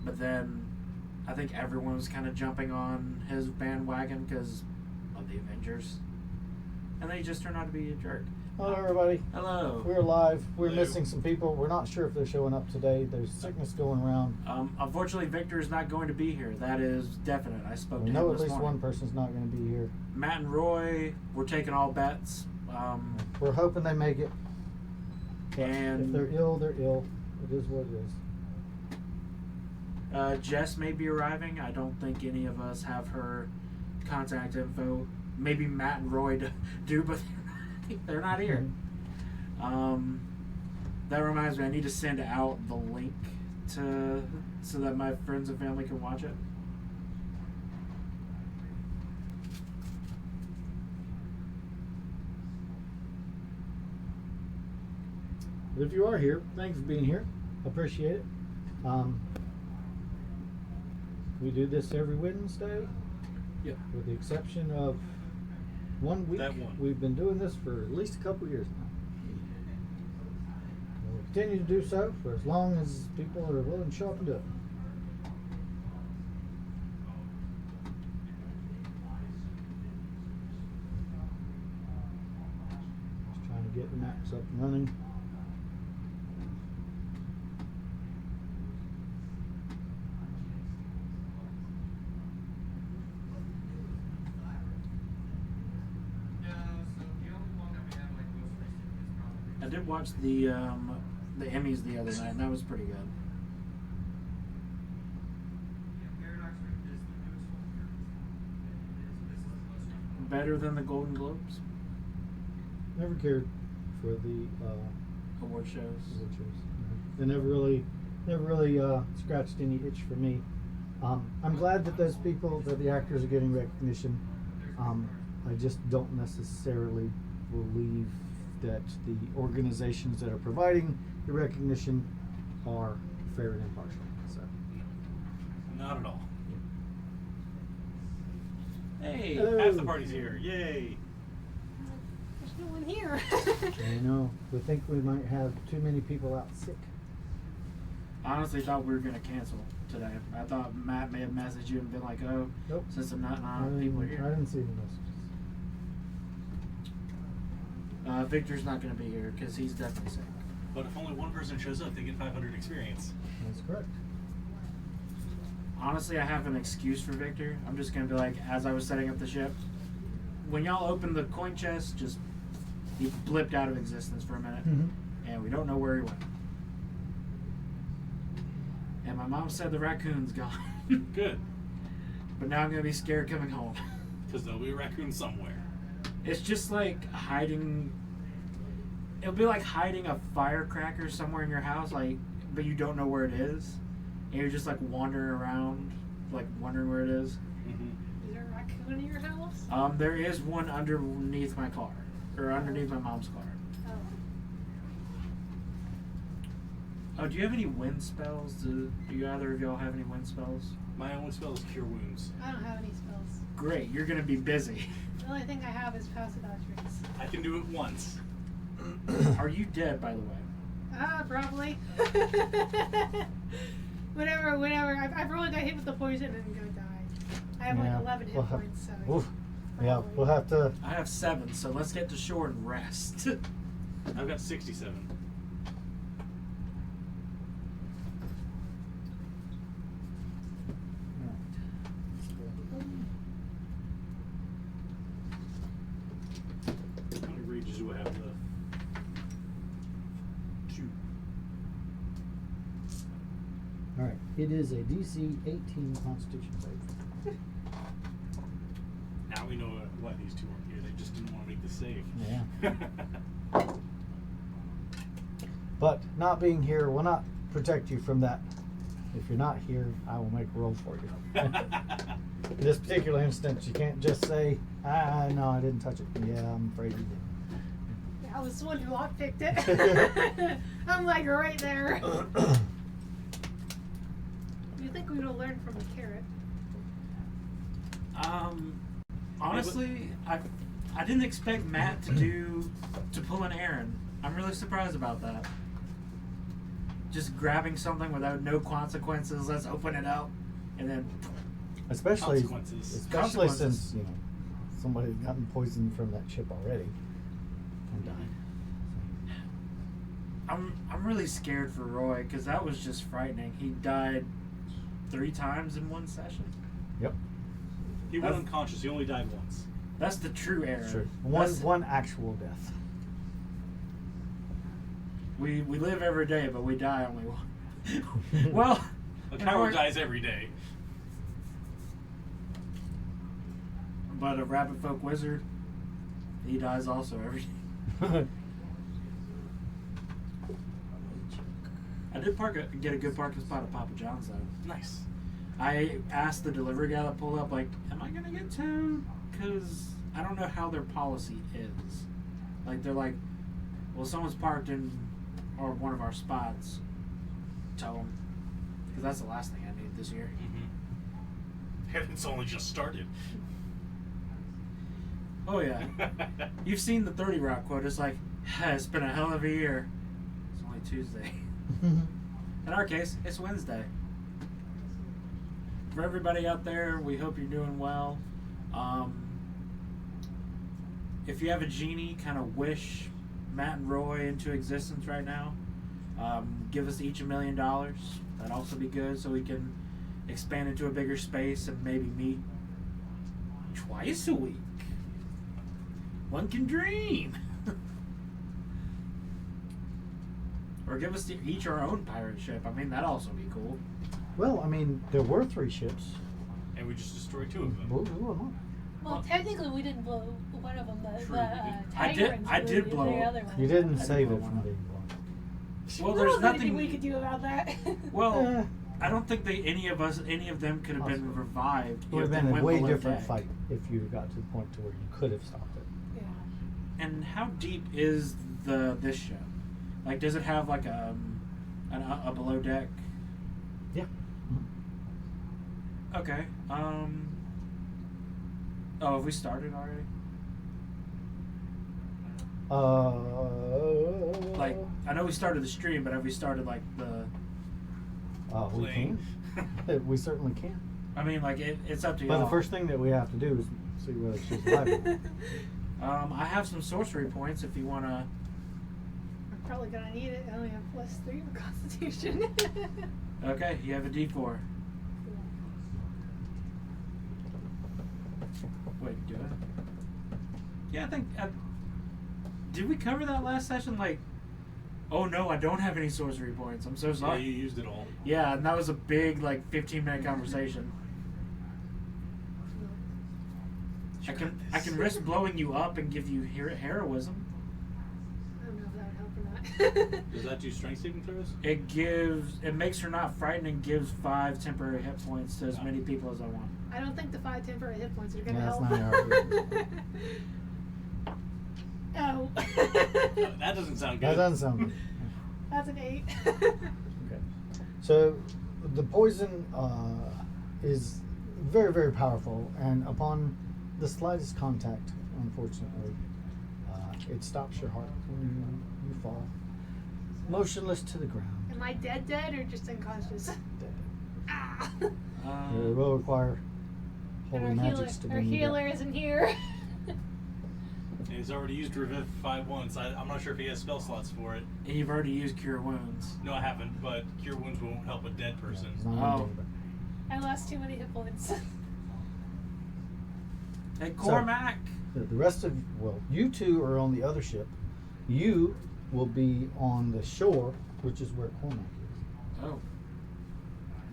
but then I think everyone was kind of jumping on his bandwagon because of the Avengers, and then he just turned out to be a jerk. Hello, everybody. Hello. We're live. We're Hello. missing some people. We're not sure if they're showing up today. There's sickness going around. Unfortunately, Victor is not going to be here. That is definite. I spoke We to know him at this least morning. one person's not going to be here. Matt and Roy, we're taking all bets. We're hoping they make it. But And- if they're ill, they're ill. It is what it is. Jess may be arriving. I don't think any of us have her contact info. Maybe Matt and Roy do, but they're not here. That reminds me, I need to send out the link so that my friends and family can watch it. But if you are here, thanks for being here. Appreciate it. We do this every Wednesday, Yep. with the exception of 1 week. That one. We've been doing this for at least a couple years now. We'll continue to do so for as long as people are willing to show up and do it. Just trying to get the maps up and running. I did watch the Emmys the other night, and that was pretty good. Better than the Golden Globes Never cared for the award shows. award shows. They never really scratched any itch for me. I'm glad that those people, that the actors are getting recognition. I just don't necessarily believe that the organizations that are providing the recognition are fair and impartial. So, Not at all. Hey, Hello. Half the party's here. Yay. There's no one here. I know we think we might have too many people out sick. I honestly thought we were gonna cancel today. I thought Matt may have messaged you and been like, "Oh, Nope. since I'm not I on, people are didn't here." see the messages. Victor's not gonna be here because he's definitely sick. But if only one person shows up, they get 500 experience. That's correct. Honestly, I have an excuse for Victor. I'm just gonna be like, as I was setting up the ship, when y'all opened the coin chest, just he blipped out of existence for a minute, and we don't know where he went. And my mom said the raccoon's gone, Good. but now I'm gonna be scared coming home. Because there'll be a raccoon somewhere. It's just like hiding. It'll be like hiding a firecracker somewhere in your house, like, but you don't know where it is, and you're just like wandering around, like wondering where it is. Mm-hmm. Is there a raccoon in your house? There is one underneath my car, or underneath my mom's car. Oh. Oh, do you have any wind spells? Do either of y'all have any wind spells? My only spell is Cure Wounds. I don't have any spells. Great, you're gonna be busy. The only thing I have is passive attributes. I can do it once. Are you dead, by the way? Probably. whatever. I probably got hit with the poison and gonna die. I have like 11 hit points, so. Oof. Yeah, we'll have to. I have 7, so let's get to shore and rest. I've got 67. How many rages do I have left? 2. All right. It is a DC 18 Constitution save. Now we know why these two aren't here. They just didn't want to make the save. Yeah. But not being here will not protect you from that. If you're not here, I will make a roll for you. In this particular instance, you can't just say, no, I didn't touch it. Yeah, I'm afraid you did. I was the one who lockpicked it. I'm like right there. You think we would have learned from the carrot? Honestly, I didn't expect Matt to pull an Aaron. I'm really surprised about that. just grabbing something without no consequences. Let's open it up, and then Especially Consequences. since somebody had gotten poisoned from that ship already and died. I'm really scared for Roy because that was just frightening. He died 3 times in one session. Yep. He went unconscious. He only died once. That's the true error. Sure. That's- One actual death. We live every day, but we die only one. Well, A you know coward what? dies every day. But a rabbit folk wizard, he dies also every day. I did get a good parking spot at Papa John's though. Nice. I asked the delivery guy that pulled up, like, am I gonna get towed? Because I don't know how their policy is. Like, they're like, well, someone's parked in one of our spots. Tow them. Because that's the last thing I need this year. Mm-hmm. And it's only just started. Oh, yeah. You've seen the 30 Rock quote. It's like, it's been a hell of a year. It's only Tuesday. In our case, it's Wednesday. For everybody out there, we hope you're doing well. If you have a genie, kind of wish Matt and Roy into existence right now. Give us each $1 million. That'd also be good, so we can expand into a bigger space and maybe meet twice a week. One can dream. Or give us each our own pirate ship. I mean, that'd also be cool. Well, I mean, there were 3 ships. And we just destroyed 2 of them. Blew them up. Well, technically, we didn't blow one of them. True, I did blow the up. other one. You didn't I save did it blow from one being blown. Well, There there's wasn't anything nothing we could do about that. Well, I don't think any of them could have been Possibly. revived. It would if have they been a went way below different deck. fight if you got to the point to where you could have stopped it. Yeah. And how deep is this ship? Like, does it have like a below deck? Yeah. Okay. Oh, have we started already? Like, I know we started the stream, but have we started like the? We Playing. can. We certainly can. I mean, like it's up to you. But the first thing that we have to do is see whether she's alive. I have some sorcery points if you wanna. I'm probably gonna need it. I only have +3 for Constitution. Okay, you have a D4. Wait, do I? Yeah, I think. Did we cover that last session? Like, oh no, I don't have any sorcery points. I'm so Yeah, sorry. you used it all. Yeah, and that was a big, like, 15-minute conversation. You I can risk blowing you up and give you heroism. I don't know if that would help or not. Does that do strength saving throws? It makes her not frightened and gives 5 temporary hit points to as many people as I want. I don't think the 5 temporary hit points are gonna Yeah, help. that's not Oh. That doesn't sound good. That doesn't sound good. That's an 8. Okay. So the poison is very, very powerful, and upon the slightest contact, unfortunately, it stops your heart when you fall motionless to the ground. Am I dead or just unconscious? Dead. Ah. It will require And holy magics to our bring you healer back. isn't here. He's already used Revivify once. I'm not sure if he has spell slots for it. And you've already used Cure Wounds. No, I haven't, but Cure Wounds won't help a dead person. It's not gonna Oh. do it. I lost too many hit points. Hey, Cormac! The rest of, you 2 are on the other ship. You will be on the shore, which is where Cormac is. Oh.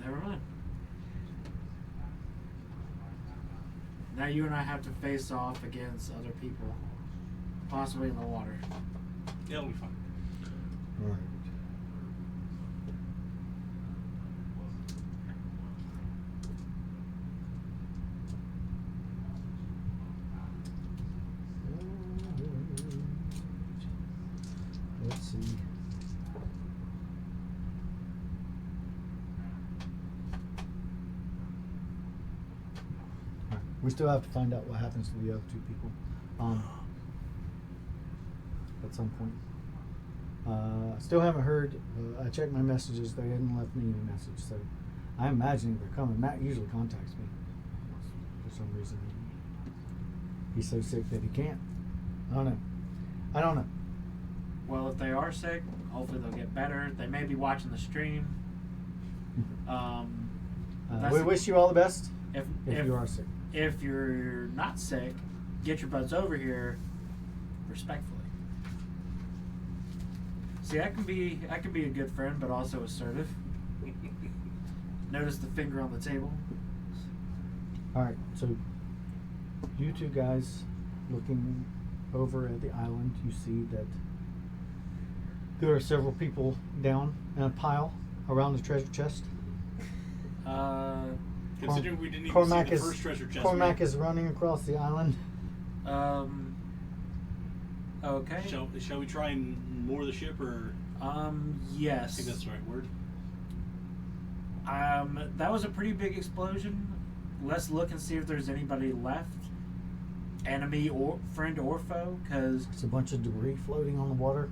Never mind. Now you and I have to face off against other people. Possibly in the water. Yeah, it'll be fine. Right. Let's see. Alright, we still have to find out what happens to the other 2 people. At some point. Still haven't heard. I checked my messages. They hadn't left me any message, so I'm imagining they're coming. Matt usually contacts me. For some reason, he's so sick that he can't. I don't know. Well, if they are sick, hopefully they'll get better. They may be watching the stream. We wish you all the best. If you are sick, if you're not sick, get your butts over here, respectfully. See, I can be a good friend, but also assertive. Notice the finger on the table. all right. So, you two guys looking over at the island, you see that there are several people down in a pile around the treasure chest. Considering we didn't even Cormac see the first treasure chest. Cormac is running across the island. Okay. Shall we try and moor the ship, or? Yes. I think that's the right word. That was a pretty big explosion. Let's look and see if there's anybody left. Enemy or friend or foe, because It's a bunch of debris floating on the water.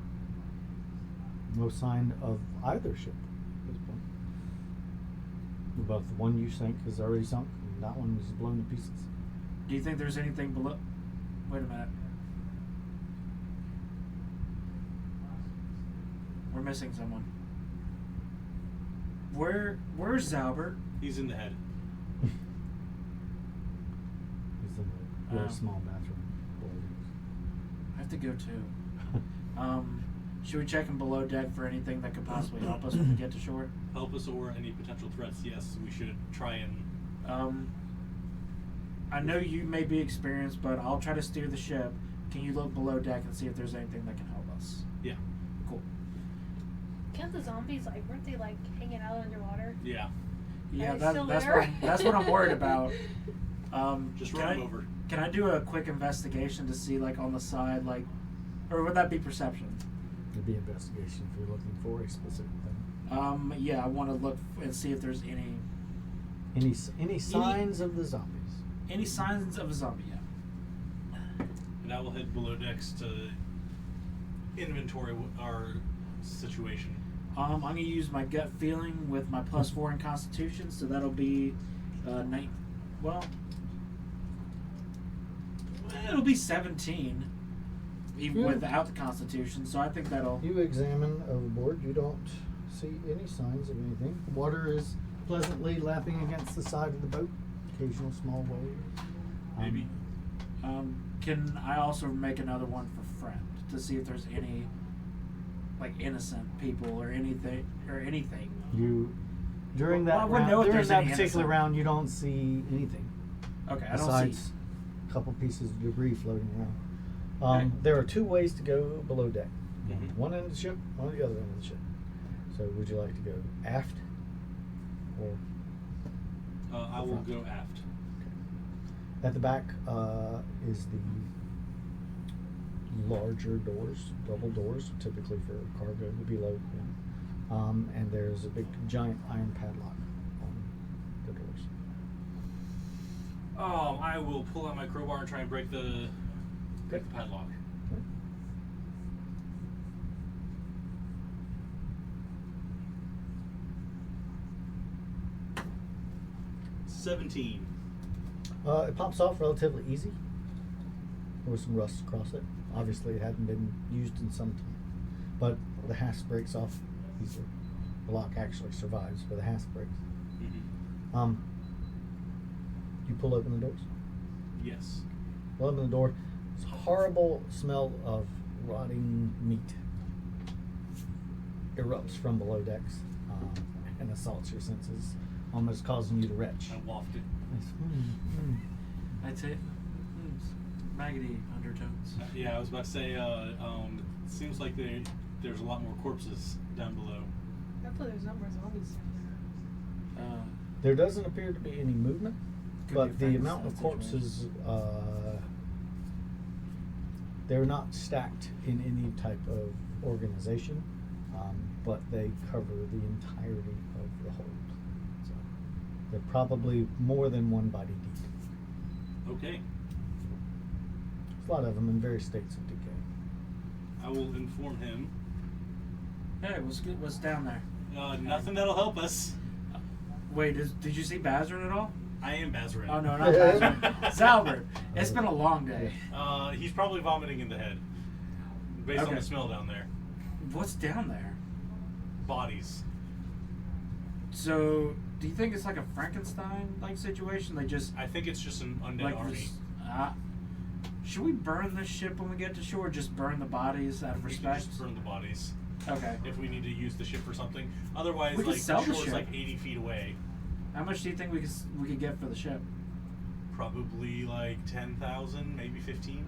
No sign of either ship at this point. Both the one you sank is already sunk, and that one is blown to pieces. do you think there's anything below? Wait a minute. We're missing someone. Where's Zalbert? He's in the head. He's in the very Oh. small bathroom. I have to go too. Should we check in below deck for anything that could possibly help us when we get to shore? Help us or any potential threats? Yes, we should try and. I know you may be experienced, but I'll try to steer the ship. Can you look below deck and see if there's anything that can help us? Yeah. Cool. Can't the zombies, like, weren't they, like, hanging out underwater? Yeah. Yeah, Are they still that's there? that's what I'm worried about. Just can run I- them over. Can I do a quick investigation to see, like, on the side, like, or would that be perception? It'd be investigation if you're looking for a specific thing. Yeah, I want to look and see if there's Any signs of the zombies? any signs of a zombie. Yeah. And I will head below decks to inventory our situation. I'm gonna use my gut feeling with my +4 in Constitution, so that'll be it'll be 17, even Yeah. without the Constitution. So I think that'll. You examine overboard. You don't see any signs of anything. Water is pleasantly lapping against the side of the boat. Occasional small waves. Maybe. Can I also make another one for friend to see if there's any, like, innocent people or anything You during Well, I that wouldn't round, know if during there's that any particular innocent. round, you don't see anything Okay, I don't besides see. a couple pieces of debris floating around. Okay. There are two ways to go below deck. Mhm. One end of the ship, one at the other end of the ship. So would you like to go aft or I will go aft. at the back is the larger doors, double doors, typically for cargo to be loaded in. And there's a big giant iron padlock on the doors. I will pull out my crowbar and try and break the padlock. Okay. 17. It pops off relatively easy. There was some rust across it. Obviously, it hadn't been used in some time. But the hasp breaks off easily. The lock actually survives, but the hasp breaks. Mm-hmm. You pull open the doors. Yes. Pull open the door. It's a horrible smell of rotting meat erupts from below decks and assaults your senses, almost causing you to retch. I waft it. It's, I'd say maggoty undertones. Yeah, I was about to say, it seems like there's a lot more corpses down below. Hopefully there's no more zombies down there. There doesn't appear to be any movement, Could but be the a amount of Frankenstein corpses, they're not stacked in any type of organization, but they cover the entirety of the hold. So they're probably more than one body deep. Okay. There's a lot of them in various states of decay. I will inform him Hey, what's good? What's down there? Nothing that'll help us. Wait, did you see Bazrin at all? I am Bazrin. Oh no, not Bazrin. Zalbert. It's been a long day. He's probably vomiting in the head, based on Okay. the smell down there. What's down there? Bodies. So, do you think it's like a Frankenstein-like situation? They just I think it's just an undead like army. this- should we burn this ship when we get to shore? Just burn the bodies out of We can respect. just burn the bodies Okay. if we need to use the ship for something. Otherwise, We could like sell the the shore's ship. like 80 feet away. How much do you think we could get for the ship? Probably like 10,000, maybe 15.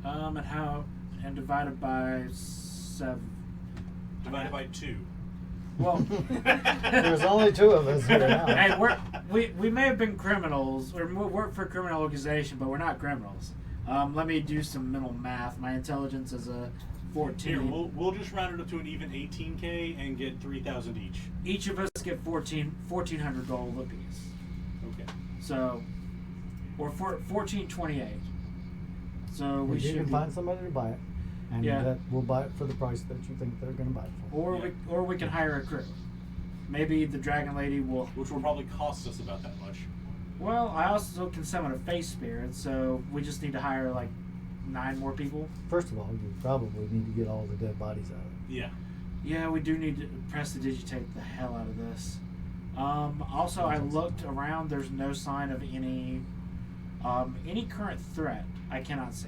And divided by 7. Divided by 2. Well, There's only 2 of us here now. hey, we may have been criminals or work for a criminal organization, but we're not criminals. Let me do some mental math. My intelligence is a 14. Here, we'll just round it up to an even 18K and get 3,000 each. Each of us get 1,400 gold apiece. Okay. So, or 1428. So we If you should can find somebody to buy it, and Yeah. that will buy it for the price that you think they're going to buy it for. or we can hire a crew. Maybe the Dragon Lady will. Which will probably cost us about that much. Well, I also can summon a face spirit, so we just need to hire like 9 more people. First of all, you probably need to get all the dead bodies out of it. Yeah. Yeah, we do need to prestidigitate the hell out of this. Also, I looked around. There's no sign of any current threat. I cannot see.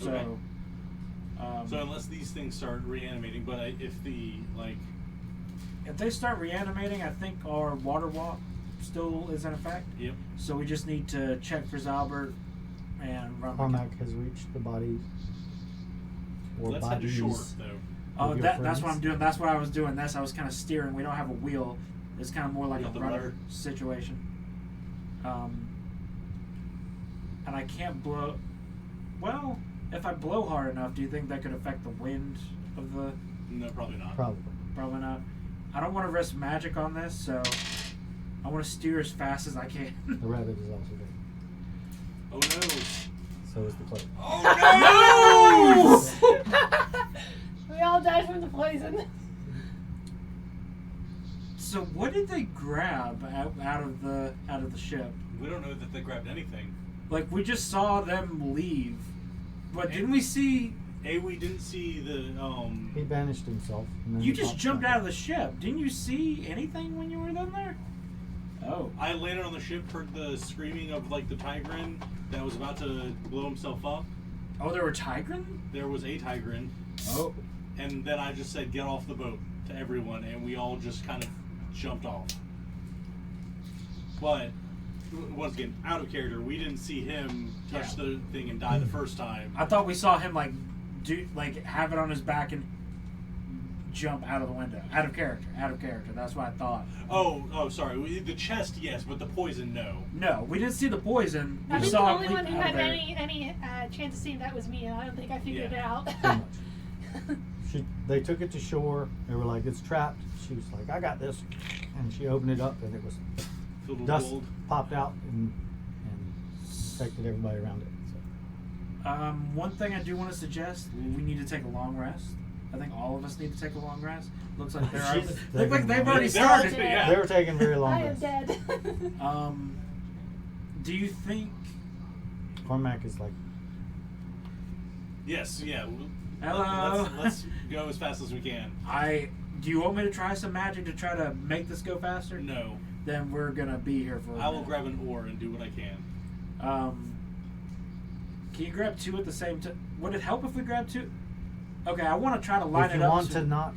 So, Okay. So unless these things start reanimating, but if if they start reanimating, I think our water walk still is in effect. Yep. So we just need to check for Zalbert and run. Cormac has reached the bodies. Or Let's head to bodies. shore, though. Oh, With your that's friends? what I'm doing. That's why I was doing this. I was kind of steering. We don't have a wheel. It's kind of more like You a got the rudder rudder? situation. And I can't blow. Well, if I blow hard enough, do you think that could affect the wind of the? No, probably not. Probably. Probably not. I don't want to risk magic on this, so I want to steer as fast as I can. The rabbit is also dead. Oh no! So is the cloak. Oh We all died from the poison. So what did they grab out of the ship? We don't know that they grabbed anything. Like we just saw them leave, but didn't we see? We didn't see the He banished himself. And then You he just popped jumped back out of the ship. Didn't you see anything when you were down there? Oh. I landed on the ship, heard the screaming of like the Tigrin that was about to blow himself up. Oh, there were Tigrin? There was a Tigrin, Oh. and then I just said, "Get off the boat" to everyone, and we all just kind of jumped off. But once again, out of character, we didn't see him touch the thing and die the first time. I thought we saw him have it on his back and jump out of the window. Out of character. That's what I thought. Oh, sorry. The chest, yes, but the poison, no. No, we didn't see the poison. I We think the saw only him one leap who out had of there. any chance of seeing that was me, and I don't think I figured Yeah. it out. Pretty much. They took it to shore. They were like, "It's trapped." She was like, "I got this," and she opened it up, and it was Filled with dust gold. popped out and affected everybody around it. So. One thing I do want to suggest: we need to take a long rest. I think all of us need to take a long rest. Looks like they're She's look like they've taking already They're all- started. yeah. They were taking very long I am rests. dead. Do you think? Cormac is like, Yes, yeah. Hello. Let's go as fast as we can. Do you want me to try some magic to try to make this go faster? No. Then we're gonna be here for. I will grab an oar and do what I can. Can you grab 2 at the same time? Would it help if we grab 2? Okay, I want to try to line if it you up. want to not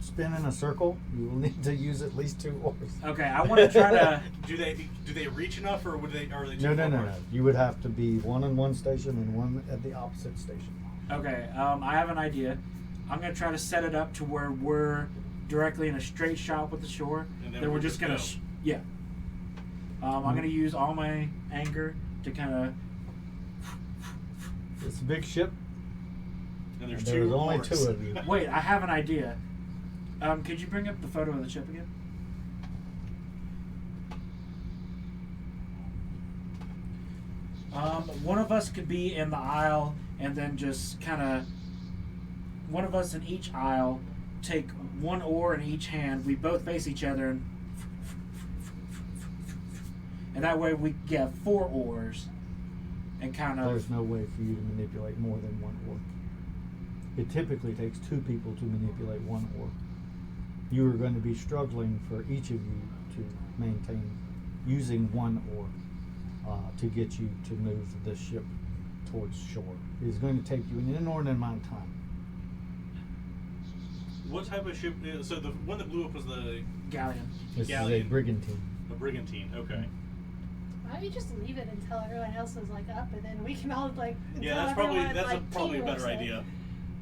spin in a circle, you will need to use at least 2 oars. Okay, I want to try to. Do they reach enough, or are they too No. far? You would have to be one in one station and one at the opposite station. Okay, I have an idea. I'm gonna try to set it up to where we're directly in a straight shot with the shore. And then Then we're we'll just gonna, just go. yeah. I'm gonna use all my anger to kind of. It's a big ship. And there's There was 2 only oars. 2 of you. Wait, I have an idea. Could you bring up the photo of the ship again? One of us could be in the aisle and then just kind of. One of us in each aisle take one oar in each hand. We both face each other, and that way we get 4 oars, and kind of. There's no way for you to manipulate more than one oar. It typically takes 2 people to manipulate one oar. You are going to be struggling for each of you to maintain using one oar to get you to move the ship towards shore. It is going to take you an inordinate amount of time. What type of ship? So the one that blew up was the Galleon. This Galleon. is a brigantine. A brigantine. Okay. Why don't you just leave it until everyone else is like up, and then we can all like. Yeah, until that's probably everyone, probably a teamworks better it. idea.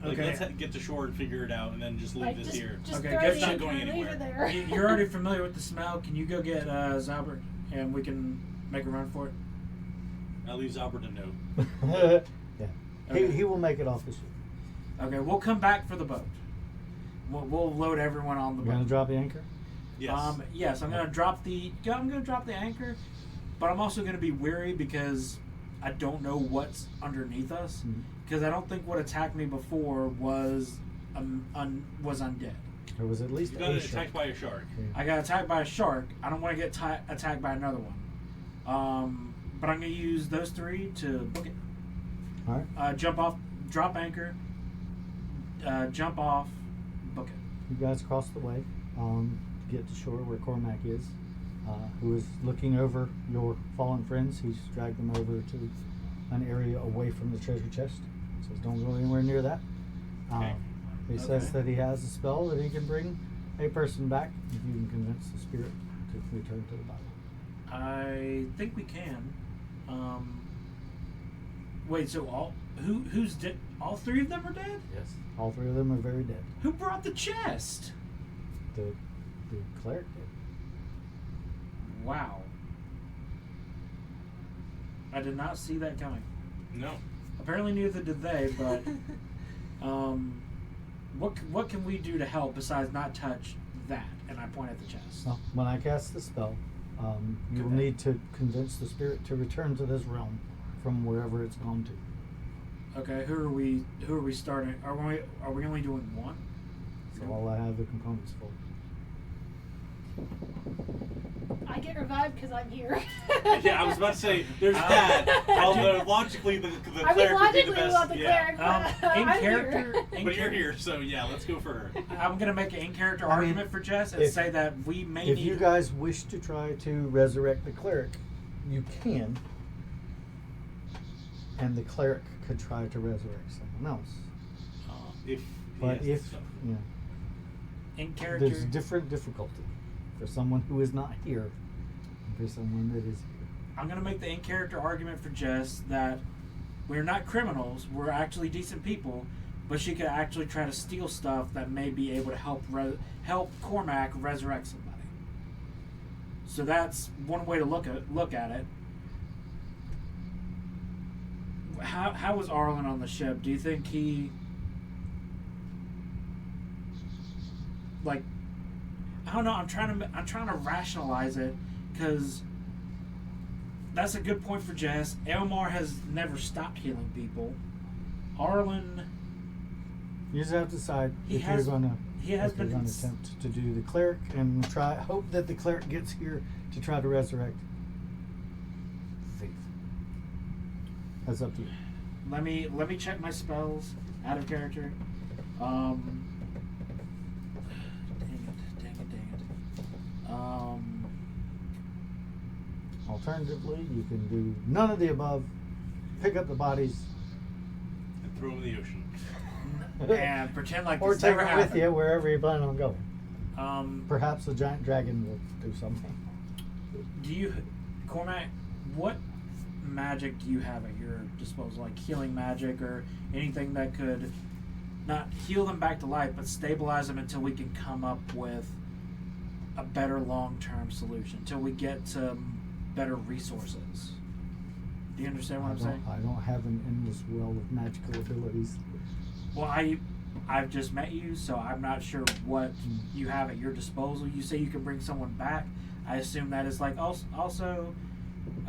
Like, Okay. let's get to shore and figure it out, and then just leave Like, this just, here. Just Okay, throw good the shot. anchor Going and leave anywhere. it there. You're already familiar with the smell. Can you go get Zalbert, and we can make a run for it? I'll leave Zalbert a note. Yeah. Okay. He will make it off the ship. Okay, we'll come back for the boat. We'll load everyone on the You're going boat. to drop the anchor? Yes. Yes, I'm gonna drop the anchor, but I'm also gonna be wary because I don't know what's underneath us. Mhm. Because I don't think what attacked me before was undead. There was at least You a got shark. attacked by a shark. Yeah. I got attacked by a shark. I don't want to get attacked by another one. But I'm gonna use those 3 to book it. All right. Jump off, drop anchor, jump off, book it. You guys cross the way to get to shore where Cormac is, who is looking over your fallen friends. He's dragged them over to an area away from the treasure chest. Says don't go anywhere near that. Okay. He says Okay. that he has a spell that he can bring a person back if you can convince the spirit to return to the body. I think we can. Wait, so who's dead? All 3 of them are dead? Yes. All 3 of them are very dead. Who brought the chest? The cleric did. Wow. I did not see that coming. No. Apparently neither did they, but what can we do to help besides not touch that? And I point at the chest. Well, when I cast the spell, you'll Okay. need to convince the spirit to return to this realm from wherever it's gone to. Okay, who are we starting? Are we only doing one? So all I have the components for. I get revived because I'm here. Yeah, I was about to say there's that. Although logically the I mean, cleric would be the logically we best. want the cleric, In but I'm character, here. But you're here, so yeah, let's go for her. I'm gonna make an in-character I mean, argument for Jess and if- say that we may If need. you guys wish to try to resurrect the cleric, you can. And the cleric could try to resurrect someone else. If But he has if, stuff. you know, in character, there's different difficulty for someone who is not here and for someone that is here. I'm gonna make the in-character argument for Jess that we're not criminals. We're actually decent people, but she could actually try to steal stuff that may be able to help Cormac resurrect somebody. So that's one way to look at it. How was Arlen on the ship? Do you think he, like, I don't know. I'm trying to rationalize it because that's a good point for Jess. Elmar has never stopped healing people. Arlen, You just have to decide He if has- you're gonna he has if you're been gonna s- attempt to do the cleric and hope that the cleric gets here to try to resurrect Faith. That's up to you. let me check my spells out of character. Dang it. Alternatively, you can do none of the above, pick up the bodies, And throw him in the ocean. And pretend like or this take never them with happened. you wherever you plan on going. Perhaps a giant dragon will do something. Do you, Cormac, what magic do you have at your disposal? Like healing magic or anything that could not heal them back to life, but stabilize them until we can come up with a better long-term solution, until we get to better resources. Do you understand what I'm saying? I don't have an endless well of magical abilities. Well, I've just met you, so I'm not sure what you have at your disposal. You say you can bring someone back. I assume that is like also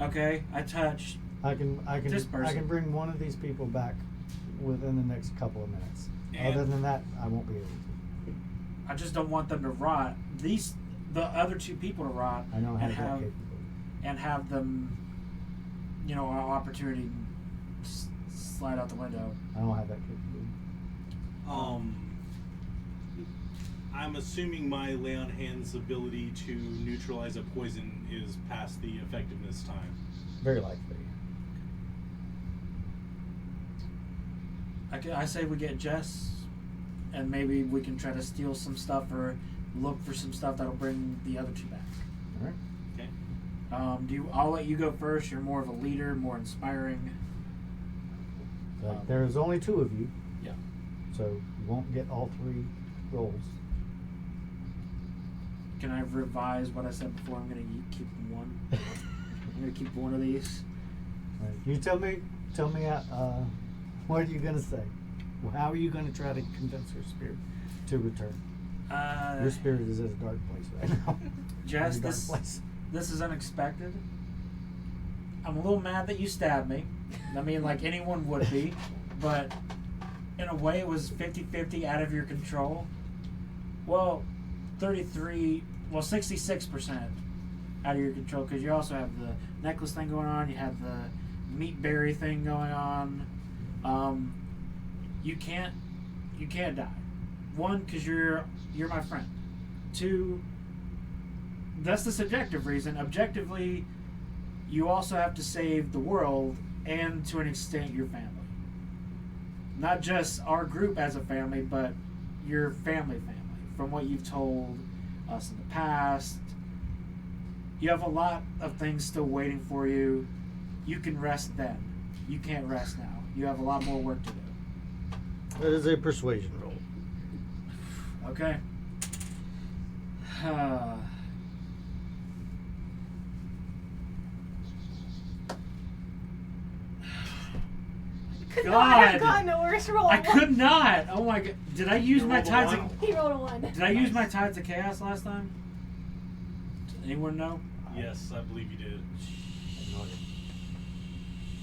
okay. I touched. I can This person. bring one of these people back within the next couple of minutes. And- Other than that, I won't be able to. I just don't want them to rot. The other two people to rot. I don't have and that have capability. and have them, an opportunity to slide out the window. I don't have that capability. I'm assuming my lay on hands ability to neutralize a poison is past the effectiveness time. Very likely. I say we get Jess, and maybe we can try to steal some stuff or look for some stuff that'll bring the other two back. All right. Okay. I'll let you go first. You're more of a leader, more inspiring. There's only 2 of you. Yeah. So you won't get all 3 rolls. Can I revise what I said before? I'm gonna keep one. I'm gonna keep one of these. All right. You tell me. What are you gonna say? How are you gonna try to convince your spirit to return? Your spirit is in a dark place right now. Jess, Very dark place. this is unexpected. I'm a little mad that you stabbed me. I mean, like anyone would be, but in a way, it was 50-50 out of your control. Well, 66% out of your control, because you also have the necklace thing going on. You have the meat berry thing going on. You can't die. 1, because you're my friend. 2, that's the subjective reason. Objectively, you also have to save the world and, to an extent, your family. Not just our group as a family, but your family. From what you've told us in the past, you have a lot of things still waiting for you. You can rest then. You can't rest now. You have a lot more work to do. That is a persuasion roll. Okay. Could not have God. gotten a worse roll. I could not. Oh my god. Did I use You my rolled a tides one? of He rolled a 1. Did I use my tides of chaos last time? Does anyone know? Yes, I believe you did.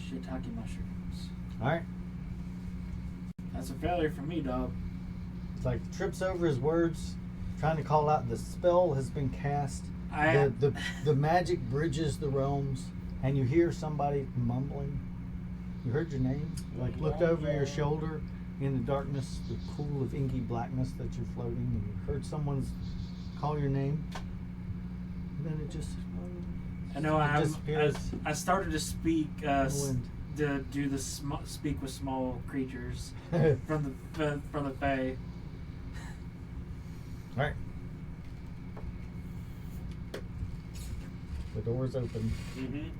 Shiitake mushrooms. All right. That's a failure for me, dog. It's like trips over his words, trying to call out the spell has been cast. The magic bridges the realms, and you hear somebody mumbling. You heard your name, like looked over your shoulder in the darkness, the pool of inky blackness that you're floating, and you heard someone's call your name. And then it just disappears. I started to speak Wind. to do the speak with small creatures from the Fae. All right. The door's open. Mm-hmm.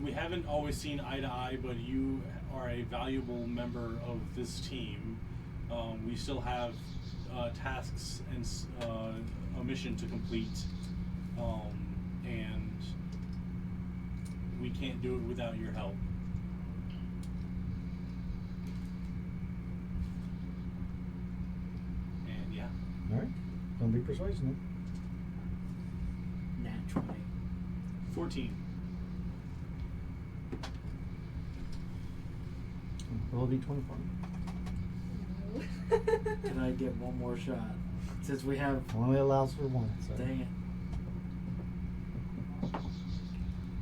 We haven't always seen eye to eye, but you are a valuable member of this team. We still have tasks and a mission to complete, and we can't do it without your help. And yeah. All right. Don't be persuasive. Naturally. 14. Roll D20 for me. Can I get one more shot? Since we have. Only allows for 1. So. Dang it.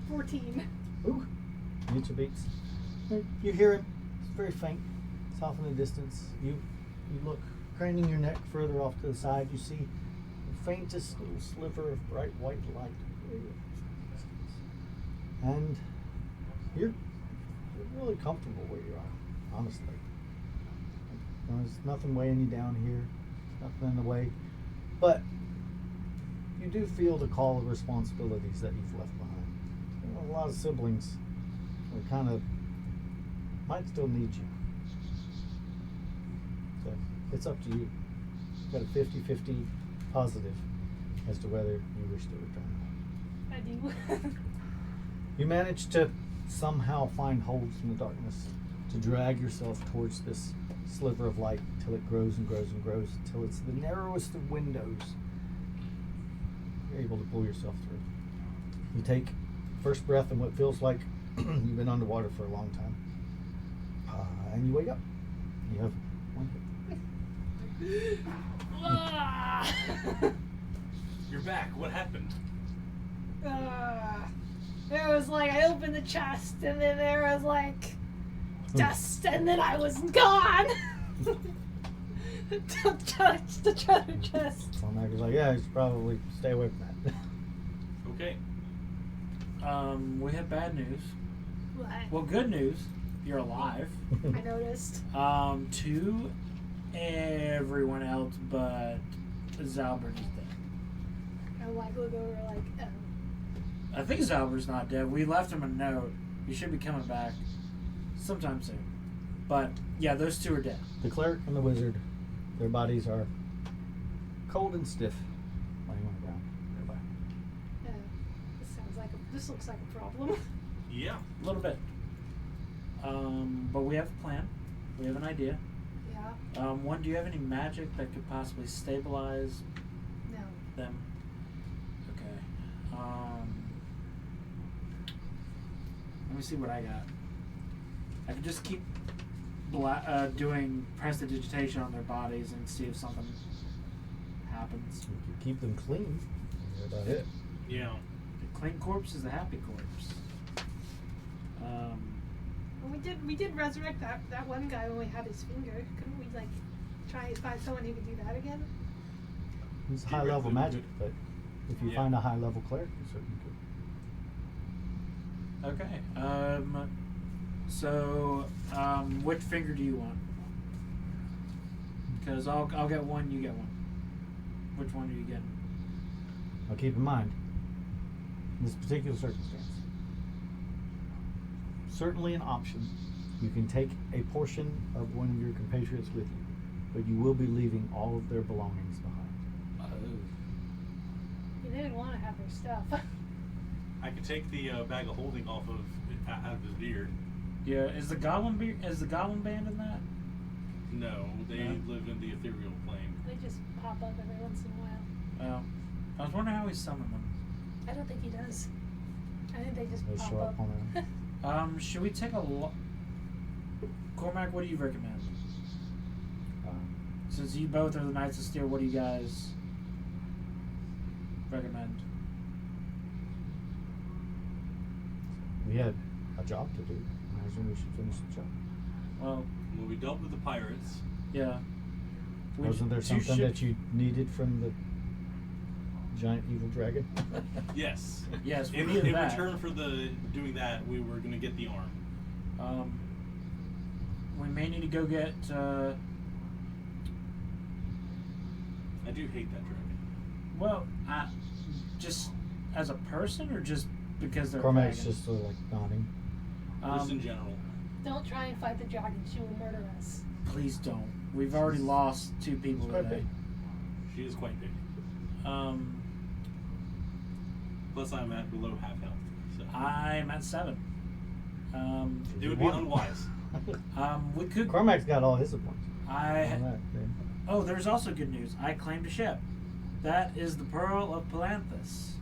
14. Ooh. Meets your beats. You hear it. It's very faint. It's off in the distance. You look, craning your neck further off to the side. You see the faintest little sliver of bright white light. And you're really comfortable where you are, honestly. There's nothing weighing you down here. Nothing in the way. But you do feel the call of responsibilities that you've left behind. A lot of siblings are kind of might still need you. So it's up to you. You've got a 50-50 positive as to whether you wish to return. I do. You manage to somehow find holds in the darkness to drag yourself towards this sliver of light until it grows and grows and grows until it's the narrowest of windows. You're able to pull yourself through. You take first breath in what feels like you've been underwater for a long time. And you wake up. You have 1 hit. You're back. What happened? There was like, I opened the chest, and then there was like dust, and then I was gone. Don't touch the treasure chest. Cormac was like, yeah, you should probably stay away from that. Okay. We have bad news. What? Well, good news. You're alive. I noticed. To everyone else but Zalbert is dead. I like look over like, I think Zalbert's not dead. We left him a note. He should be coming back sometime soon. But yeah, those two are dead. The cleric and the wizard, their bodies are cold and stiff, laying on the ground nearby. this looks like a problem. Yeah. A little bit. But we have a plan. We have an idea. Yeah. One, do you have any magic that could possibly stabilize No. them? Okay. Let me see what I got. I can just keep doing prestidigitation on their bodies and see if something happens. If you keep them clean, that's about it. Yeah. The clean corpse is a happy corpse. Well, we did resurrect that one guy when we had his finger. Couldn't we like try and find someone who could do that again? It's high level magic, but if you Yeah. find a high level cleric, you certainly could. Okay. So, which finger do you want? Because I'll get one, you get one. Which one are you getting? Now keep in mind, in this particular circumstance, certainly an option. You can take a portion of one of your compatriots with you, but you will be leaving all of their belongings behind. They didn't want to have their stuff. I could take the bag of holding out of his beard. Yeah. Is the goblin band in that? No, they No? live in the ethereal plane. They just pop up every once in a while. I was wondering how he summoned them. I don't think he does. I think they just They pop show up. up on their own. Should we take a look? Cormac, what do you recommend? Since you both are the Knights of Steel, what do you guys recommend? We had a job to do. I imagine we should finish the job. Well, When we dealt with the pirates, yeah. Wasn't there something that you needed from the giant evil dragon? yes. Yes, we In needed that. return for doing that, we were going to get the arm. We may need to go get. I do hate that dragon. Well, just as a person, or just because they're Cormac's dragons? just sort of like nodding. Just in general. Don't try and fight the dragon. She will murder us. Please don't. We've already lost 2 people It's quite today. big. She is quite big. Plus, I'm at below half health. So I'm at 7. it would be unwise. We could. Cormac's got all his points. Oh, there's also good news. I claimed a ship. That is the Pearl of Palanthas.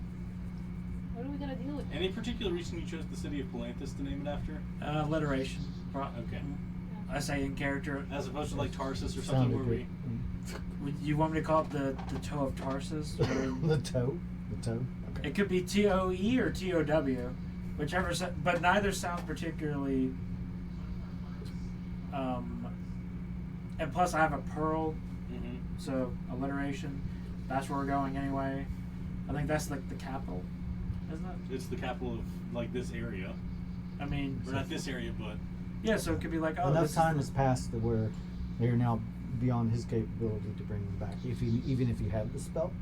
What are we gonna do with it? Any particular reason you chose the city of Palanthas to name it after? Alliteration. Okay. I say in character. As opposed to like Tarsus or something Sounded where good. we... You want me to call it the Toe of Tarsus? The toe? The toe? Okay. It could be TOE or TOW, whichever. But neither sounds particularly. And plus, I have a pearl, Mm-hmm. so alliteration. That's where we're going anyway. I think that's like the capital, isn't it? It's the capital of like this area. I mean, Or not this area, but yeah. So it could be like, oh, Enough this time has passed to where they are now beyond his capability to bring them back, even if he had the spell.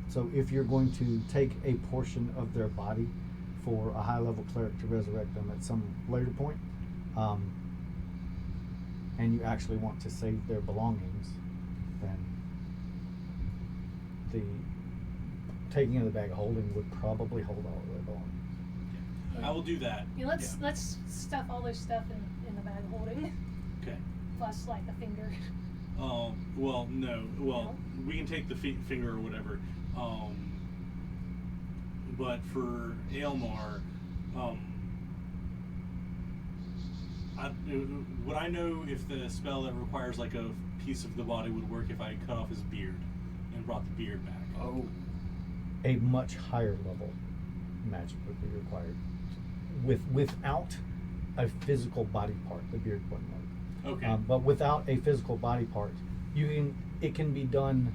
So if you're going to take a portion of their body for a high-level cleric to resurrect them at some later point, and you actually want to save their belongings, then the taking of the bag of holding would probably hold all of their belongings. I will do that. Yeah, let's stuff all their stuff in the bag of holding. Okay. Plus, like the finger. Well, no. Well, we can take the finger or whatever. But for Aelmar, Would I know if the spell that requires like a piece of the body would work if I cut off his beard and brought the beard back? Oh. A much higher level magic would be required. Without a physical body part, the beard wouldn't work. Okay. But without a physical body part, it can be done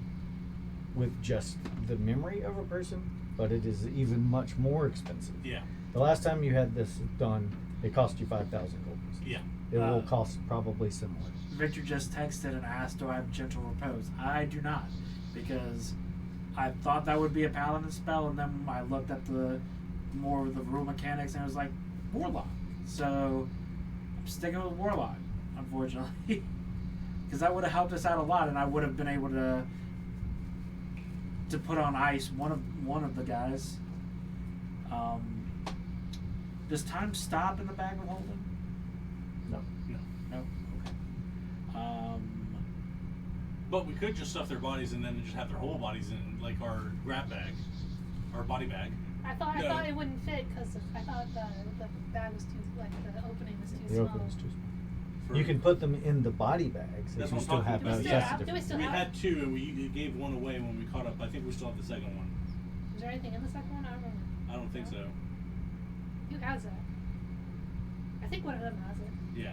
with just the memory of a person, but it is even much more expensive. Yeah. The last time you had this done, it cost you 5,000 gold pieces. Yeah. It will cost probably similar. Victor just texted and asked, do I have gentle repose? I do not, because I thought that would be a paladin spell, and then I looked at the more of the rule mechanics, and it was like warlock. So I'm sticking with warlock, unfortunately, because that would have helped us out a lot, and I would have been able to put on ice one of the guys. Does time stop in the bag of holding? No. No. Okay. But we could just stuff their bodies and then just have their whole bodies in like our grab bag, our body bag. I thought it wouldn't fit because I thought the bag was too, like the opening was too The small. opening is too small. You can put them in the body bags That's if you what still I'm have talking those. about. That's the Do we difference. still We have had two and we gave one away when we caught up. I think we still have the second one. Is there anything in the second one? I don't remember. I don't think so. Who has that? I think one of them has it. Yeah.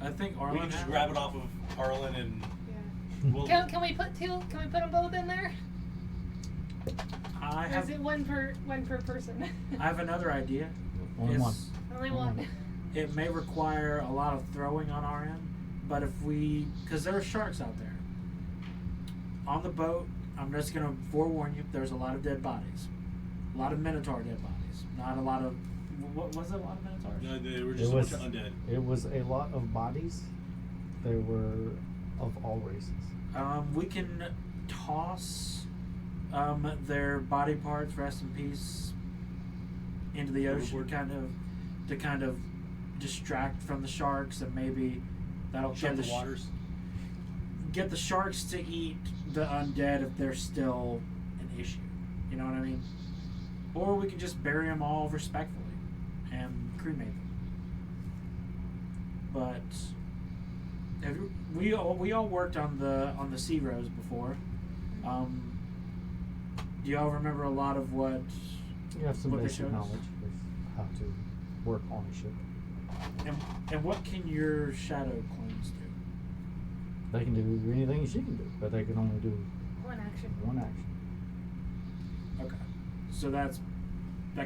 I think We Arlen can just has grab it off of Arlen and Yeah. we'll. Can we put two? Can we put them both in there? I Or is have it one per person? I have another idea. Only one. Only one. It may require a lot of throwing on our end, but if we, because there are sharks out there. On the boat, I'm just going to forewarn you, there's a lot of dead bodies. A lot of Minotaur dead bodies. Not a lot of, what was it, a lot of Minotaurs? No, they were just a bunch of undead. It was a lot of bodies. They were of all races. We can toss their body parts, rest in peace, into the ocean, Overboard. to kind of distract from the sharks, and maybe that'll Shut get the waters. get the sharks to eat the undead if they're still an issue. You know what I mean? Or we could just bury them all respectfully and cremate them. But we all worked on the sea rows before. Do y'all remember a lot of what? You have some what they basic showed us? knowledge of how to work on a ship. And what can your shadow clones do? They can do anything she can do, but they can only do One action. one action. Okay, so that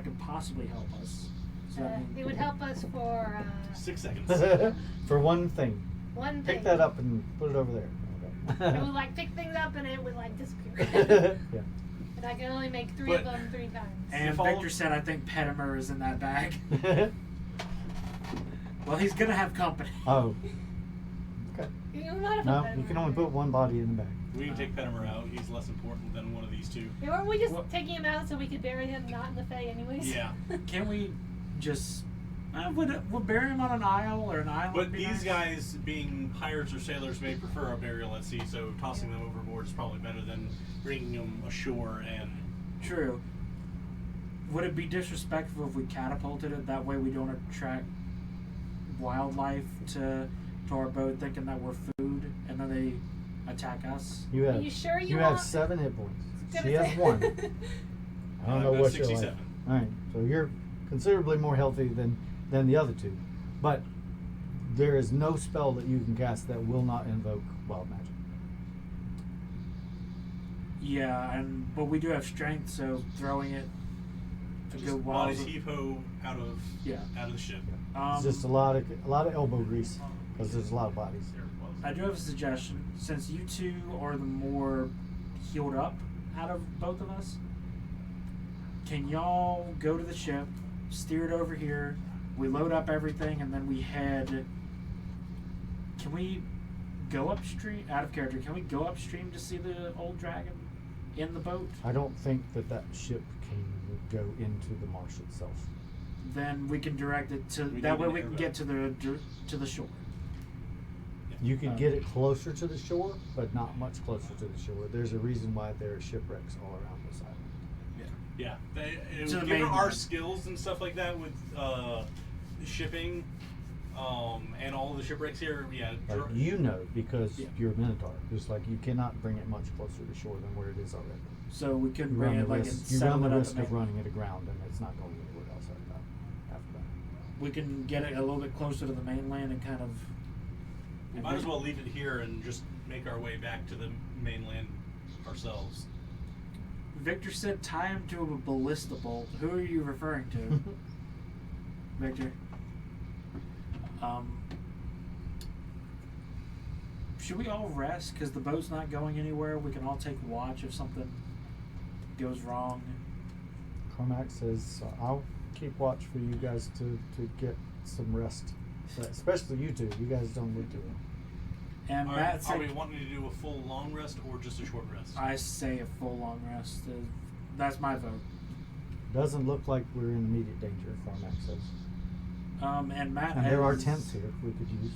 could possibly help us. So that means- It would help us for 6 seconds. For one thing. one thing. Pick that up and put it over there. It would like pick things up and it would like disappear. Yeah. And I can only make three But- of them 3 times. And If all- Victor said, "I think Petimer is in that bag." Well, he's gonna have company. Oh. Okay. You might have No, put you that can in only there. put one body in the bag. We can take Petimer out. He's less important than one of these two. Yeah, weren't we just What- taking him out so we could bury him not in the Fae anyways? Yeah. Can we just would bury him on an isle or an island? But be these nice? guys, being pirates or sailors, may prefer a burial at sea, so tossing them overboard is probably better than bringing them ashore and... True. Would it be disrespectful if we catapulted it? That way we don't attract wildlife to our boat thinking that we're food, and then they attack us. You have. Are you sure you have want- 7 hit points. Gonna She has say- 1. I don't know I've got what you're like. 67. All right, so you're considerably more healthy than the other two, but there is no spell that you can cast that will not invoke wild magic. Yeah, but we do have strength, so throwing it a Just good while. bodies heave-ho out of the ship. It's just a lot of elbow grease because there's a lot of bodies. I do have a suggestion. Since you two are the more healed up out of both of us, can y'all go to the ship, steer it over here, we load up everything, and then we head... Can we go upstream? Out of character, can we go upstream to see the old dragon in the boat? I don't think that ship can go into the marsh itself. Then we can direct it to... We that need way an we can airboat. get to the shore. You could get it closer to the shore, but not much closer to the shore. There's a reason why there are shipwrecks all around this island. Yeah, To the given main our one. skills and stuff like that with shipping, And all the shipwrecks here, yeah. Like, you know, because Yeah. you're a Minotaur. Just like you cannot bring it much closer to shore than where it is already. So we could You bring run it the like risk, and you settle run the it at risk the of main. running it aground, and it's not going anywhere else after that. We can get it a little bit closer to the mainland and kind of. We might as well leave it here and just make our way back to the mainland ourselves. Victor said tie him to a ballista bolt. Who are you referring to? Victor. Should we all rest? Because the boat's not going anywhere. We can all take watch if something goes wrong. Cormac says, I'll keep watch for you guys to get some rest. Especially you two. You guys don't look too well. And Matt Are said, we wanting to do a full long rest or just a short rest? I say a full long rest. That's my vote. Doesn't look like we're in immediate danger, Cormac says. And Matt And there are has- tents here we could use.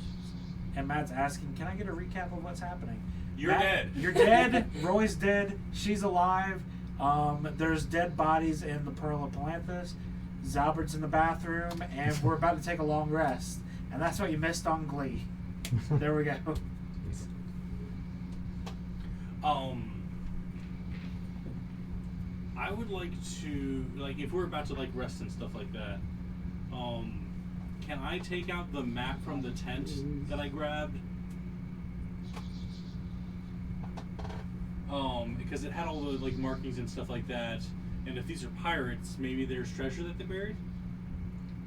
And Matt's asking, can I get a recap of what's happening? You're Matt, dead. You're dead. Roy's dead. She's alive. There's dead bodies in the Pearl of Palanthus. Zalbert's in the bathroom, and we're about to take a long rest. And that's what you missed on Glee. There we go. I would like to, like, if we're about to, like, rest and stuff like that, can I take out the map from the tent that I grabbed? Because it had all the, like, markings and stuff like that, and if these are pirates, maybe there's treasure that they buried?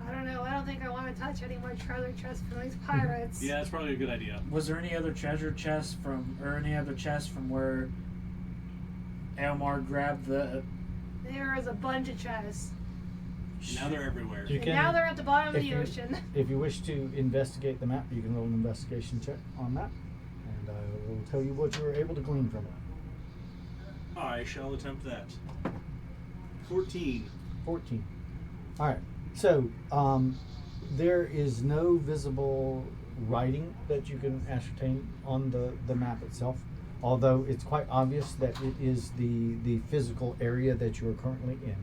I don't know. I don't think I want to touch any more treasure chests from these pirates. Yeah, that's probably a good idea. Was there any other treasure chests or any other chests from where Elmar grabbed the... There is a bunch of chests. Now they're everywhere. You And can- now they're at the bottom of if the you- ocean. If you wish to investigate the map, you can roll an investigation check on that, and I will tell you what you were able to glean from it. I shall attempt that. 14. 14. All right. So there is no visible writing that you can ascertain on the map itself, although it's quite obvious that it is the physical area that you are currently in.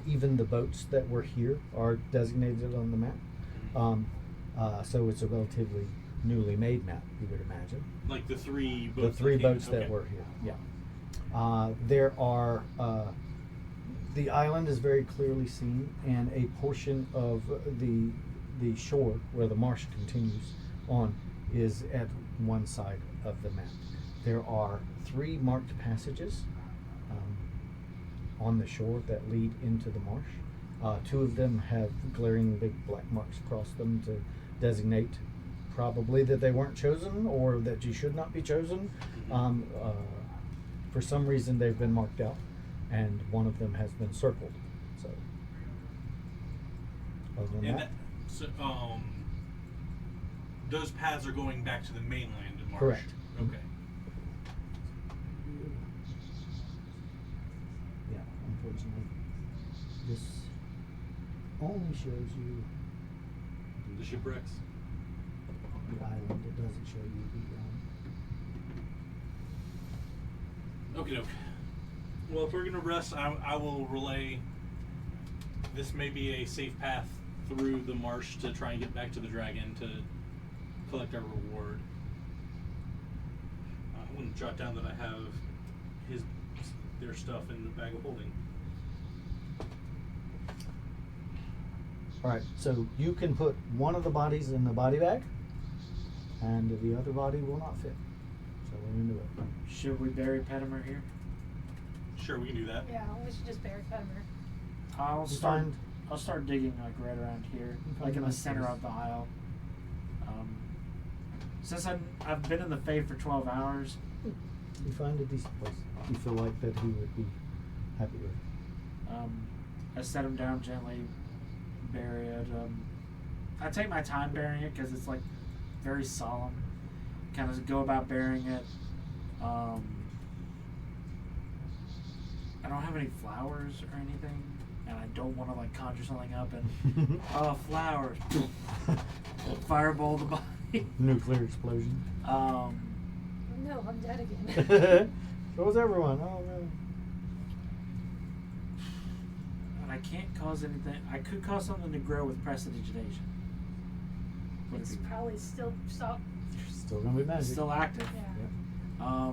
Even the boats that were here are designated on the map. So it's a relatively newly made map, you would imagine. Like the three boats. The three that came- boats that okay. were here, yeah. There are, the island is very clearly seen, and a portion of the shore where the marsh continues on is at one side of the map. There are 3 marked passages on the shore that lead into the marsh. 2 of them have glaring big black marks across them to designate probably that they weren't chosen or that you should not be chosen. For some reason they've been marked out, and one of them has been circled. So other than And that, so, those paths are going back to the mainland in March. Correct. Okay. yeah, unfortunately this only shows you The shipwrecks. the island. It doesn't show you the Okay, doke. Well, if we're gonna rest, I will relay. This may be a safe path through the marsh to try and get back to the dragon to collect our reward. I want to jot down that I have their stuff in the bag of holding. All right, so you can put one of the bodies in the body bag, and the other body will not fit. So we're into it. Should we bury Petimer here? Sure, we can do that. Yeah, we should just bury Petimer. I'll You start. find- I'll start digging like right around here, You find like in the nice center place. of the aisle. Since I've been in the Fade for 12 hours, You find a decent place. You feel like that he would be happy with. I set him down gently, bury it. I take my time burying it because it's like very solemn. Kind of go about burying it. I don't have any flowers or anything, and I don't want to like conjure something up and oh, flowers, fireball the body. Nuclear explosion. No, I'm dead again. So was everyone. Oh no. And I can't cause anything. I could cause something to grow with prestidigitation. Would It's it be? probably still Still gonna be magic. Still active. yeah.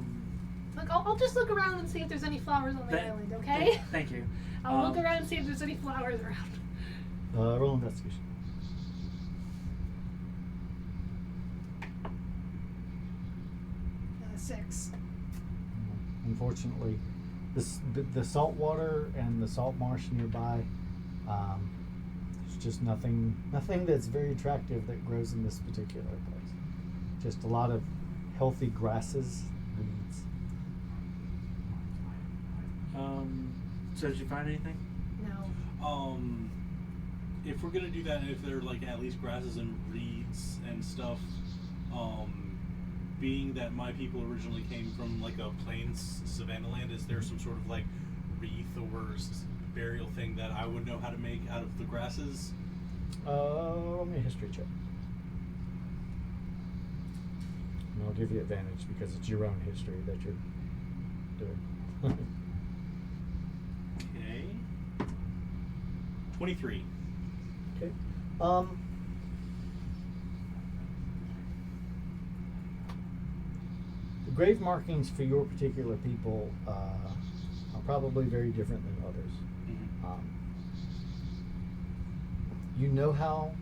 Look, I'll just look around and see if there's any flowers on the Th- island, okay? Thank you. I'll look around and see if there's any flowers around. Roll investigation. 6. Unfortunately, the salt water and the salt marsh nearby, there's just nothing that's very attractive that grows in this particular place. Just a lot of healthy grasses, weeds. So did you find anything? No. If we're gonna do that, if they're like at least grasses and reeds and stuff, being that my people originally came from like a plains savanna land, is there some sort of like wreath or burial thing that I would know how to make out of the grasses? Roll me a history check. And I'll give you advantage because it's your own history that you're doing. Okay. 23. Okay. The grave markings for your particular people are probably very different than others. Mm-hmm. You know how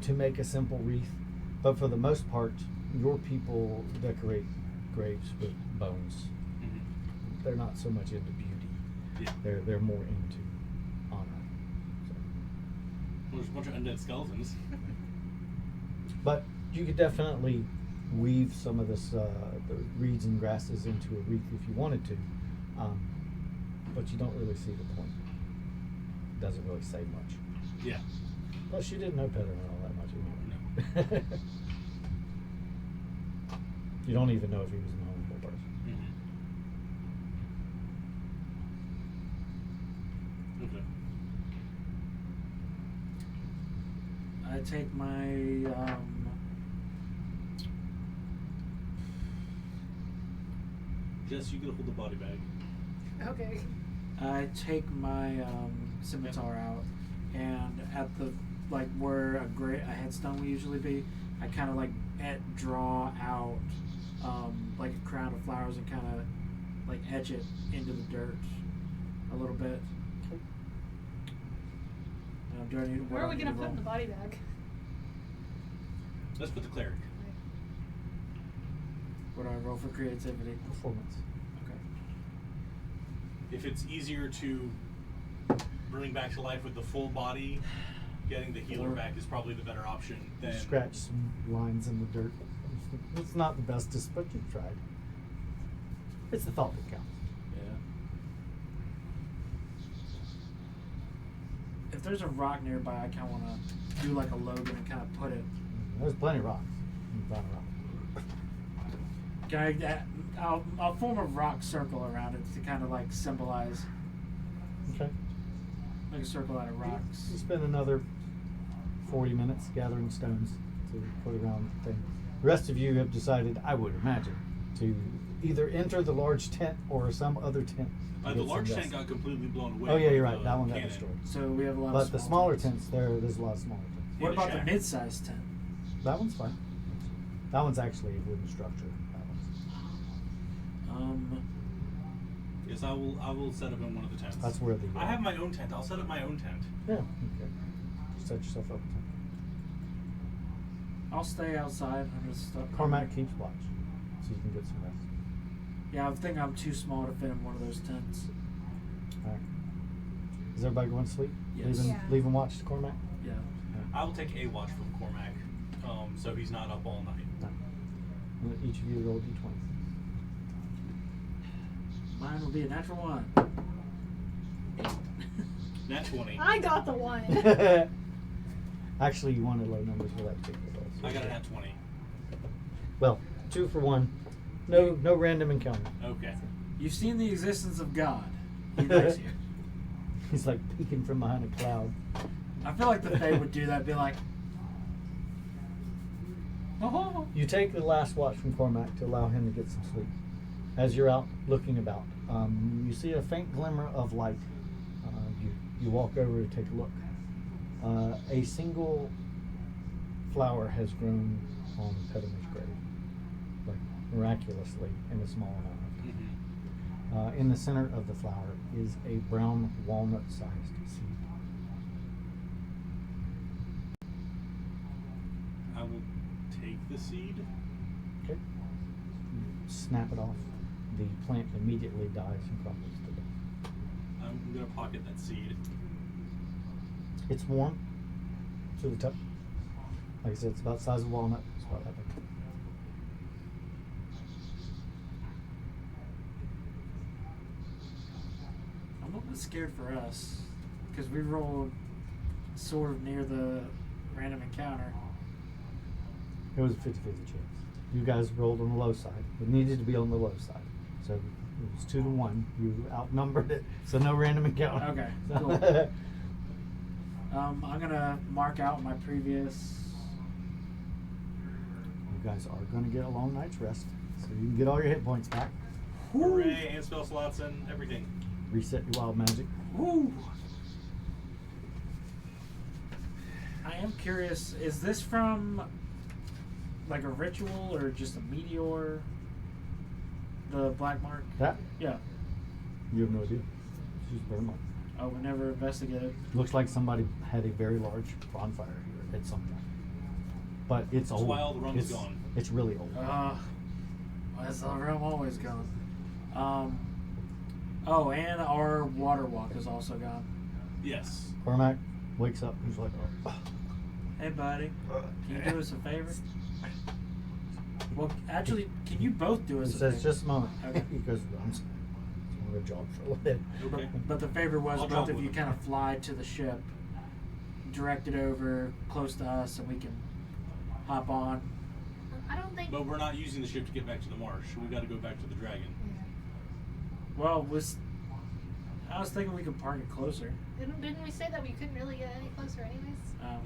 to make a simple wreath, but for the most part, your people decorate graves with bones. Mm-hmm. They're not so much into beauty. Yeah. They're more into honor. So. Well, there's a bunch of undead skeletons. But you could definitely weave some of this, the reeds and grasses into a wreath if you wanted to, but you don't really see the point. It doesn't really say much. Yeah. Plus, you didn't know Peterman all that much anyway. No. You don't even know if he was an honorable person. Mm-hmm. Okay. I take my Jess, you get to hold the body bag. Okay. I take my scimitar out, and at the where a headstone would usually be, I kind of draw out like a crown of flowers and kind of etch it into the dirt a little bit. Do I need? Where are we gonna put in the body bag? Let's put the cleric. What do I roll for creativity? Performance. Okay. If it's easier to bring back to life with the full body, getting the healer Or- back is probably the better option than Scratch some lines in the dirt. It's not the bestest, but you've tried. It's the thought that counts. Yeah. If there's a rock nearby, I kind of want to do like a Logan and kind of put it. There's plenty of rocks. You can find a rock. I'll form a rock circle around it to kind of symbolize, Okay. like a circle out of rocks. You spend another 40 minutes gathering stones to put around the thing. The rest of you have decided, I would imagine, to either enter the large tent or some other tent. to the get some large rest. tent got completely blown away. Oh yeah, you're with right. the That one got cannon. destroyed. So we have a lot But of the small smaller tents, there's a lot of smaller tents. What In a about the shack. mid-sized tent? That one's fine. That one's actually a wooden structure. That one's. Yes, I will set up in one of the tents. That's where the. I have my own tent. I'll set up my own tent. Yeah. Okay. Set yourself up. I'll stay outside. I'm just stuck. Cormac keeps watch, so you can get some rest. Yeah, I think I'm too small to fit in one of those tents. All right. Is everybody going to sleep? Yes. Yeah. Leaving watch to Cormac? Yeah. I will take a watch from Cormac, so he's not up all night. No. And each of you roll d20. Mine will be a natural one. Nat 20. I got the one. Actually, you wanted low numbers for that particular roll. so I got a yeah. nat 20. Well, 2 for 1. No random encounter. Okay. You've seen the existence of God. He likes you. He's like peeking from behind a cloud. I feel like the Fae would do that. Be like, oh. You take the last watch from Cormac to allow him to get some sleep. As you're out looking about, you see a faint glimmer of light. You walk over to take a look. A single flower has grown on Petimer's grave, like miraculously in a small amount of time. In the center of the flower is a brown walnut-sized seed. I will take the seed. Okay. You snap it off. The plant immediately dies and crumbles to death. I'm gonna pocket that seed. It's warm to the touch. Like I said, it's about the size of a walnut. It's about that big. I'm a little bit scared for us because we rolled sort of near the random encounter. It was a 50-50 chance. You guys rolled on the low side. It needed to be on the low side. So it was 2-1. You outnumbered it. So no random encounter. Okay, So cool. I'm gonna mark out my previous. you guys are going to get a long night's rest. So you can get all your hit points back. Hooray! And spell slots and everything. Reset your wild magic. Woo! I am curious. Is this from like a ritual or just a meteor? The black mark. That? Yeah. You have no idea. It's just burn mark. Oh, we never investigated. Looks like somebody had a very large bonfire here at some point. But it's That's old. why all the rum's it's, gone. It's really old. That's the realm always gone. Oh, and our water walk is also gone. Yes. Cormac wakes up. He's like, oh. Hey, buddy, can you do us a favor? Well, actually, can you both do He us a says, favor? just a moment. Okay. He goes, I'm going to jog for a little bit. Okay. But the favor was I'll both jump of with you him. kind of fly to the ship, direct it over close to us, and we can hop on. I don't think. But we're not using the ship to get back to the marsh. We got to go back to the dragon. Well, I was thinking we could park it closer. Didn't we say that we couldn't really get any closer, anyways?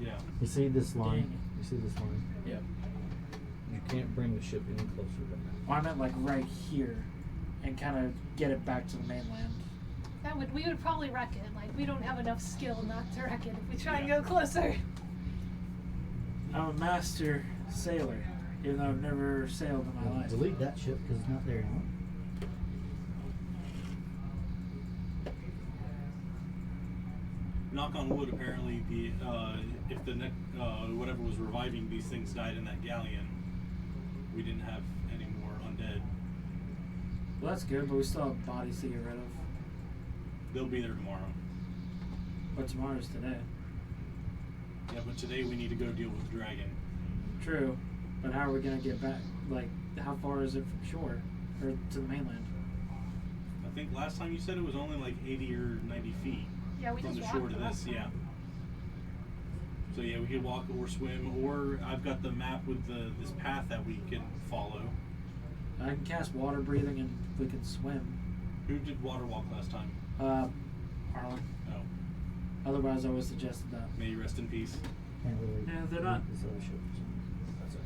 Yeah. You see this line? Dang it. You see this line? Yeah. You can't bring the ship any closer than that. Well, I meant like right here, and kind of get it back to the mainland. We would probably wreck it. Like, we don't have enough skill not to wreck it if we try and Yeah. go closer. I'm a master sailor, even though I've never sailed in my life. Delete that ship because it's not there anymore. Knock on wood. Apparently, the if the whatever was reviving these things died in that galleon, we didn't have any more undead. Well, that's good, but we still have bodies to get rid of. They'll be there tomorrow. But tomorrow's today. Yeah, but today we need to go deal with the dragon. True, but how are we gonna get back? Like, how far is it from shore or to the mainland? I think last time you said it was only like 80 or 90 feet Yeah, we from just the walked shore to the this. last Yeah. time. So yeah, we could walk or swim, or I've got the map with this path that we can follow. I can cast water breathing and we can swim. Who did water walk last time? Harlan. Oh, Otherwise, I would have suggested that. may you rest in peace. Can't really. Yeah, they're not- This other ship or something. That's it.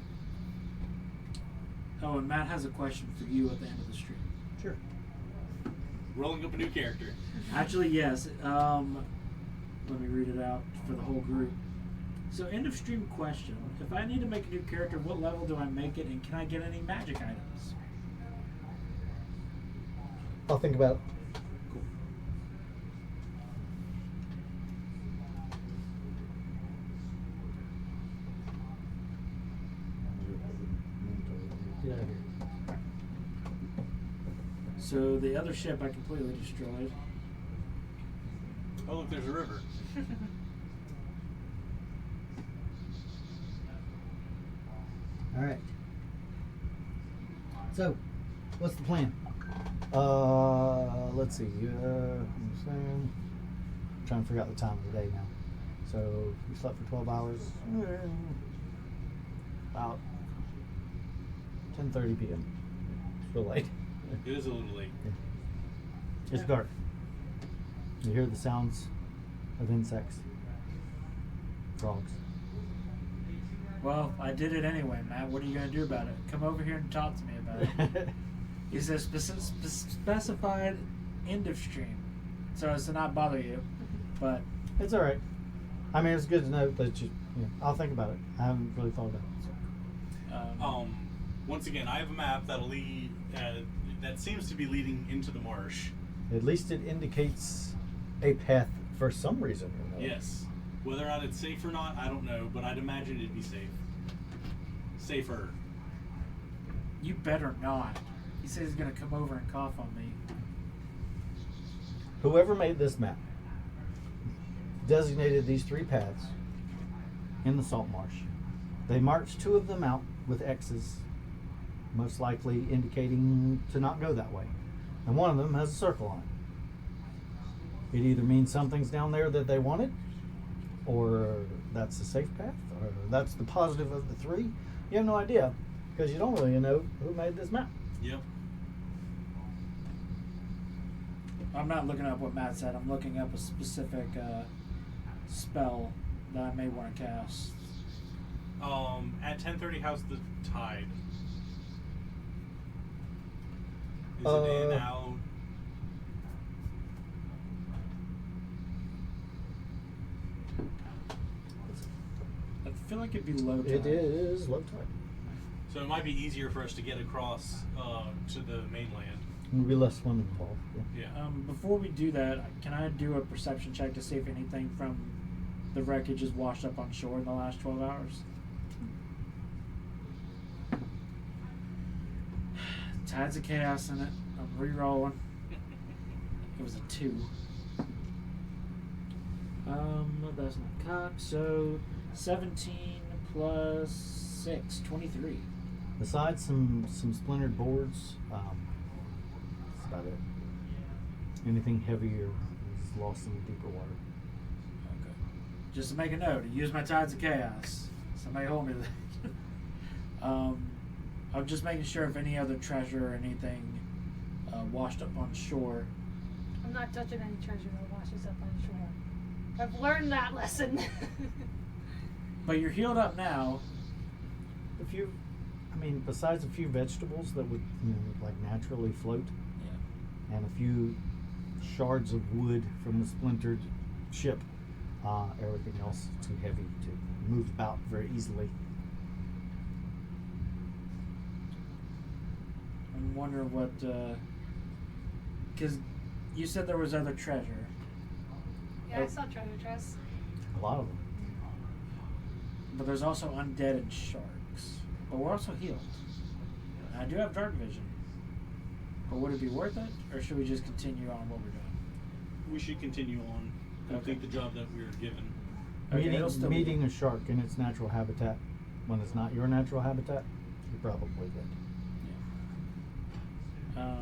Oh, and Matt has a question for you at the end of the stream. Sure. Rolling up a new character. Actually, yes. Let me read it out for the whole group. So, end of stream question. If I need to make a new character, what level do I make it, and can I get any magic items? I'll think about it. Cool. Get out of here. So, the other ship I completely destroyed. Oh look, there's a river. All right. So, what's the plan? Let's see. I'm saying, I'm trying to figure out the time of the day now. So, we slept for 12 hours. About 10:30 p.m. It's real late. It is a little late. It's dark. You hear the sounds of insects, frogs. Well, I did it anyway, Matt. What are you going to do about it? Come over here and talk to me about it. He says specified end of stream, so as to not bother you. But It's all right. I mean, it's good to know that I'll think about it. I haven't really thought about it. Once again, I have a map that'll lead. That seems to be leading into the marsh. At least it indicates a path for some reason or another. Yes. Whether or not it's safe or not, I don't know, but I'd imagine it'd be safe. Safer. You better not. He says he's gonna come over and cough on me. Whoever made this map designated these 3 paths in the salt marsh. They marked 2 of them out with X's, most likely indicating to not go that way. And one of them has a circle on it. It either means something's down there that they wanted, or that's the safe path, or that's the positive of the 3. You have no idea, because you don't really know who made this map. Yep. I'm not looking up what Matt said. I'm looking up a specific spell that I may want to cast. At 10:30, how's the tide? Is it in, out? I feel like it'd be low tide. It is low tide. So it might be easier for us to get across to the mainland. There'll be less swimming involved. Yeah. Yeah. Before we do that, can I do a perception check to see if anything from the wreckage is washed up on shore in the last 12 hours? Tides of Chaos in it. I'm re-rolling. It was a 2. That's not cocked. So 17 plus 6, 23. Besides some splintered boards, that's about it. Anything heavier is lost in the deeper water. Okay. Just to make a note, use my Tides of Chaos. Somebody hold me to that. I'm just making sure if any other treasure or anything washed up on shore. I'm not touching any treasure that washes up on shore. I've learned that lesson. But you're healed up now. Besides a few vegetables that would, like naturally float, Yeah. and a few shards of wood from the splintered ship, everything else is too heavy to move about very easily. I'm wondering what, because you said there was other treasure. Yeah, I saw treasure chests. A lot of them. But there's also undead and sharks. But we're also healed. And I do have dark vision. But would it be worth it? Or should we just continue on what we're doing? We should continue on. Complete the job that we were given. Okay, it'll still be- Meeting a shark in its natural habitat, when it's not your natural habitat, you're probably good. Yeah.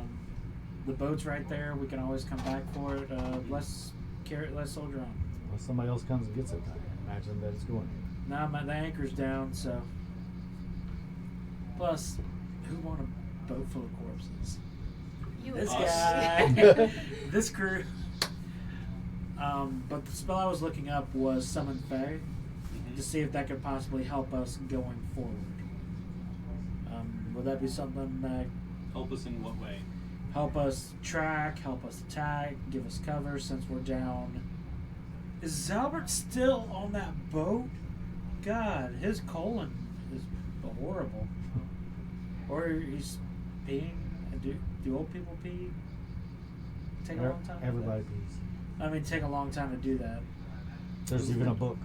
The boat's right there. We can always come back for it. Less carrot, less soldier on. Unless somebody else comes and gets it, I imagine that it's going. Nah, the anchor's down, so. Plus, who want a boat full of corpses? You This Us. guy. This crew. But the spell I was looking up was Summon Fae to see if that could possibly help us going forward. Would that be something that Help us in what way? help us track, help us attack, give us cover since we're down? Is Zalbert still on that boat? God, his colon is horrible. Or he's peeing. Do old people pee? Take a long time. Everybody pees. I mean, take a long time to do that. There's even a book.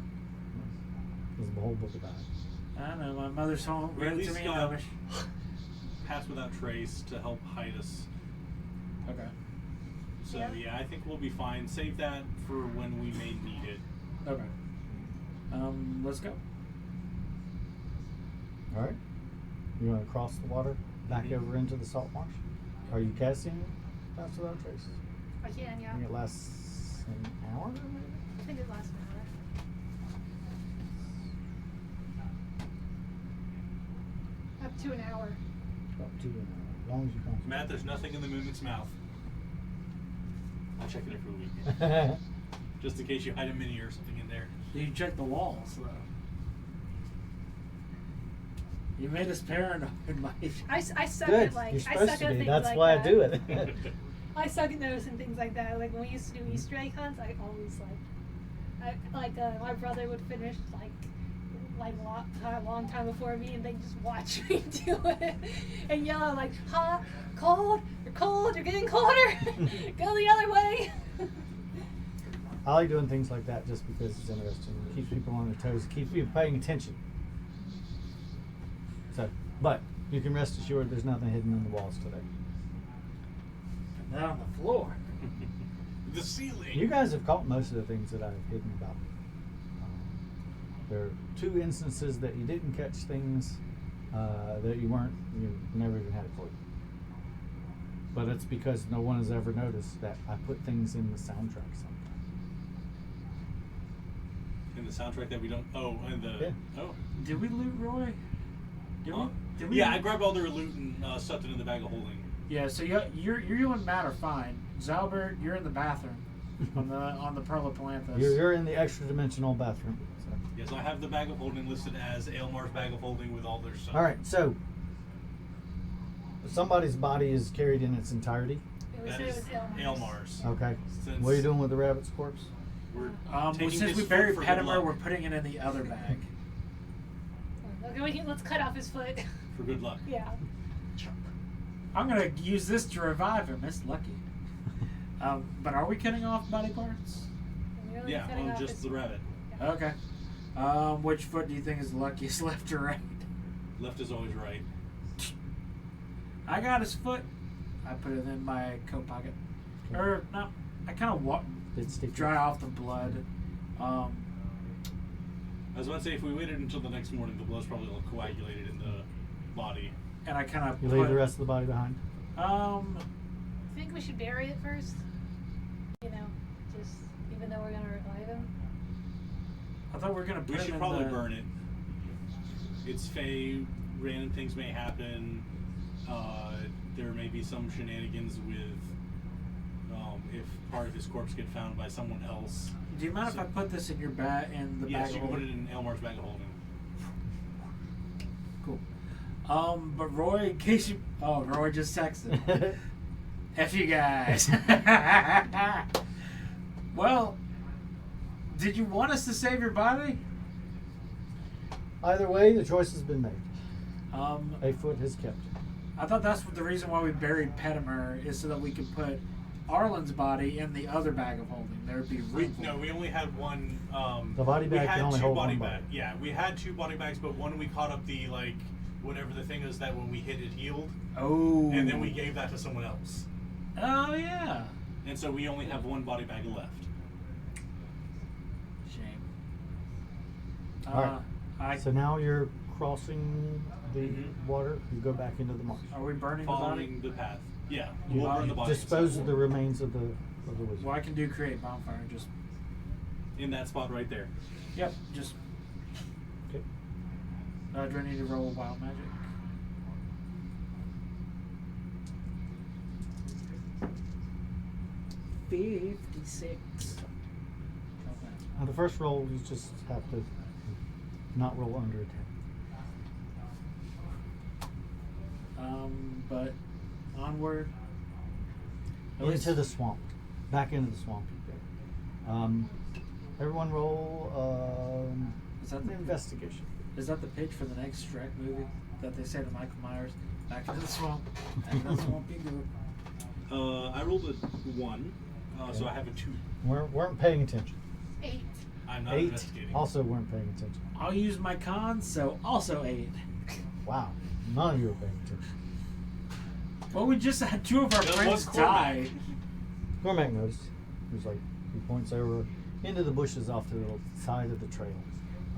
There's a whole book about it. I don't know. My mother's home. We Read at it to least me in got English. Pass Without Trace to help hide us. Okay. So Yeah. yeah, I think we'll be fine. Save that for when we may need it. Okay. Let's go. All right. You want to cross the water back Mhm. over into the salt marsh? Are you casting Pass Without Trace? I can, yeah. I think it lasts an hour, maybe? I think it lasts an hour. Up to an hour. About 2 hours, as long as you concentrate. Matt, there's nothing in the movement's mouth. I check it every week. Just in case you hide a mini or something in there. You check the walls, though. You made us paranoid, Mike. I suck Good. at like You're I supposed suck to at be. things That's like why that. I do it. I suck at noticing things like that. Like when we used to do Easter egg hunts, I always My brother would finish a long time before me, and they just watch me do it and yell out like, hot, cold, you're getting colder, go the other way. I like doing things like that just because it's interesting. It keeps people on their toes, keeps people paying attention. So, but you can rest assured there's nothing hidden in the walls today. And then on the floor. The ceiling. You guys have caught most of the things that I've hidden about. There are 2 instances that you didn't catch things that you never even had a clue. But it's because no one has ever noticed that I put things in the soundtrack sometimes. In the soundtrack that we don't. Oh, and the. Yeah. Oh. Did we loot Roy? Did we? Yeah, I grabbed all their loot and stuffed it in the bag of holding. Yeah, so you and Matt are fine. Zalbert, you're in the bathroom on the Pearl of Palanthas. You're in the extra dimensional bathroom. So. Yes, I have the bag of holding listed as Aylmar's bag of holding with all their stuff. All right, so somebody's body is carried in its entirety. We That said it is was Aylmar's. Aylmar's. Okay. Since What are you doing with the rabbit's corpse? We're Well, taking since his we foot buried for good Petimer, luck. we're putting it in the other bag. Okay, let's cut off his foot. For good luck. Yeah. I'm gonna use this to revive him. It's lucky. But are we cutting off body parts? We're only Yeah, cutting on off just his the foot. rabbit. Okay. Which foot do you think is the luckiest, left or right? Left is always right. I got his foot. I put it in my coat pocket. Okay. Or no, I kind of Did stick dry off the blood. I was about to say, if we waited until the next morning, the blood's probably all coagulated in the body. And I kind of You leave the rest of the body behind? I think we should bury it first. Just even though we're gonna revive him. I thought we were gonna put We him should in probably the, burn it. It's Fae, random things may happen. There may be some shenanigans with if part of his corpse get found by someone else. Do you mind if I put this in your in the Yes, bag you of can put it holding? in Elmar's bag of holding. Cool. But Roy, in case you, Roy just texted. F you guys. Well, did you want us to save your body? Either way, the choice has been made. I A foot has kept. thought that's what the reason why we buried Petimer is so that we could put Arlen's body in the other bag of holding. There would be room. No, we only had one. The body we bag had can only two hold body one body. bags. Yeah, we had 2 body bags, but one we caught up the whatever the thing is that when we hit it healed, Oh. and then we gave that to someone else, Oh yeah. and so we only have 1 body bag left. Shame. All right. So now you're crossing the Mhm. water. You go back into the marsh. Are we burning the Following body? the path. Yeah, You we'll burn the body. dispose of the remains of the wizard. Well, I can do create bonfire. Just in that spot right there. yep. Just Okay. do I need to roll wild magic? $56. Now the first roll, you just have to not roll under a 10. But onward. At least- Into the swamp. Back into the swamp you go. Everyone roll Is that the investigation. Is that the pitch for the next Shrek movie that they say to Michael Myers? Back into the swamp. Back into the swamp you go. I rolled a 1, so I have a 2. Weren't paying attention. 8. I'm not 8 investigating. also weren't paying attention. I'll use my cons, so also 8. Wow. None of you were paying attention. Well, we just had 2 of our That friends was Cormac. die. Cormac noticed. He was like, he points over into the bushes off to the side of the trail.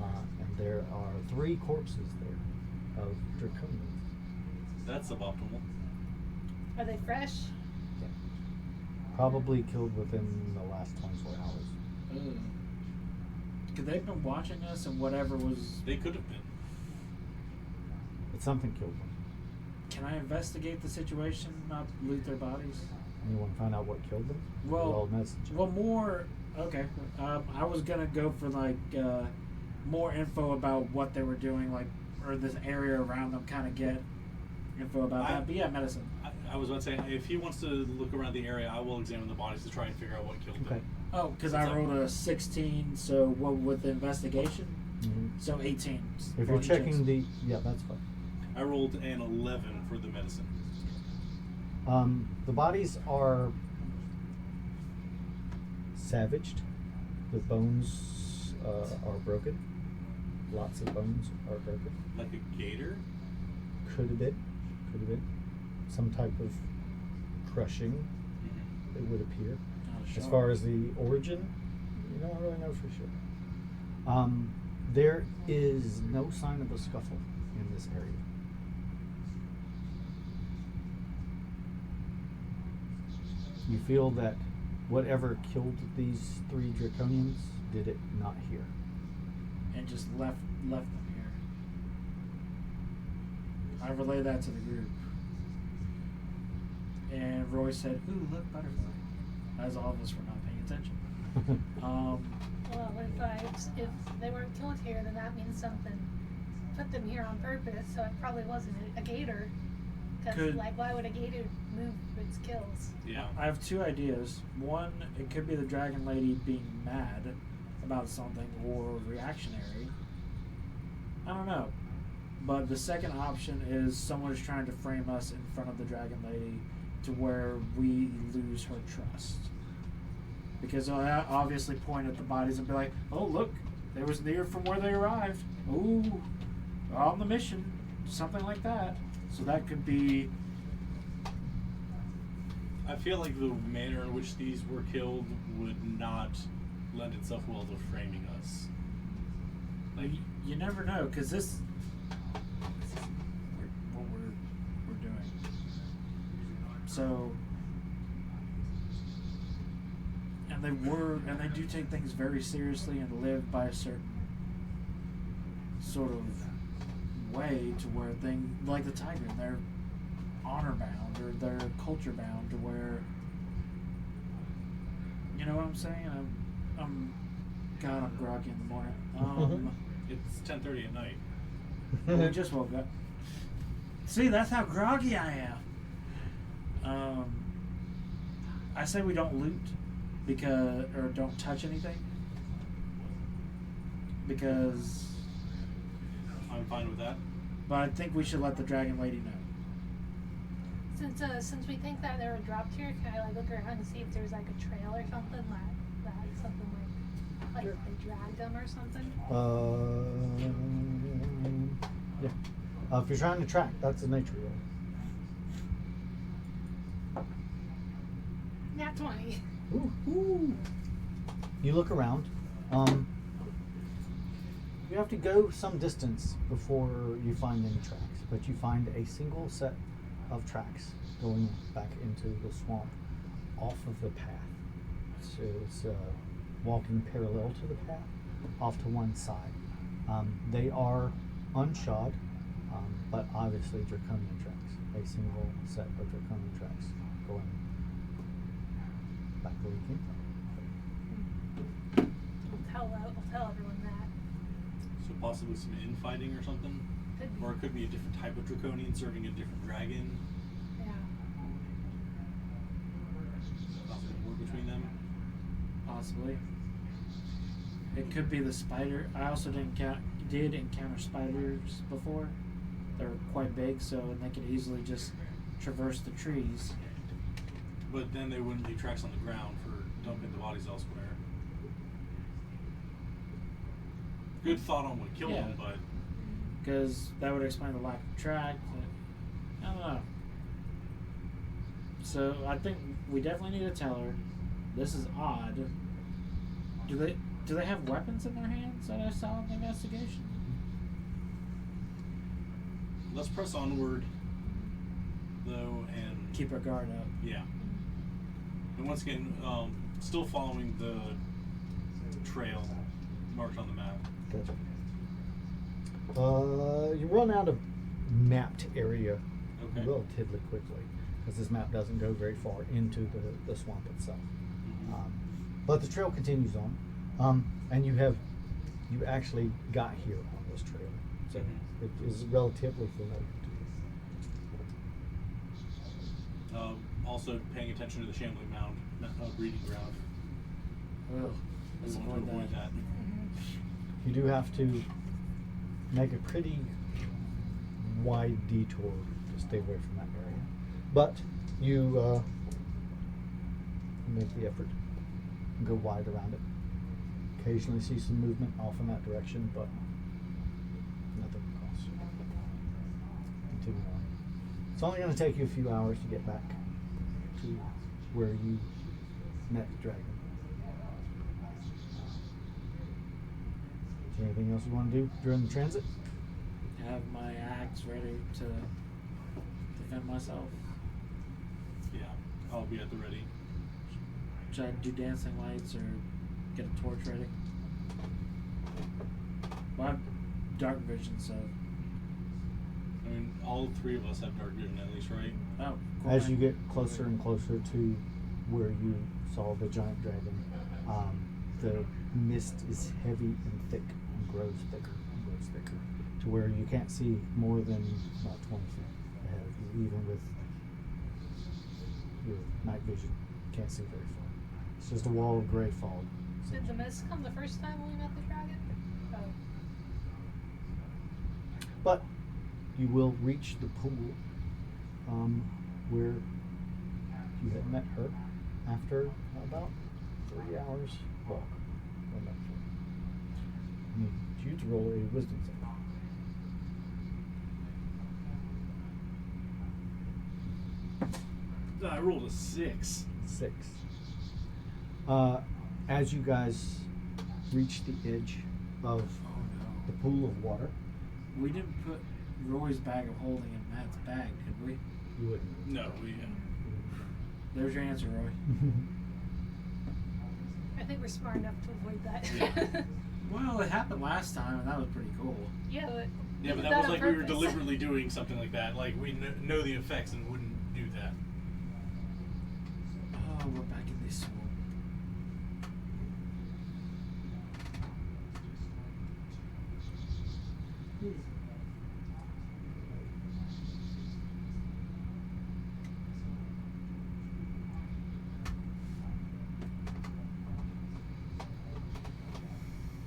And there are 3 corpses there of draconians. That's suboptimal. Are they fresh? Probably killed within the last 24 hours. Ugh. Could they have been watching us and whatever was... They could have been. But something killed them. Can I investigate the situation, not loot their bodies? You want to find out what killed them? Well, Roll medicine check. Well, more... Okay. I was going to go for, more info about what they were doing, or this area around them, kind of get info about that. But yeah, medicine. I was about to say, if he wants to look around the area, I will examine the bodies to try and figure out what killed Okay. them. Oh, because What's I up? rolled a 16, so what with the investigation? Mhm. So 18. If you're checking yeah, that's fine. I rolled an 11 for the medicine. The bodies are savaged. The bones are broken. Lots of bones are broken. Like a gator? Could have been. Some type of crushing, Mm-hmm. it would appear. Oh, As sure. far as the origin, you don't really know for sure. There is no sign of a scuffle in this area. You feel that whatever killed these 3 draconians did it not here. And just left them here. I relay that to the group. And Roy said, "Ooh, look, butterfly." As all of us were not paying attention. Well, if they weren't killed here, then that means something put them here on purpose. So it probably wasn't a gator. Because Could- like, why would a gator move its kills? Yeah. I have 2 ideas. One, it could be the dragon lady being mad about something or reactionary. I don't know. But the second option is someone is trying to frame us in front of the dragon lady to where we lose her trust. Because I obviously point at the bodies and be like, "Oh, look, they was near from where they arrived. Ooh, they're on the mission." Something like that. So that could be... I feel like the manner in which these were killed would not lend itself well to framing us. Like, You never know, because this is what we're doing. So, and they do take things very seriously and live by a certain sort of way to where things like the tiger, they're honor bound or they're culture bound to where, you know what I'm saying? I'm groggy in the morning. it's 10:30 at night. We just woke up. See, that's how groggy I am. I say we don't loot or don't touch anything because. I'm fine with that. But I think we should let the dragon lady know. Since we think that they were dropped here, can I like look around and see if there's like a trail or something that something like Sure. they dragged them or something? Yeah. If you're trying to track, that's a nature roll. Nat 20. Ooh. You look around. You have to go some distance before you find any tracks, but you find a single set of tracks going back into the swamp off of the path. So it's walking parallel to the path off to one side. They are unshod, but obviously draconian tracks. A single set of draconian tracks going back where you came from. I'll tell everyone that. So possibly some infighting or something? Could be. Or it could be a different type of draconian serving a different dragon. Yeah. Possibly war between them. Possibly. It could be the spider. I also did encounter spiders before. They're quite big, so and they could easily just traverse the trees. But then they wouldn't leave tracks on the ground for dumping the bodies elsewhere. Good thought on what killed them, but Because that would explain the lack of track. I don't know. So I think we definitely need to tell her. This is odd. Do they have weapons in their hands that I saw in the investigation? let's press onward, though, and Keep our guard up. yeah. And once again, still following the trail marked on the map. Gotcha. You run out of mapped area Okay. relatively quickly because this map doesn't go very far into the swamp itself. Mhm. But the trail continues on, and you actually got here on this trail, so Mhm. it is relatively familiar to you. Also paying attention to the shambling mound, breeding ground. Ugh. We Let's want to avoid that. You do have to make a pretty wide detour to stay away from that area. But you make the effort and go wide around it. Occasionally see some movement off in that direction, but nothing else. Continue on. It's only going to take you a few hours to get back to where you met the dragon. Is there anything else you want to do during the transit? Have my axe ready to defend myself. Yeah, I'll be at the ready. Should I do dancing lights or get a torch ready? Well, I have dark vision, so. I mean, all three of us have dark vision at least, right? Oh, cool. As you get closer and closer to where you saw the giant dragon, the mist is heavy and thick and grows thicker and grows thicker to where you can't see more than about 20 feet ahead of you, even with your night vision. You can't see very far. It's just a wall of gray fog. Did the mist come the first time when we met the dragon? Oh. But you will reach the pool where you had met her after about 3 hours walk. I need you to roll a wisdom save. I rolled a 6. 6. As you guys reach the edge of the pool of water, We didn't put Roy's bag of holding in Matt's bag, did we? you wouldn't. No, we. There's your answer, Roy. I think we're smart enough to avoid that. Yeah. Well, it happened last time, and that was pretty cool. Yeah, but Yeah, but we did that was on like we were purpose. deliberately doing something like that. Like we know the effects and wouldn't do that. Oh, we're back in this swamp.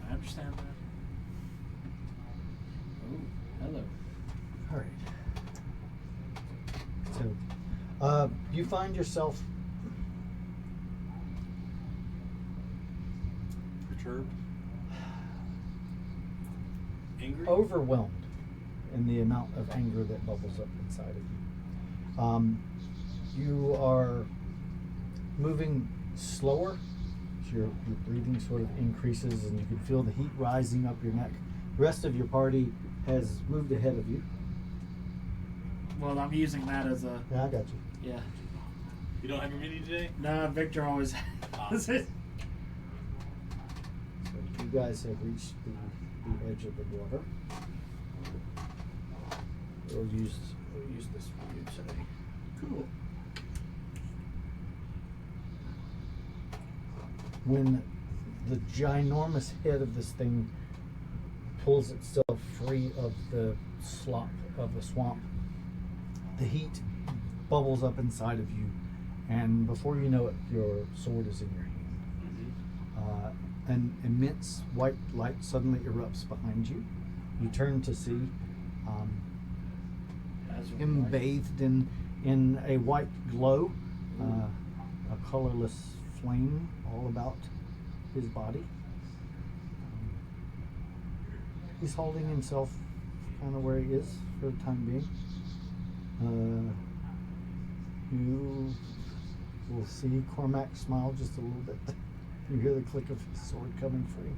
I understand that. Oh, hello. All right. So, you find yourself Perturbed. Angry. overwhelmed in the amount of anger that bubbles up inside of you. You are moving slower, so your breathing sort of increases and you can feel the heat rising up your neck. The rest of your party has moved ahead of you. Well, I'm using that as a. Yeah, I got you. Yeah. You don't have your mini today? No, Victor always has it. So you guys have reached the edge of the water. We'll use this for you today. Cool. When the ginormous head of this thing pulls itself free of the slop of the swamp, the heat bubbles up inside of you, and before you know it, your sword is in your hand. An immense white light suddenly erupts behind you. You turn to see him bathed in a white glow, a colorless flame all about his body. He's holding himself kind of where he is for the time being. You will see Cormac smile just a little bit. You hear the click of his sword coming free.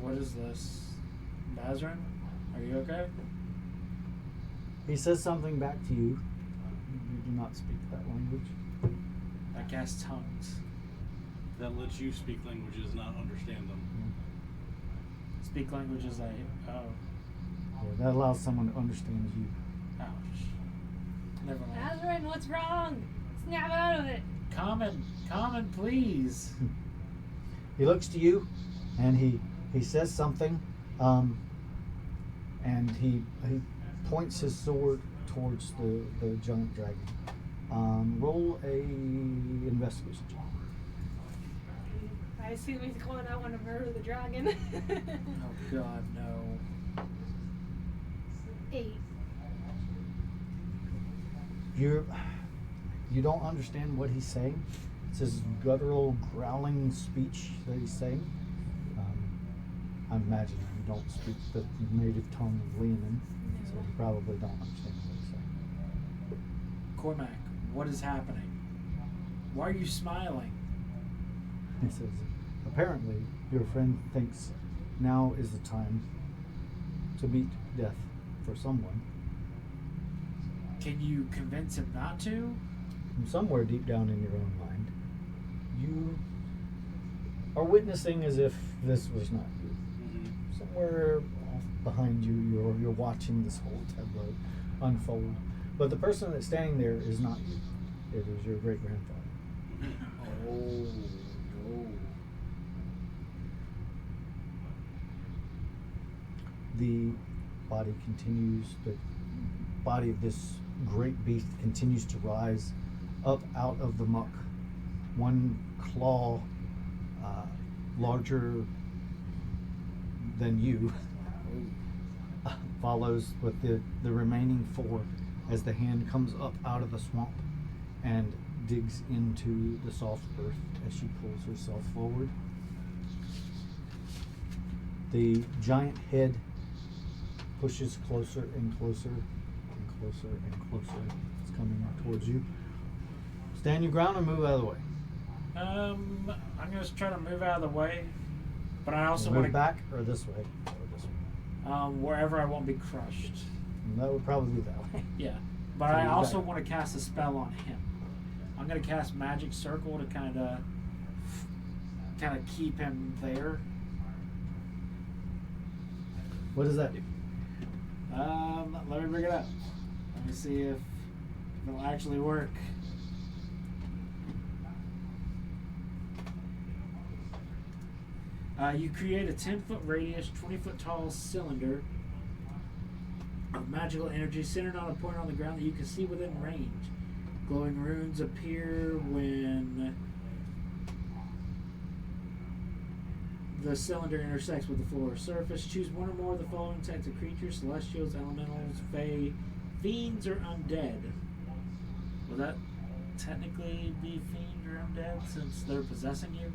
What is this? Bazran? Are you okay? He says something back to you. You do not speak that language. I cast tongues. That lets you speak languages, not understand them. Speak languages I. Oh. Yeah, that allows someone to understand you. Ouch. Never mind. Azrin, what's wrong? Snap out of it. Common, please. He looks to you, and he says something, and he points his sword towards the giant dragon. Roll a investigation check. I assume he's going out want to murder the dragon. Oh God, no. 8. You don't understand what he's saying. It's his guttural, growling speech that he's saying. I'm imagining you don't speak the native tongue of Leonin, so you probably don't understand what he's saying. Cormac, what is happening? Why are you smiling? He says, apparently, your friend thinks now is the time to meet death for someone. Can you convince him not to? From somewhere deep down in your own mind, you are witnessing as if this was not you. Mm-hmm. Somewhere off behind you, you're watching this whole tableau unfold. But the person that's standing there is not you. It is your great grandfather. Oh no. The body continues, the body of this great beast continues to rise up out of the muck. One claw larger than you follows with the remaining 4 as the hand comes up out of the swamp and digs into the soft earth as she pulls herself forward. The giant head pushes closer and closer and closer and closer. It's coming towards you. Stand your ground and move out of the way. I'm gonna try to move out of the way, but I also move want to back or this way or this way. wherever I won't be crushed. And that would probably be that way. Yeah, but So I you also got it. want to cast a spell on him. I'm gonna cast Magic Circle to kind of keep him there. What does that do? Let me bring it up. Let me see if it'll actually work. You create a 10-foot radius, 20-foot tall cylinder of magical energy centered on a point on the ground that you can see within range. Glowing runes appear when the cylinder intersects with the floor surface. Choose one or more of the following types of creatures: celestials, elementals, fae, fiends, or undead. Will that technically be fiend or undead since they're possessing you?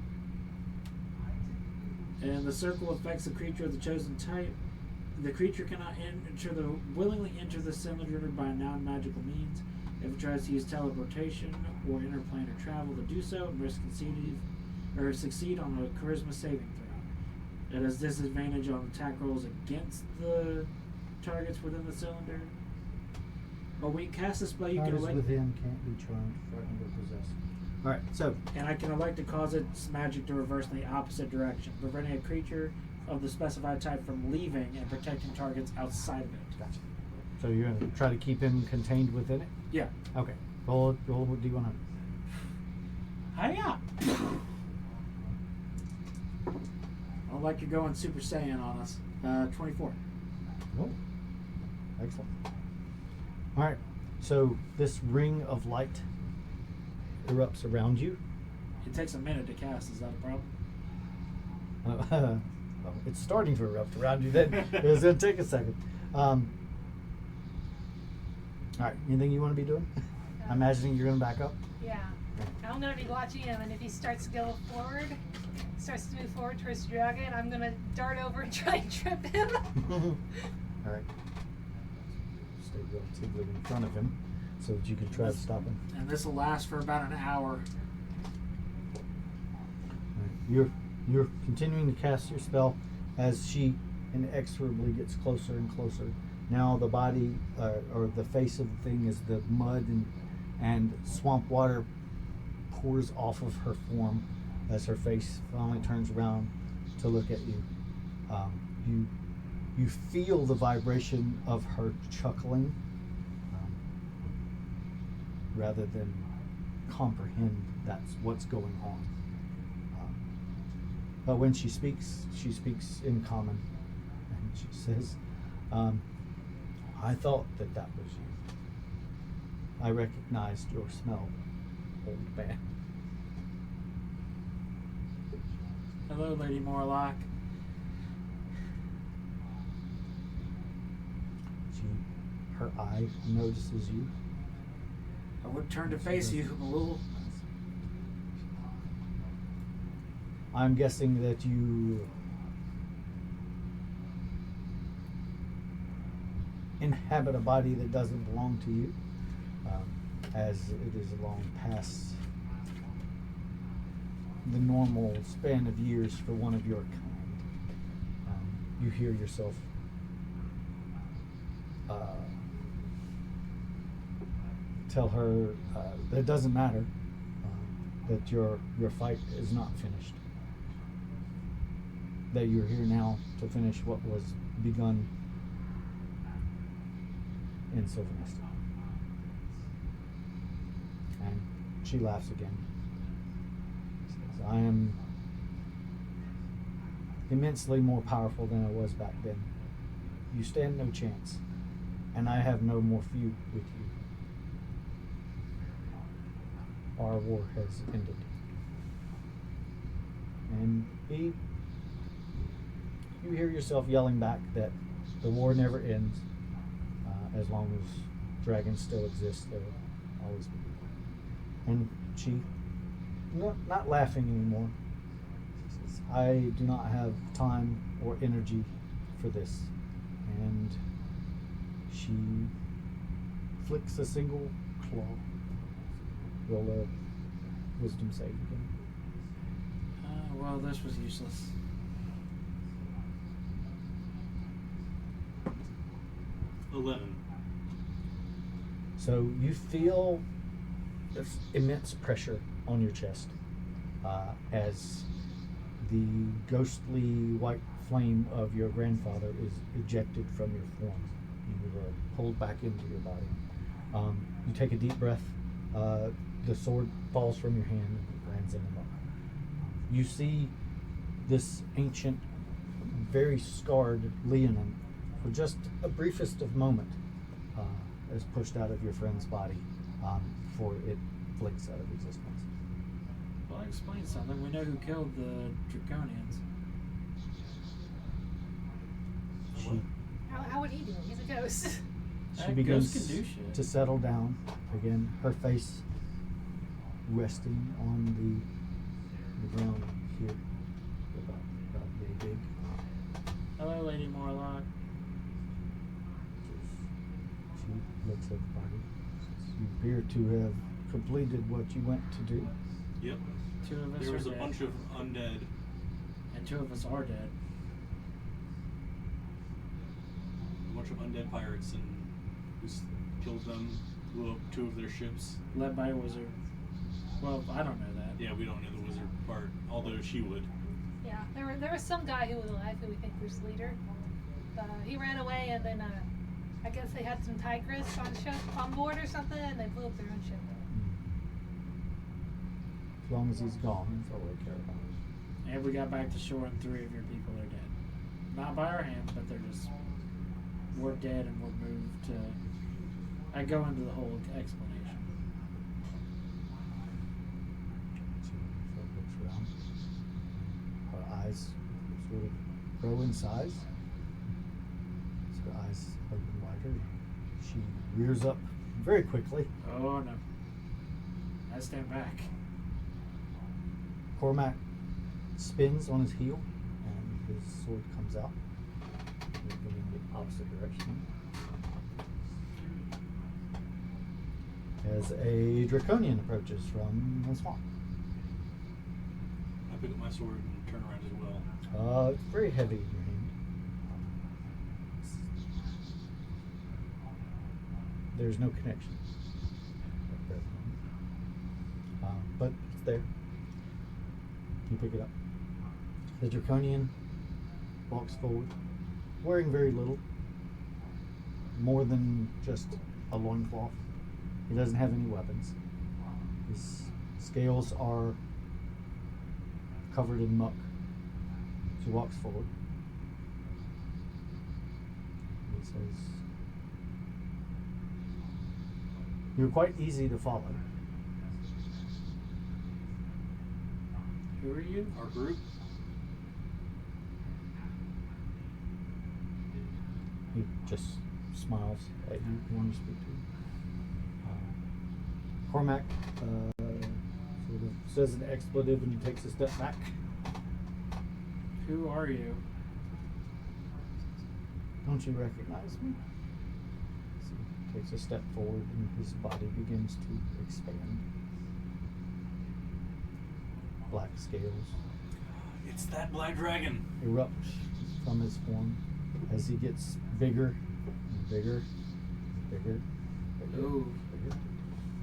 And the circle affects the creature of the chosen type. The creature cannot willingly enter the cylinder by non-magical means. If it tries to use teleportation or interplanar travel to do so, it must succeed on a charisma saving throw. It has disadvantage on attack rolls against the targets within the cylinder. But when you cast a spell, you can elect. Within can't be charmed, frightened, or possessed. All right, so And I can elect to cause its magic to reverse in the opposite direction, preventing a creature of the specified type from leaving and protecting targets outside of it. gotcha. So you're gonna try to keep him contained within it. Yeah. Okay. Roll D100. Hiya! I don't like you're going Super Saiyan on us. 24. Oh, excellent. All right. So this ring of light erupts around you. It takes a minute to cast. Is that a problem? Well, it's starting to erupt around you. Then it's gonna take a second. All right. Anything you want to be doing? I'm imagining you're gonna back up. Yeah. I'm going to be watching him, and if he starts to go forward, starts to move forward towards the dragon, I'm going to dart over and try and trip him. All right. Stay relatively in front of him so that you can try to stop him. And this will last for about an hour. Right. You're continuing to cast your spell as she inexorably gets closer and closer. Now the body or the face of the thing is the mud and swamp water pours off of her form as her face finally turns around to look at you. You feel the vibration of her chuckling rather than comprehend that's what's going on. But when she speaks in common, and she says, I thought that was you. I recognized your smell, old man. Hello, Lady Morlock. Her eye notices you. I would turn to face you, Malul. I'm guessing that you inhabit a body that doesn't belong to you, as it is long past the normal span of years for one of your kind. You hear yourself tell her that it doesn't matter, that your fight is not finished, that you're here now to finish what was begun in Sylvanester. And she laughs again. Says, I am immensely more powerful than I was back then. You stand no chance, and I have no more feud with you. Our war has ended. And you hear yourself yelling back that the war never ends. As long as dragons still exist, there will always be. And she, not laughing anymore, says, I do not have time or energy for this. And she flicks a single claw. Roll a wisdom save again. Well, this was useless. So you feel this immense pressure on your chest as the ghostly white flame of your grandfather is ejected from your form. You are pulled back into your body. You take a deep breath. The sword falls from your hand and lands in the muck. You see this ancient, very scarred Leonin for just a briefest of moment is pushed out of your friend's body before it flicks out of existence. Well, explain something. We know who killed the Draconians. How would he do it? He's a ghost. She That begins ghost can do shit. to settle down again, her face resting on the ground here, about yay big. Hello, Lady Morlock. She looks at the body. You appear to have completed what you went to do. Yep. Two of us There are was a dead. bunch of undead. And two of us are dead. A bunch of undead pirates, and we killed them, blew up 2 of their ships. Led by a wizard. Well, I don't know that. Yeah, we don't know the wizard part, although she would. Yeah, there was some guy who was alive who we think was leader. He ran away, and then I guess they had some tigers on board or something, and they blew up their own ship. As long as he's gone, that's all we care about. And we got back to shore and 3 of your people are dead. Not by our hands, but they're just... We're dead and we're moved to... I go into the whole explanation. She looks around. Her eyes sort of grow in size. So her eyes open wider. She rears up very quickly. Oh no. I stand back. Cormac spins on his heel and his sword comes out, moving in the opposite direction. As a draconian approaches from the swamp. I pick up my sword and turn around as well. It's very heavy in your hand. There's no connection at present moment. But it's there. You pick it up. The draconian walks forward, wearing very little, more than just a loincloth. He doesn't have any weapons. His scales are covered in muck. He walks forward. He says, "You're quite easy to follow." Who are you? Our group, It just smiles at you when you speak to him. Cormac sort of says an expletive and he takes a step back. Who are you? Don't you recognize me? So he takes a step forward and his body begins to expand. Black scales It's that black dragon. erupt from his form as he gets bigger and bigger and bigger. Bigger, Ooh. bigger.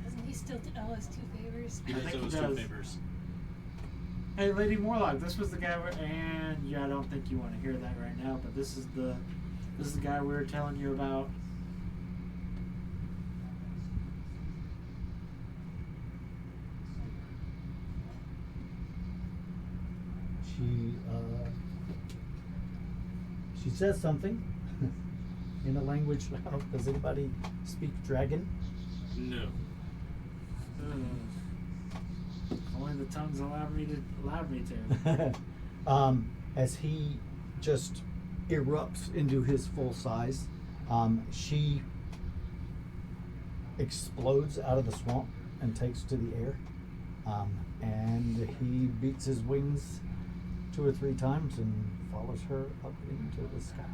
Doesn't he still owe us 2 favors? He I does think owe he us 2 does. favors. Hey, Lady Morlock, this was the guy and yeah, I don't think you want to hear that right now, but this is the guy we were telling you about. She says something in a language. I don't know, does anybody speak dragon? No. Only the tongues allowed me to. As he just erupts into his full size, she explodes out of the swamp and takes to the air. And he beats his wings 2 or 3 times and follows her up into the sky.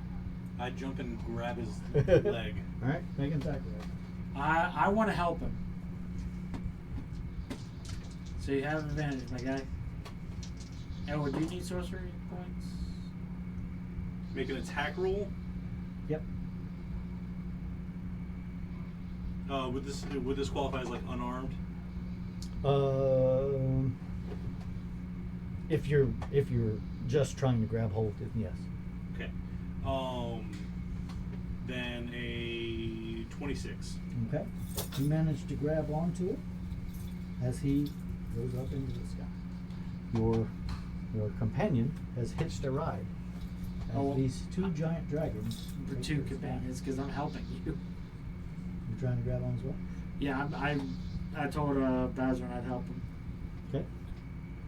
I jump and grab his leg. All right, make an attack roll. I want to help him. So you have advantage, my guy. Edward, do you need sorcery points? Make an attack roll. Yep. Would this qualify as like unarmed? If you're just trying to grab hold, then yes. Okay. Then a 26. Okay. You manage to grab onto it as he goes up into the sky. Your companion has hitched a ride as these 2 giant dragons. For take 2 to the sky. companions, because I'm helping you. You're trying to grab on as well? Yeah, I told Bazran I'd help him. Okay.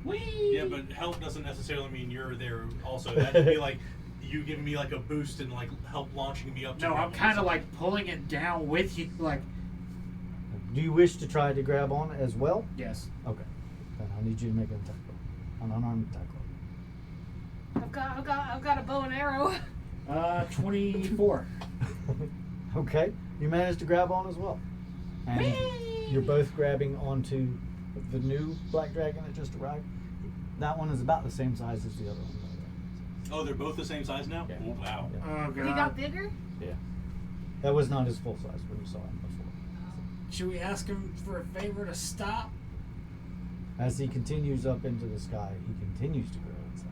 Whee! Yeah, but help doesn't necessarily mean you're there also. That'd be like you giving me like a boost and like help launching me up to No, grab I'm on kind of something. like pulling it down with you. Like, Do you wish to try to grab on as well? yes. Okay. Then I need you to make an attack roll. An unarmed attack I've got a bow and arrow. 24. roll. Okay. You managed to grab on as well. And Whee! you're both grabbing onto the new black dragon that just arrived. That one is about the same size as the other one. Oh, they're both the same size now? Yeah. Oh, wow. Yeah. Oh, God. He got bigger? Yeah. That was not his full size when you saw him before. Should we ask him for a favor to stop? As he continues up into the sky, he continues to grow in size.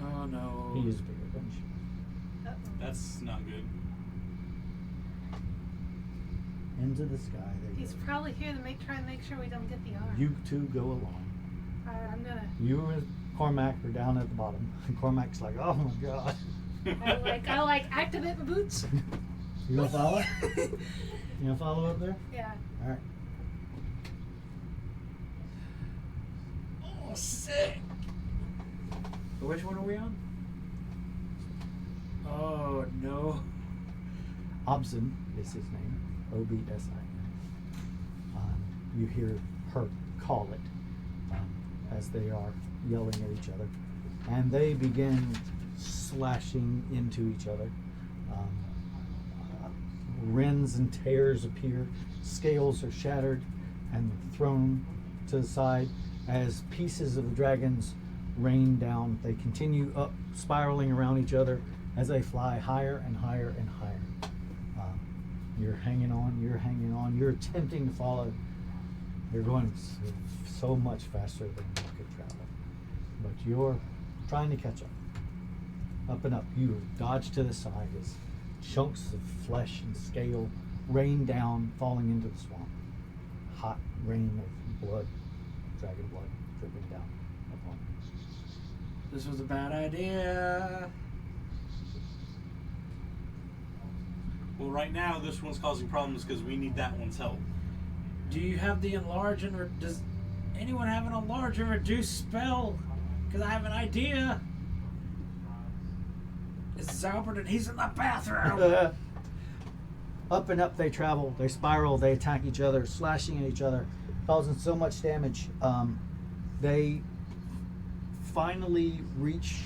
Oh, no. He is bigger than she. That's not good. Into the sky they He's go. probably here to try and make sure we don't get the arm. You two go along. I'm gonna. You and Cormac are down at the bottom. And Cormac's like, oh my god. I like activate my boots. You gonna follow? You gonna follow up there? Yeah. Alright. Oh, sick. Which one are we on? Oh, no. Obsin is his name. Obsin. You hear her call it as they are yelling at each other. And they begin slashing into each other. Rends and tears appear. Scales are shattered and thrown to the side as pieces of the dragons rain down. They continue up, spiraling around each other as they fly higher and higher and higher. You're hanging on, you're attempting to follow. You're going so much faster than you could travel. But you're trying to catch up. Up and up. You dodge to the side as chunks of flesh and scale rain down, falling into the swamp. Hot rain of blood, dragon blood, dripping down upon you. This was a bad idea. Well, right now this one's causing problems because we need that one's help. Do you have the enlarge and does anyone have an enlarge and reduce spell? Because I have an idea. It's Albert and he's in the bathroom. Up and up they travel. They spiral. They attack each other, slashing at each other, causing so much damage. They finally reach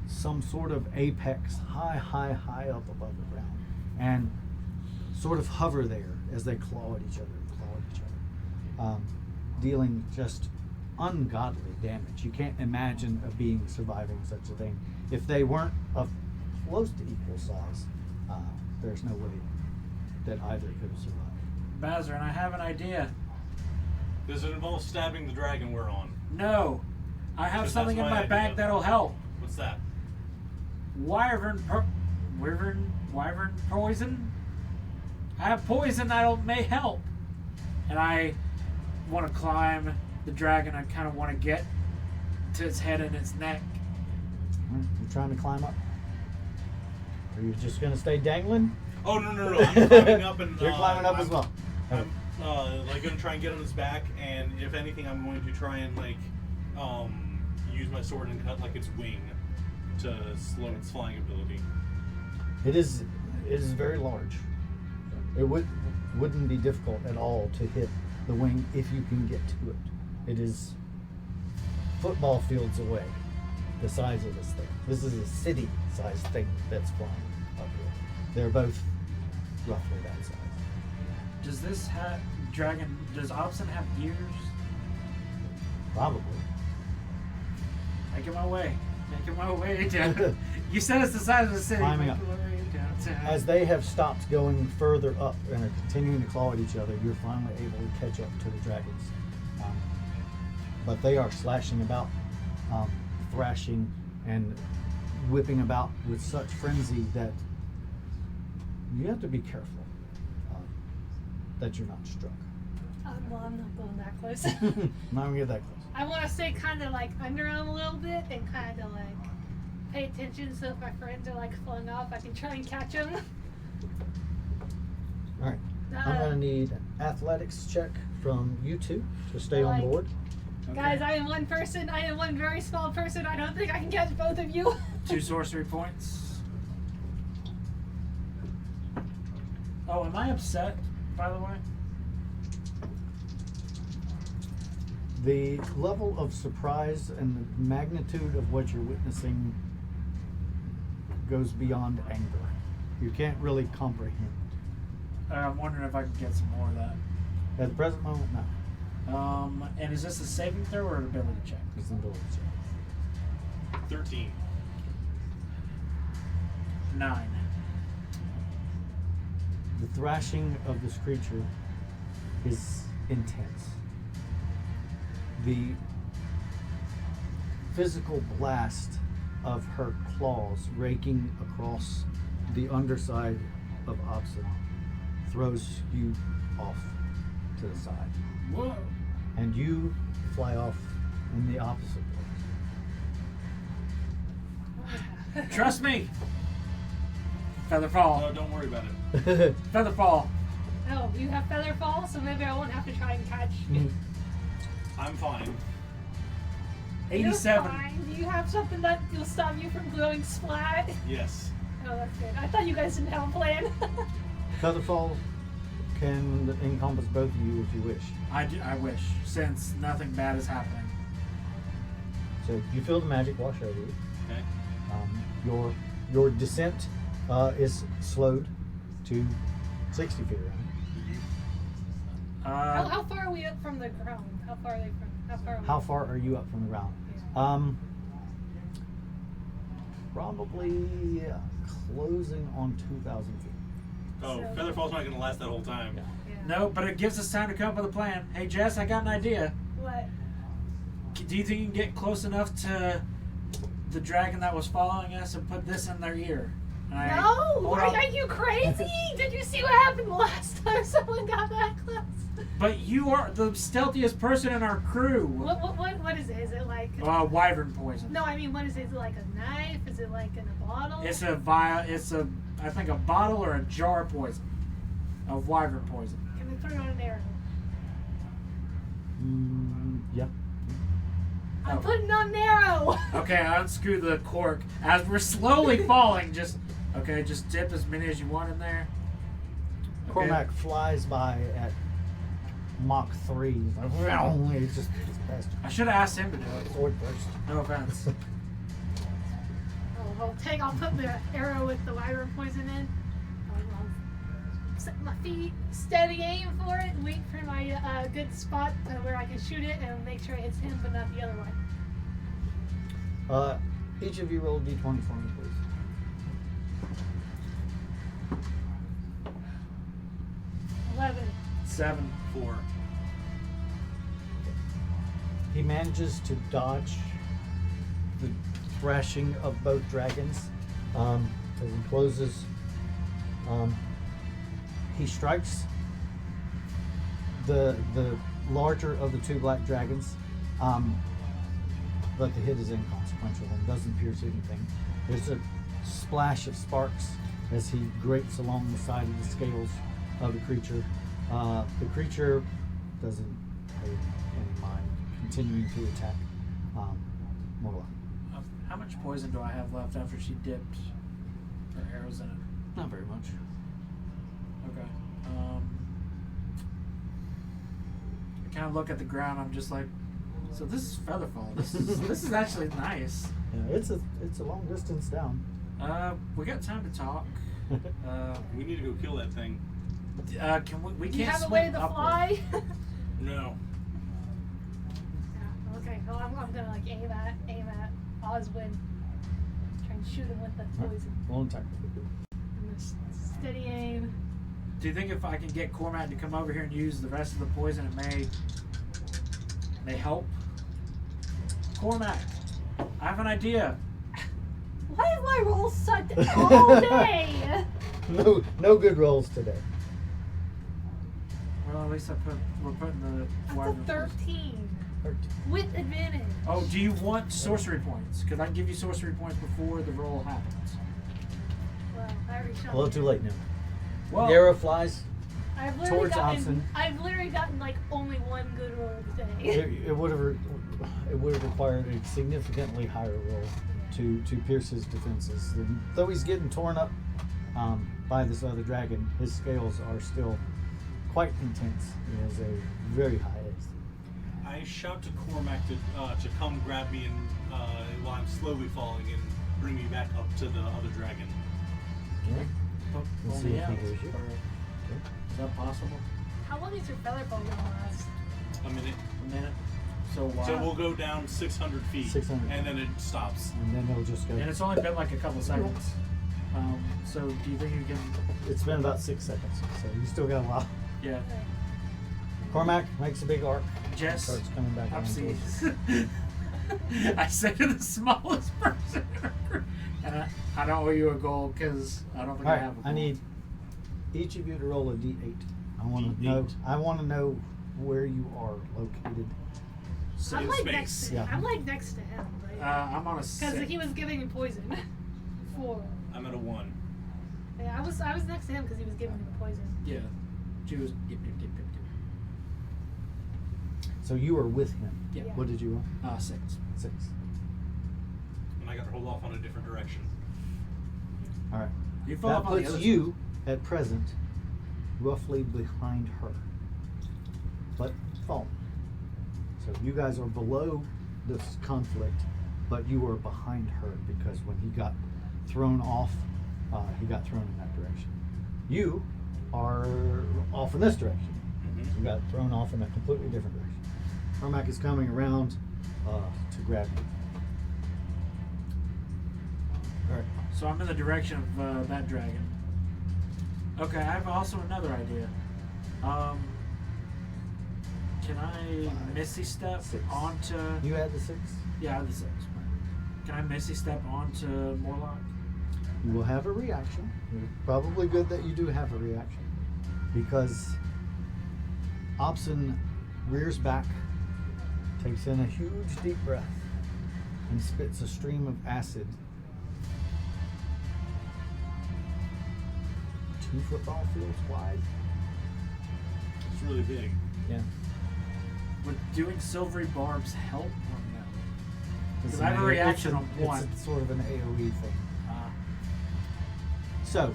some sort of apex, high up above the ground, and sort of hover there as they claw at each other, dealing just ungodly damage. You can't imagine a being surviving such a thing. If they weren't of close to equal size, there's no way that either could have survived. Bazarin, I have an idea. Does it involve stabbing the dragon we're on? No. I have Because something in that's my my bag idea. that'll help. What's that? Wyvern poison? I have poison that'll may help. And I want to climb the dragon. I kind of want to get to its head and its neck. You're trying to climb up? Are you just going to stay dangling? Oh, no. I'm climbing up and... You're climbing up as well. I'm like going to try and get on his back, and if anything, I'm going to try and like use my sword and cut like its wing to slow its flying ability. It is very large. It wouldn't be difficult at all to hit the wing if you can get to it. It is football fields away, the size of this thing. This is a city-sized thing that's flying up here. They're both roughly that size. Does this dragon, does Opson have ears? Probably. Making my way down. You said it's the size of the city. Climbing Making up. my way downtown. As they have stopped going further up and are continuing to claw at each other, you're finally able to catch up to the dragons. But they are slashing about, thrashing and whipping about with such frenzy that you have to be careful that you're not struck. Well, I'm not going that close. Not gonna get that close. I want to stay kind of like under him a little bit and kind of like pay attention so if my friends are like flung off, I can try and catch them. All right. I'm gonna need an athletics check from you two to stay on Like- board. Okay. Guys, I am one person. I am one very small person. I don't think I can catch both of you. 2 sorcery points. Oh, am I upset, by the way? The level of surprise and the magnitude of what you're witnessing goes beyond anger. You can't really comprehend. I'm wondering if I can get some more of that. At the present moment, no. And is this a saving throw or an ability check? It's an ability check. 13. 9. The thrashing of this creature is intense. The physical blast of her claws raking across the underside of Opson throws you off to the side. Whoa. And you fly off in the opposite way. Trust me. Feather fall. No, don't worry about it. Feather fall. Oh, you have feather fall, so maybe I won't have to try and catch. I'm fine. 87. You're fine. Do you have something that will stop you from glowing splat? Yes. Oh, that's good. I thought you guys didn't have a plan. Featherfall can encompass both of you if you wish. I wish, since nothing bad is happening. So you feel the magic wash over you. Okay. Your descent is slowed to 60 feet around. How far are we up from the ground? How far are they from? How far? Are we? How far are you up from the ground? Probably closing on 2,000 feet. Oh, So- Featherfall's not going to last that whole time. Yeah. Yeah. No, but it gives us time to come up with a plan. Hey, Jess, I got an idea. What? Do you think you can get close enough to the dragon that was following us and put this in their ear? And I No! hold on. Are you crazy? Did you see what happened last time someone got that close? But you are the stealthiest person in our crew. What is it? Is it like? Wyvern poison. No, I mean, what is it? Is it like a knife? Is it like in a bottle? It's a vial. It's I think a bottle or a jar of poison, of wyvern poison. Can we put it on an arrow? Yeah. I'm putting on an arrow. Okay, I unscrew the cork as we're slowly falling. Just dip as many as you want in there. Okay. Cormac flies by at Mach 3. It's just past I should have asked him to do it. sword burst. No offense. I'll put the arrow with the wyvern poison in. I'll set my feet, steady aim for it, wait for my good spot where I can shoot it and make sure it hits him but not the other one. Each of you roll d20 for me, please. 11. 7. 4. He manages to dodge the thrashing of both dragons as he closes. He strikes the larger of the two black dragons, but the hit is inconsequential and doesn't pierce anything. There's a splash of sparks as he grates along the side of the scales of the creature. The creature doesn't pay any mind, continuing to attack Morlock. How much poison do I have left after she dipped her arrows in it? Not very much. Okay. I kind of look at the ground. I'm just like, so this is Featherfall. This is actually nice. Yeah, it's a long distance down. We got time to talk. We need to go kill that thing. Can we Do you can't have a way swim to upward. fly? No. Yeah, okay, well, I'm gonna like aim at Oswin. Try and shoot him with the poison. Roll attack. I'm gonna steady aim. Do you think if I can get Cormac to come over here and use the rest of the poison, it may help? Cormac, I have an idea. Why have my rolls sucked all day? No good rolls today. Well, at least we're putting the. That's a wyvern poison. 13 with advantage. Oh, do you want sorcery points? Because I can give you sorcery points before the roll happens. Well, I already shot. A little too late now. Well, The arrow flies. I've literally towards gotten. Opson. I've literally gotten like only one good roll today. It would have required a significantly higher roll to pierce his defenses. And though he's getting torn up by this other dragon, his scales are still quite intense. He has a very high AC. I shout to Cormac to come grab me and while I'm slowly falling and bring me back up to the other dragon. pull Let's see me if out. he hears you. Is that possible? How long is your feather ball gonna last? A minute. A minute. So So we'll go down 600 feet. 600. And then it stops. And then he'll just go. and it's only been like a couple seconds. So do you think you can? It's been about 6 seconds, so you still got a while. Yeah. Cormac makes a big arc. Jess, Starts coming back around towards you. I said to the smallest person, and I don't owe you a goal because I don't think All I right, have a goal. I need each of you to roll a d8. I want to D8. know. I want to know where you are located. So, I'm like space. next to Yeah. I'm like next to him. I'm on a Because 6. he was giving me poison. 4. I'm at a 1. Yeah, I was next to him because he was giving me the poison. Yeah. She was. Yip. So you were with him. Yeah. What did you roll? 6. 6. And I got to hold off on a different direction. All right. You fall That up on the puts other you at present roughly behind her, but falling. So you guys are below this conflict, but you are behind her because when he got thrown off, he got thrown in that direction. You are off in this direction. Mm-hmm. You got thrown off in a completely different direction. Cormac is coming around to grab you. All right. So I'm in the direction of that dragon. Okay, I have also another idea. Can I 5, Misty Step 6. onto? You had the 6. Yeah, I have the 6. Can I Misty Step onto Morlock? You will have a reaction. It's probably good that you do have a reaction because Opson rears back, takes in a huge deep breath, and spits a stream of acid. 2 football fields wide. It's really big. Yeah. Would doing silvery barbs help or no? Because I have a reaction on one. It's sort of an AoE thing. So,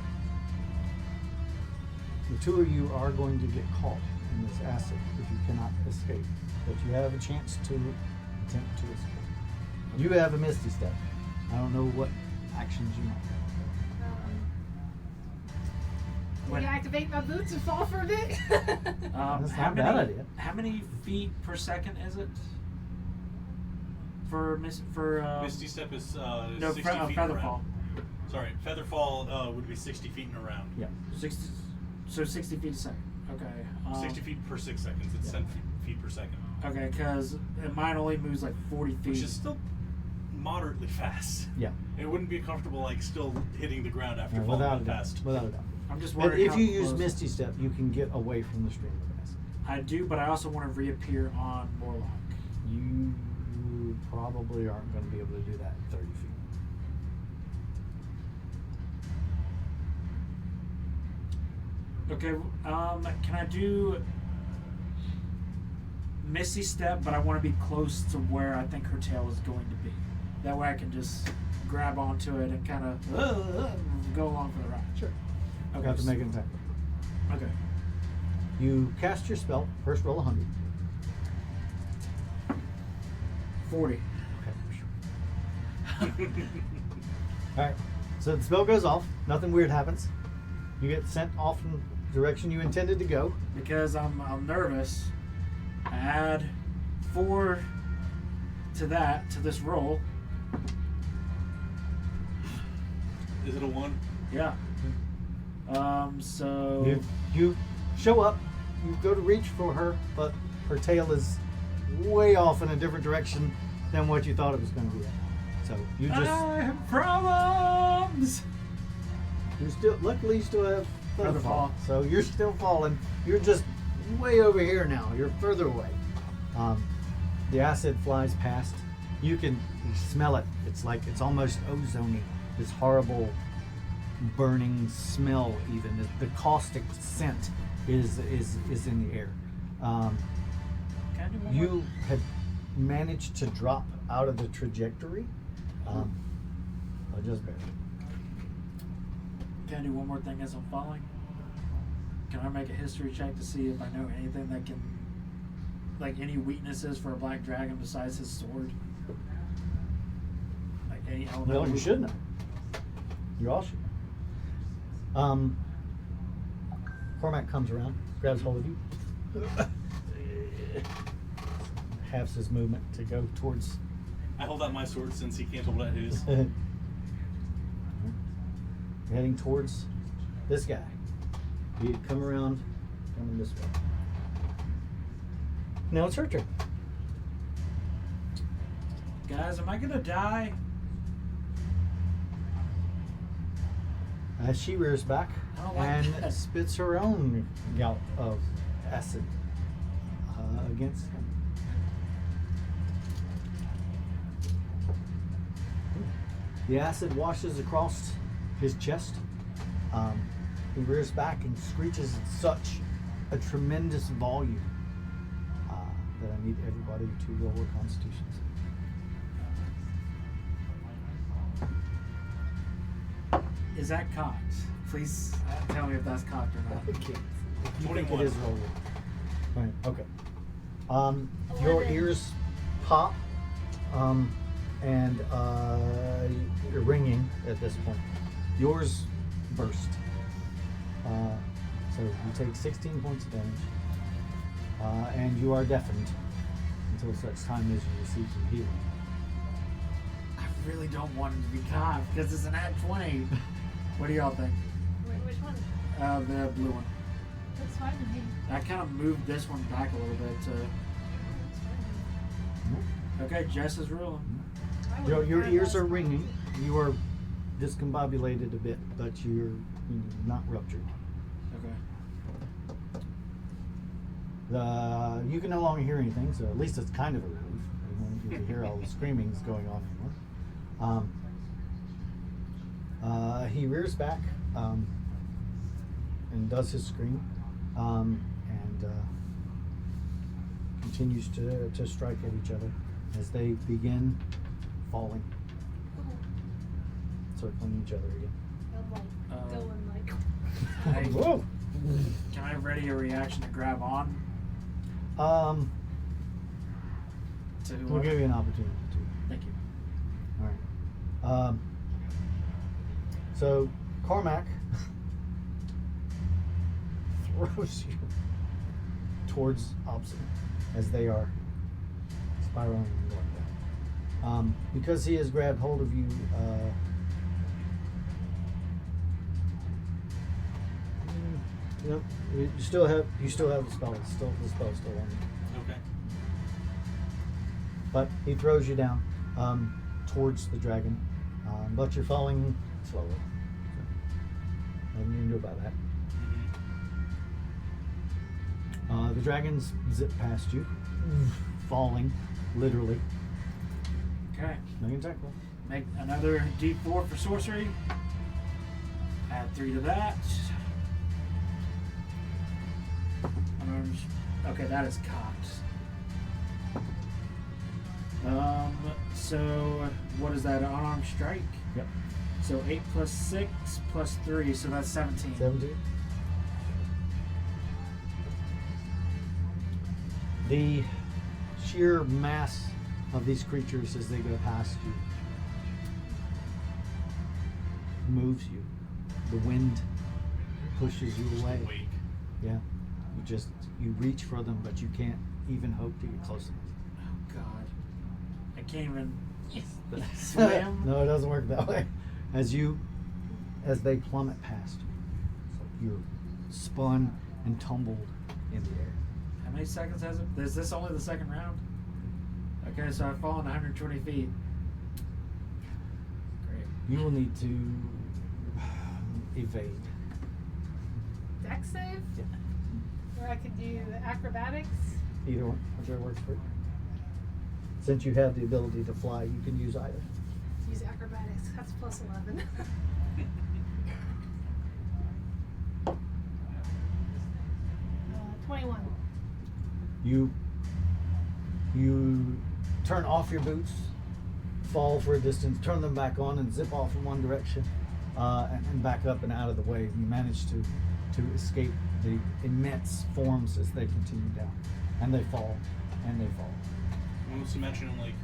the two of you are going to get caught in this acid if you cannot escape. But you have a chance to attempt to escape. You have a Misty Step. I don't know what actions you might have. Can you activate my boots and fall for a bit? That's not a bad idea. How many feet per second is it? For Misty Step is 60 feet Featherfall. around. Sorry, Featherfall would be 60 feet and around. Yeah. 60 feet a second. Okay. 60 feet per 6 seconds. It's 10 feet per second. Okay, because mine only moves like 40 feet. Which is still moderately fast. Yeah. It wouldn't be comfortable like still hitting the ground after No, falling without that a doubt. fast. Without a doubt. I'm just But wondering if how you use close- Misty Step, you can get away from the stream of acid. I do, but I also want to reappear on Morlock. You probably aren't going to be able to do that at 30 feet. Okay, can I do Misty Step, but I want to be close to where I think her tail is going to be. That way I can just grab onto it and kind of go along for the ride. Sure. Okay. You have to make an attack. Okay. You cast your spell. First roll 100. 40. Okay. Alright. So the spell goes off. Nothing weird happens. You get sent off in the direction you intended to go. Because I'm nervous, I add 4 to this roll. Is it a 1? Yeah. So You show up. You go to reach for her, but her tail is way off in a different direction than what you thought it was going to be at. So you just I have problems. luckily you still have Featherfall. Featherfall. So you're still falling. You're just way over here now. You're further away. The acid flies past. You smell it. It's almost ozony. This horrible burning smell. Even the caustic scent is in the air. Can I do one more? You had managed to drop out of the trajectory. Just barely. Can I do one more thing as I'm falling? Can I make a history check to see if I know anything that can, like any weaknesses for a black dragon besides his sword? Like any element? Well, you should know. You all should know. Cormac comes around, grabs hold of you, halves his movement to go towards. I hold out my sword since he can't hold out his. You're heading towards this guy. You come around, coming this way. Now it's her turn. Guys, am I gonna die? As she rears back I don't like and that. spits her own gout of acid against him. The acid washes across his chest. He rears back and screeches in such a tremendous volume that I need everybody to roll a Constitution. Is that cocked? Please tell me if that's cocked or not. It can't. You think 21. it is rolled. Right. Okay. Your 11. ears pop, and you're ringing at this point. Yours burst. So you take 16 points of damage, and you are deafened until such time as you receive some healing. I really don't want him to be cocked because it's an at 20. What do y'all think? Which one? The blue one. That's fine with me. I kind of moved this one back a little bit. Okay, Jess is ruling. I Your wouldn't care ears less. are ringing. You are discombobulated a bit, but you're not ruptured. Okay. You can no longer hear anything, so at least it's kind of a relief. You won't get to hear all the screamings going on anymore. He rears back and does his scream, and continues to strike at each other as they begin falling, circling each other again. I'm like going like. I, Whoa! can I ready a reaction to grab on to We'll whoever? give you an opportunity to. Thank you. All right. So Cormac throws you towards opposite as they are spiraling north. Because he has grabbed hold of you, you still have the spell. The spell's still on you. Okay. But he throws you down towards the dragon, but you're falling slowly. So, nothing you can do about that. The dragons zip past you, falling, literally. Okay. Make an attack roll. Make another D4 for sorcery. Add 3 to that. Okay, that is cocked. So what is that? Unarmed strike? Yep. So 8 plus 6 plus 3, so that's 17. 17. The sheer mass of these creatures as they go past you moves you. The wind pushes you away. Wake. Yeah. You reach for them, but you can't even hope to get close enough. Oh God, I can't even swim. No, it doesn't work that way. As they plummet past you, you're spun and tumbled in the air. How many seconds has it? Is this only the second round? Okay, so I've fallen 120 feet. Great. You will need to evade. Dex save? Yeah. Or I could do acrobatics. Either one, whichever works for you. Since you have the ability to fly, you can use either. Use acrobatics. That's plus 11. 21. You turn off your boots, fall for a distance, turn them back on, and zip off in one direction, and back up and out of the way. You manage to escape the immense forms as they continue down, and they fall, and they fall. I'm just imagining like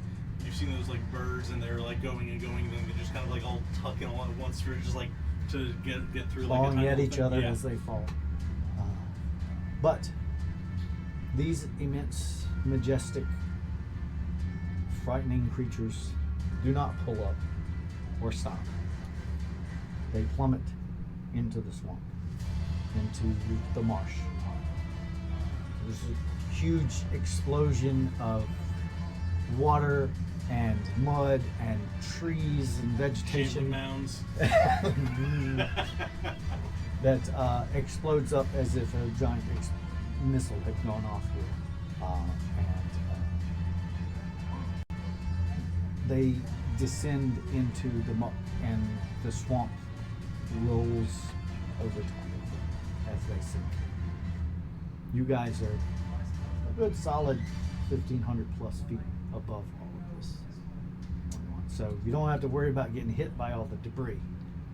you've seen those like birds and they're like going and going, and then they just kind of like all tuck in all at once for just like to get through like a Falling tiny at little each thing. other Yeah. as they fall. But these immense, majestic, frightening creatures do not pull up or stop. They plummet into the swamp, into the marsh. There's a huge explosion of water and mud and trees and vegetation mounds. that explodes up as if a giant missile had gone off here. They descend into the muck, and the swamp rolls over top of them as they sink. You guys are a good solid 1,500 plus feet above all of this. So you don't have to worry about getting hit by all the debris,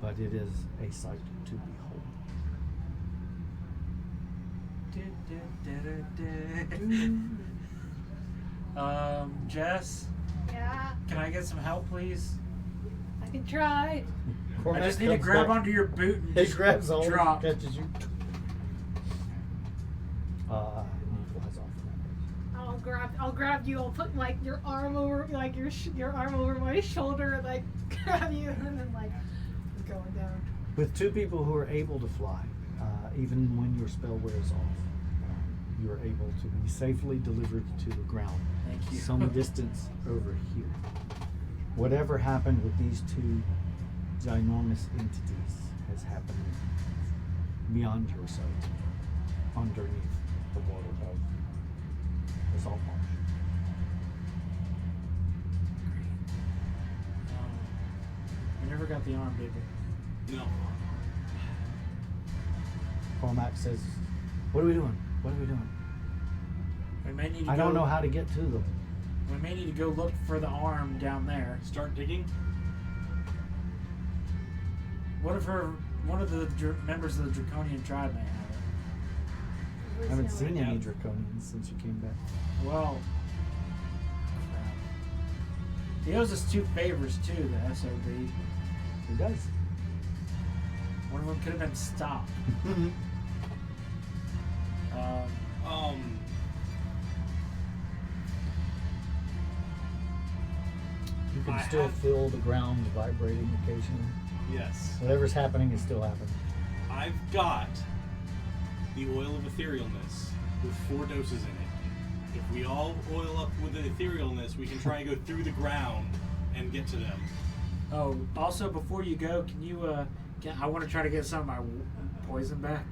but it is a sight to behold. Jess, Yeah, can I get some help, please? I can try. I just need to grab onto your boot and He just grabs hold, drop. catches you. He flies off. I'll grab you. I'll put like your arm over like your arm over my shoulder and like grab you and then like I'm going down. With two people who are able to fly, even when your spell wears off, you are able to be safely delivered to the ground. Thank you. Some distance over here. Whatever happened with these two ginormous entities has happened beyond your sight, underneath the water of the salt marsh. We never got the arm, did we? No. Cormac says, "What are we doing? What are we doing? We may need to I don't know how to get to them." We may need to go look for the arm down there. Start digging. What if one of the members of the Draconian tribe may have it? I haven't seen Yeah. any draconians since you came back. Well, crap. He owes us 2 favors too, the SOB. He does. One of them could have been stopped. You can I still have- feel the ground vibrating occasionally. Yes. Whatever's happening is still happening. I've got the oil of etherealness with 4 doses in it. If we all oil up with the etherealness, we can try and go through the ground and get to them. Oh, also before you go, can you I want to try to get some of my poison back.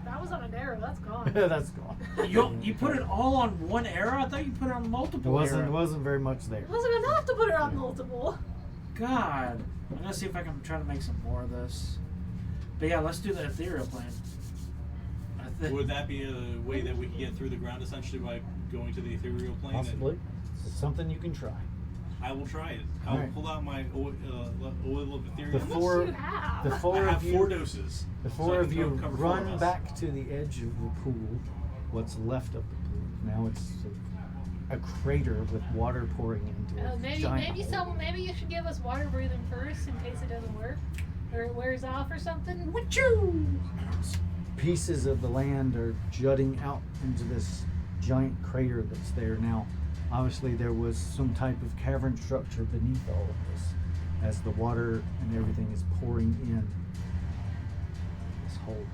That was on an arrow. That's gone. That's gone. You put it all on one arrow? I thought you put it on multiple It arrows. wasn't very much there. It wasn't enough to put it on multiple. God. I'm gonna see if I can try to make some more of this. But yeah, let's do the ethereal plane. Would that be a way that we can get through the ground essentially by going to the ethereal plane? Possibly. It's something you can try. I will try it. I'll Alright. pull out my oil of etherealness. The How four- much do you have? The I four have of 4 you, doses. the so four I of can you cover 4 of run us. back to the edge of the pool. What's left of the pool. Now it's a crater with water pouring into it. Maybe you should give us water breathing first in case it doesn't work or it wears off or something. Wachoo! Pieces of the land are jutting out into this giant crater that's there now. Obviously, there was some type of cavern structure beneath all of this as the water and everything is pouring in this hole.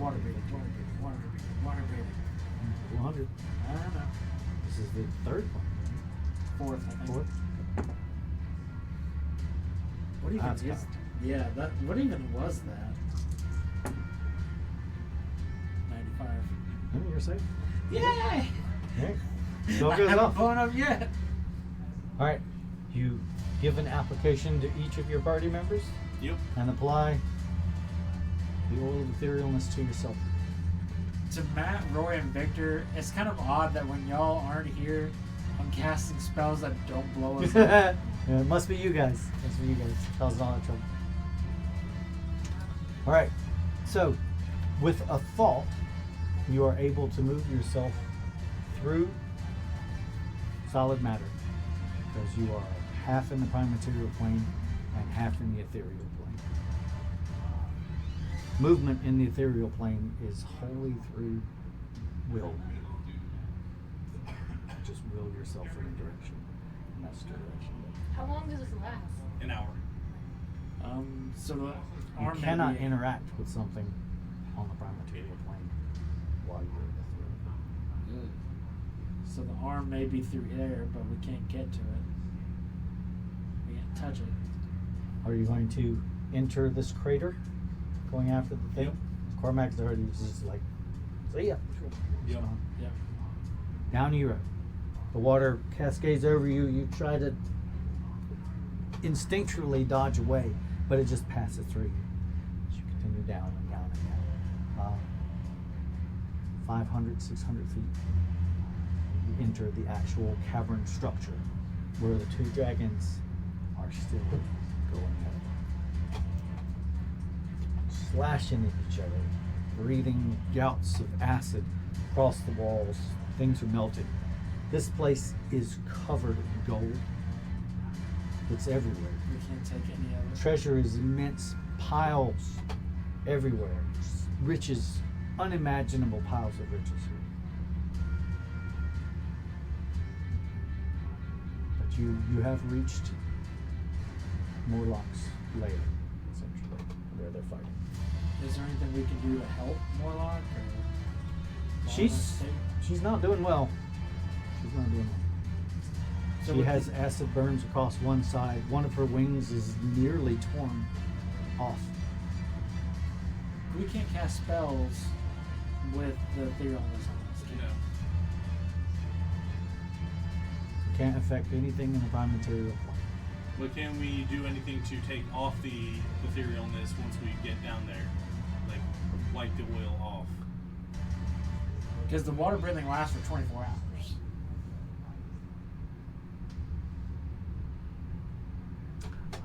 Water breathing, water breathing, water breathing, water breathing. 200. I don't know. This is the third one. 4th, I think. Fourth. What even That's is? cocked. Yeah, that. What even was that? 95. Oh, you're safe. Yay! Okay. Still I goes haven't off. blown up yet. All right. You give an application to each of your party members Yep. and apply the oil of etherealness to yourself. To Matt, Roy, and Victor, it's kind of odd that when y'all aren't here, I'm casting spells that don't blow us up. Yeah, it must be you guys. Must be you guys. Causing all that trouble. All right. So, with a thought, you are able to move yourself through solid matter because you are half in the prime material plane and half in the ethereal plane. Movement in the ethereal plane is wholly through will. Just will yourself in a direction. And that's the direction. How long does this last? An hour. So the You arm cannot may be, interact with something on the prime material plane while you're in the ethereal. So the arm may be through air, but we can't get to it. We can't touch it. Are you going to enter this crater, going after the thing? Yep. Cormac's already just like, see ya. Yep. Yep. Down you go. The water cascades over you. You try to instinctually dodge away, but it just passes through you as you continue down and down and down. 500, 600 feet. You enter the actual cavern structure where the 2 dragons are still going at it. Slashing at each other, breathing gouts of acid across the walls. Things are melted. This place is covered in gold. It's everywhere. We can't take any of it. Treasure is immense, piles everywhere. Riches, unimaginable piles of riches here. But you have reached Morlock's lair, essentially, where they're fighting. Is there anything we can do to help Morlock? Or She's not doing well. She's not doing well. So She with has the- acid burns across one side. One of her wings is nearly torn off. We can't cast spells with the etherealness on us. Can No. You can't affect anything in the prime material plane. But can we do anything to take off the etherealness once we get down there? Like, wipe the oil off? Because the water breathing lasts for 24 hours.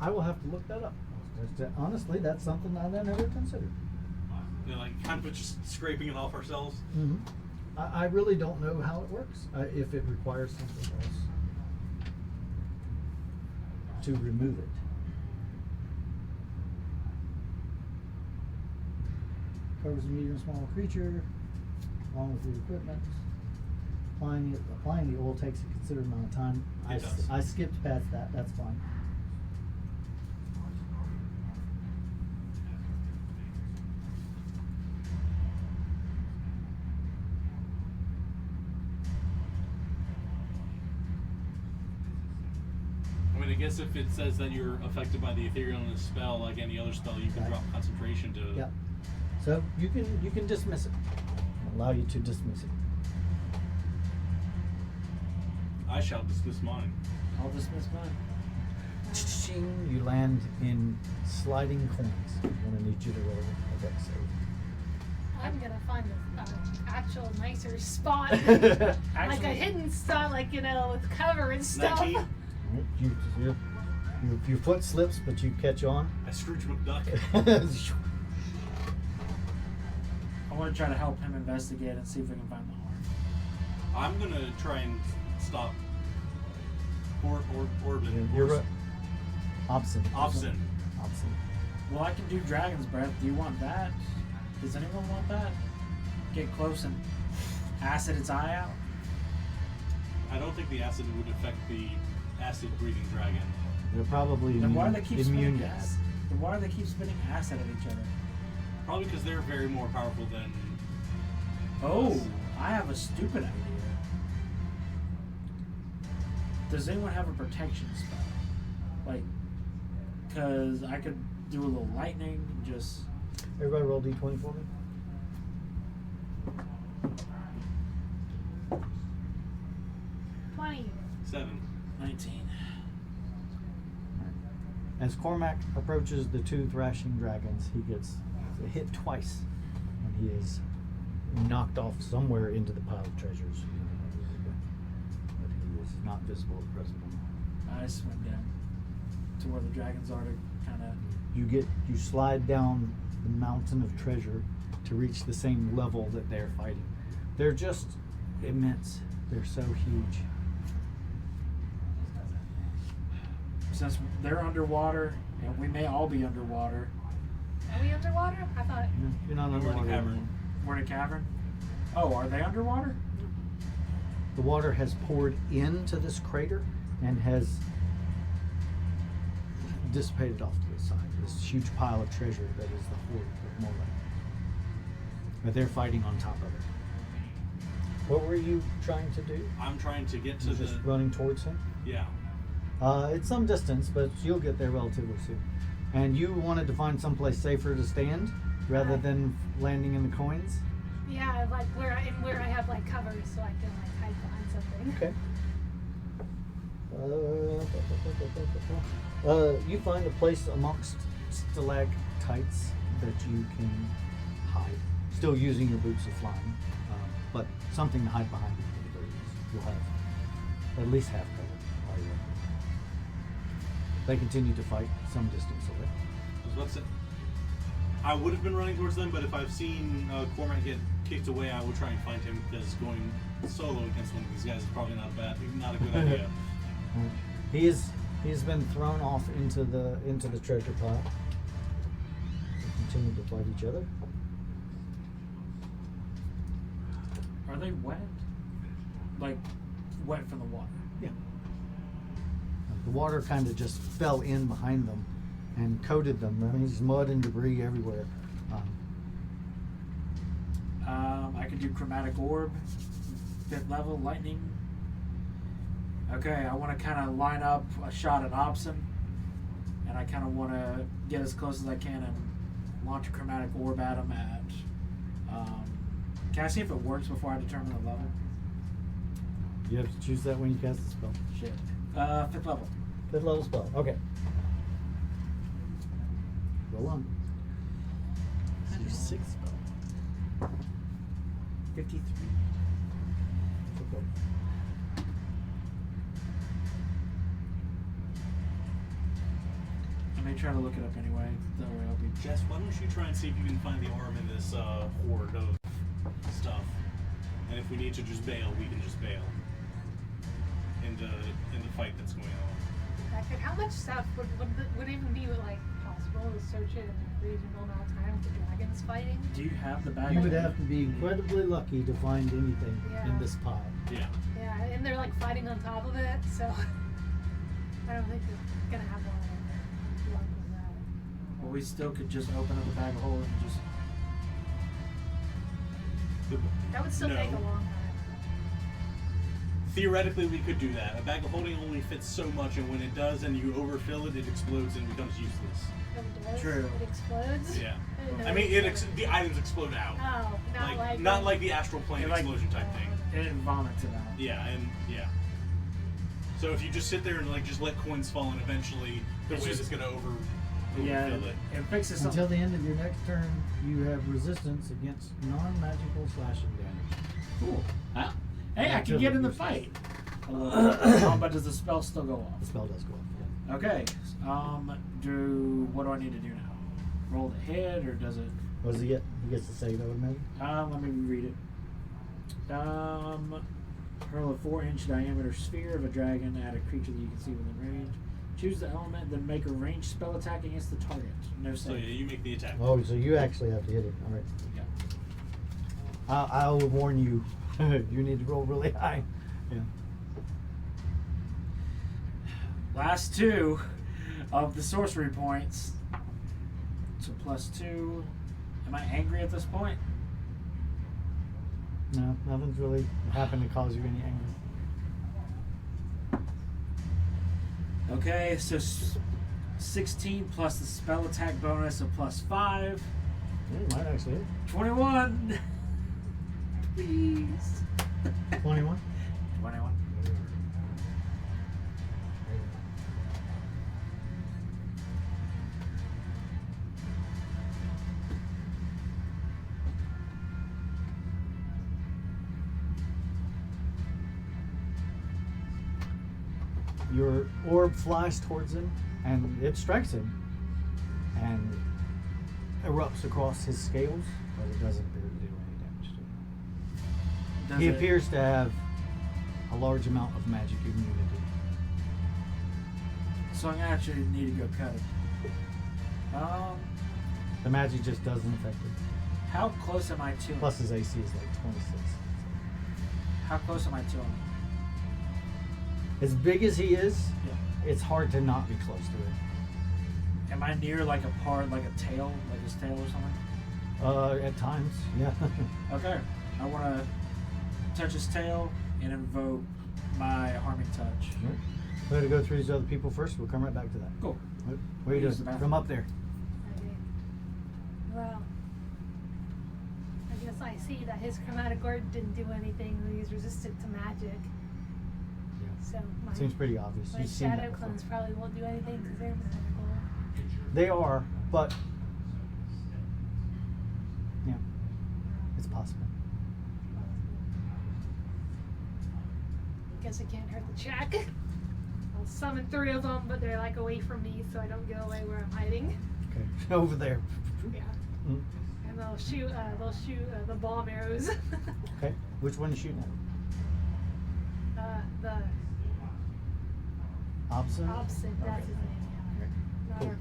I will have to look that up. Honestly, that's something I never considered. You know, like kind of just scraping it off ourselves. Mm-hmm. I really don't know how it works. If it requires something else to remove it. Covers a medium small creature along with your equipment. Applying the oil takes a considerable amount of time. It does. I skipped past that. That's fine. I mean, I guess if it says that you're affected by the etherealness spell, like any other spell, you can Right. drop concentration to. Yep. So you can dismiss it. Allow you to dismiss it. I shall dismiss mine. I'll dismiss mine. Ching, you land in sliding coins. I'm gonna need you to roll a dex save. I'm gonna find an actual nicer spot, like a Actually- hidden spot, like with cover and stuff. 19. Your foot slips, but you catch on. I Scrooge McDuck. I want to try to help him investigate and see if we can find the harm. I'm gonna try and stop Orbin. You're right. Obscene. Obscene. Obscene. Well, I can do Dragon's Breath. Do you want that? Does anyone want that? Get close and acid its eye out? I don't think the acid would affect the acid-breathing dragon. They're probably Then why do they keep immune spitting to acid? Then why do they keep spitting acid at each other? Probably because they're very more powerful than. Oh, I have a stupid idea. Does anyone have a protection spell? Like, because I could do a little lightning, just. Everybody roll d20 for me. Funny. 7. 19. As Cormac approaches the two thrashing dragons, he gets hit twice, and he is knocked off somewhere into the pile of treasures. But he is not visible at present. I swim down to where the dragons are to kind of. You slide down the mountain of treasure to reach the same level that they're fighting. They're just immense. They're so huge. Since they're underwater, and we may all be underwater, Are we underwater? I thought. You're not We're in a underwater cavern. anymore. we're in a cavern. Oh, are they underwater? The water has poured into this crater and has dissipated off to the side. This huge pile of treasure that is the hoard of Mola. But they're fighting on top of it. What were you trying to do? I'm trying to get to You're the. just running towards him? Yeah. It's some distance, but you'll get there relatively soon. And you wanted to find someplace safer to stand rather than landing in the coins? Yeah, like where I have like covers, so I can like hide behind something. Okay. You find a place amongst stalactites that you can hide. Still using your boots of flying, but something to hide behind at the very least. You'll have at least half cover. While you're up there. They continue to fight some distance away. I was about to say, I would have been running towards them, but if I've seen Cormac get kicked away, I will try and find him because going solo against one of these guys is probably not a good idea. He's been thrown off into the treasure pile. They continue to fight each other. Are they wet? Like, wet from the water? Yeah. The water kind of just fell in behind them and coated them. I mean, there's mud and debris everywhere. I could do chromatic orb, 5th level, lightning. Okay, I want to kind of line up a shot at Obson, and I kind of want to get as close as I can and launch a chromatic orb at him at. Can I see if it works before I determine the level? You have to choose that when you cast the spell. Shit. 5th level. 5th level spell. Okay. Roll on. This is your 6th spell. 53. Okay. me try to look it up anyway. That way I'll be. Jess, why don't you try and see if you can find the arm in this horde of stuff? And if we need to just bail, we can just bail. In the fight that's going on. Okay, how much stuff would even be like possible to search it in a reasonable amount of time with the dragons fighting? Do you have the bag? You would have to be incredibly lucky to find anything in this pile. Yeah. Yeah, and they're like fighting on top of it, so I don't think they're gonna have a lot of luck with that. Well, we still could just open up the bag of holding and just. That would still No. take a long time. Theoretically, we could do that. A bag of holding only fits so much, and when it does and you overfill it, it explodes and becomes useless. Oh, it does? True. It explodes? Yeah. I didn't know I mean, it exploded. the items explode out. Oh, Not like the astral plane like- explosion type thing. It vomits it out. Yeah, and yeah. So if you just sit there and like just let coins fall, and eventually the It's wave just- is gonna Yeah, overfill it. it fixes something. Until the end of your next turn, you have resistance against non-magical slashing damage. Cool. Huh? Hey, I can Until get in the it fight. But does the spell still go The off? spell does go off. Okay. What do I need to do now? Roll the hit, or does it? What does he get? He gets to save, I would imagine. Let me read it. Hurl a 4-inch diameter sphere of a dragon at a creature that you can see within range. Choose the element, then make a ranged spell attack against the target. No So save. yeah, you make the attack. Oh, so you actually have to hit it. All right. Yeah. I'll warn you. You need to roll really high. Yeah. Last 2 of the sorcery points. So +2. Am I angry at this point? No, nothing's really happened to cause you any anger. Okay, so 16 plus the spell attack bonus of +5. You might actually hit. 21. Please. 21. 21. Your orb flies towards him, and it strikes him, and erupts across his scales, but it doesn't appear to do any damage to him. Does He it- appears to have a large amount of magic immunity. So I'm gonna actually need to go cut it. The magic just doesn't affect him. How close am I to him? Plus his AC is like 26. How close am I to him? As big as he is, Yeah. it's hard to not be close to him. Am I near like a part, like a tail, like his tail or something? At times, yeah. Okay. I want to touch his tail and invoke my harming touch. Right. We're going to go through these other people first. We'll come right back to that. Cool. What are you Use the doing? bathroom. Come up there. Okay. Well, I guess I see that his chromatic orb didn't do anything when he's resistant to magic. So my, Seems pretty obvious. my You've seen that shadow before. clones probably won't do anything because they're magical. They are, but yeah, it's possible. Guess I can't hurt the check. I'll summon 3 of them, but they're like away from me, so I don't go away where I'm hiding. Okay, over there. Yeah. Mm. And they'll shoot the bomb arrows. Okay, which one are you shooting at? The Opposite. opposite, that's his name. Okay. Not Cool. our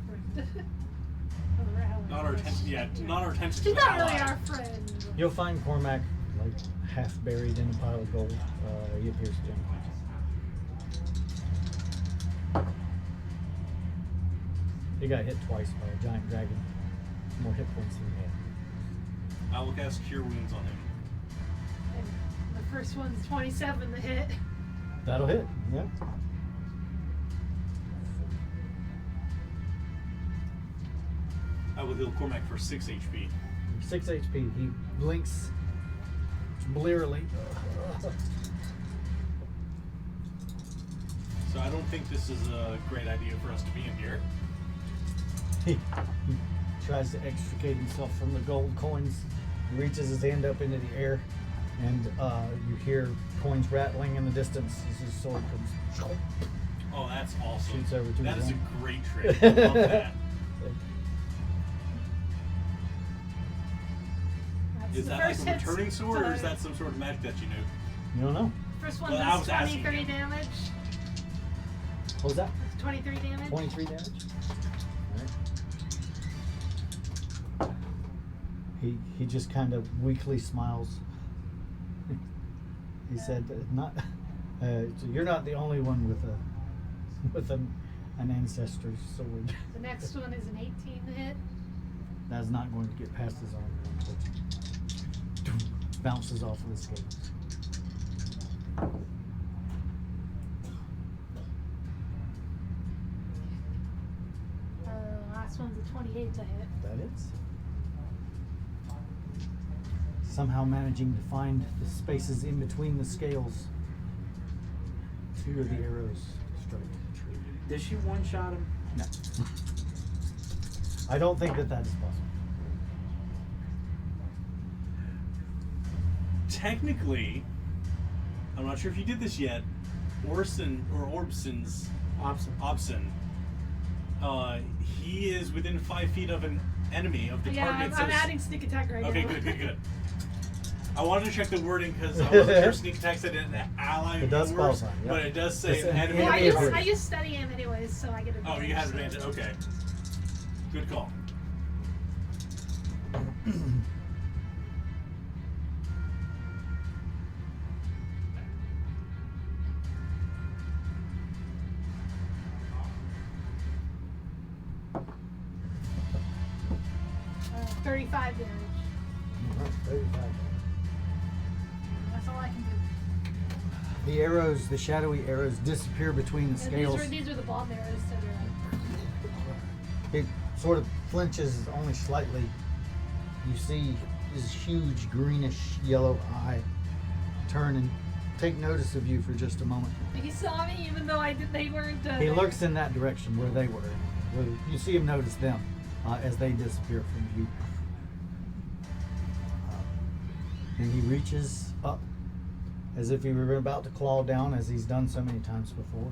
friend. Not our attention. Yeah, not our attention. She's to not the really ally. our friend. You'll find Cormac like half buried in a pile of gold. He appears to be unconscious. He got hit twice by a giant dragon. More hit points than he had. I will cast Cure Wounds on him. And the first one's 27 to hit. That'll hit. Yeah. I will heal Cormac for 6 HP. 6 HP. He blinks blearily. So I don't think this is a great idea for us to be in here. He tries to extricate himself from the gold coins. He reaches his hand up into the air, and you hear coins rattling in the distance as his sword comes. Oh, that's awesome. Shoots over to That his is own. a great trick. I love that. Is The that like first a hit's returning sword, or is the- that some sort of magic that you know? You don't know. First one Well, I does was asking 23 you. damage. What was that? 23 damage. 23 damage. All right. He just kind of weakly smiles. He said, "Not, you're not the only one with an ancestor's sword. The next one is an 18 to hit. That's not going to get past his armor, unfortunately. Bounces off of the scales. Last one's a 28 to hit. That is. Somehow managing to find the spaces in between the scales. Two of the arrows strike true. Did she one-shot him? No. I don't think that is possible. Technically, I'm not sure if you did this yet. Orbson's Opson. he is within 5 feet of an enemy of the target. I'm adding sneak attack right Okay, now. good. I wanted to check the wording because I wasn't sure sneak attack said an ally. It does works, qualify, yep. but it does say It's an an enemy. Well, enemy. I use steady aim anyways, so I get advantage. Oh, you have advantage. Okay, good call. 35 damage. Alright, 35. That's all I can do. The arrows, the shadowy arrows, disappear between the And scales. these are the bomb arrows, so they're It sort of flinches only slightly. You see his huge greenish yellow eye turn and take notice of you for just a moment. like, he saw me even though they weren't. He looks in that direction where they were. You see him notice them as they disappear from view. And he reaches up as if he were about to claw down, as he's done so many times before.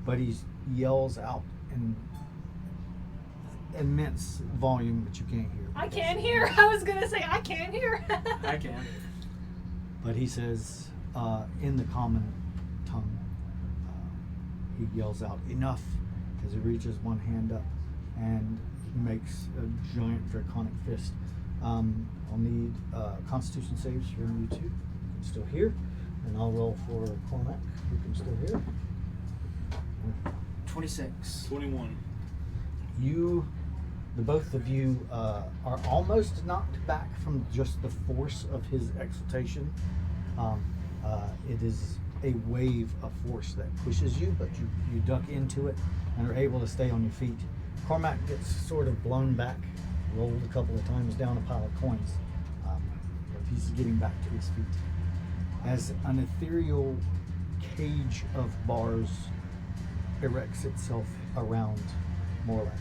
But he yells out in immense volume that you can't hear. I can't hear. I was gonna say I can't hear. I can. But he says, in the common tongue, he yells out, "Enough!" as he reaches one hand up and makes a giant draconic fist. I'll need Constitution saves from you two. You can still hear. And I'll roll for Cormac, who can still hear. 26. 21. The both of you are almost knocked back from just the force of his exultation. It is a wave of force that pushes you, but you duck into it and are able to stay on your feet. Cormac gets sort of blown back, rolled a couple of times down a pile of coins, but he's getting back to his feet. As an ethereal cage of bars erects itself around Morlack.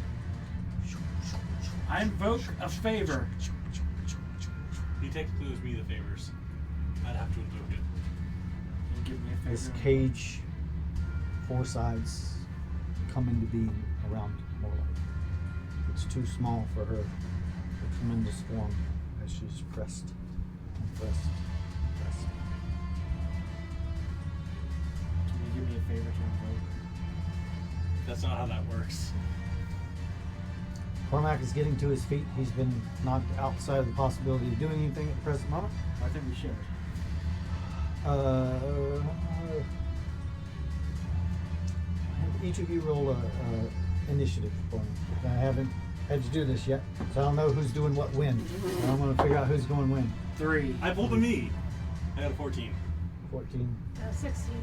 I invoke a favor. He technically owes me the favors. I'd have to invoke it. Can you give me a favor? This cage, four sides, come into being around Morlack. It's too small for her tremendous form as she's pressed and pressed and pressed. Can you give me a favor to invoke? That's not how that works. Cormac is getting to his feet. He's been knocked outside of the possibility of doing anything at the present moment. I think we should. Each of you roll a initiative for me. I haven't had you do this yet, so I don't know who's doing what when. I'm going to figure out who's going when. 3. I pulled a me. I got a 14. 14. 16.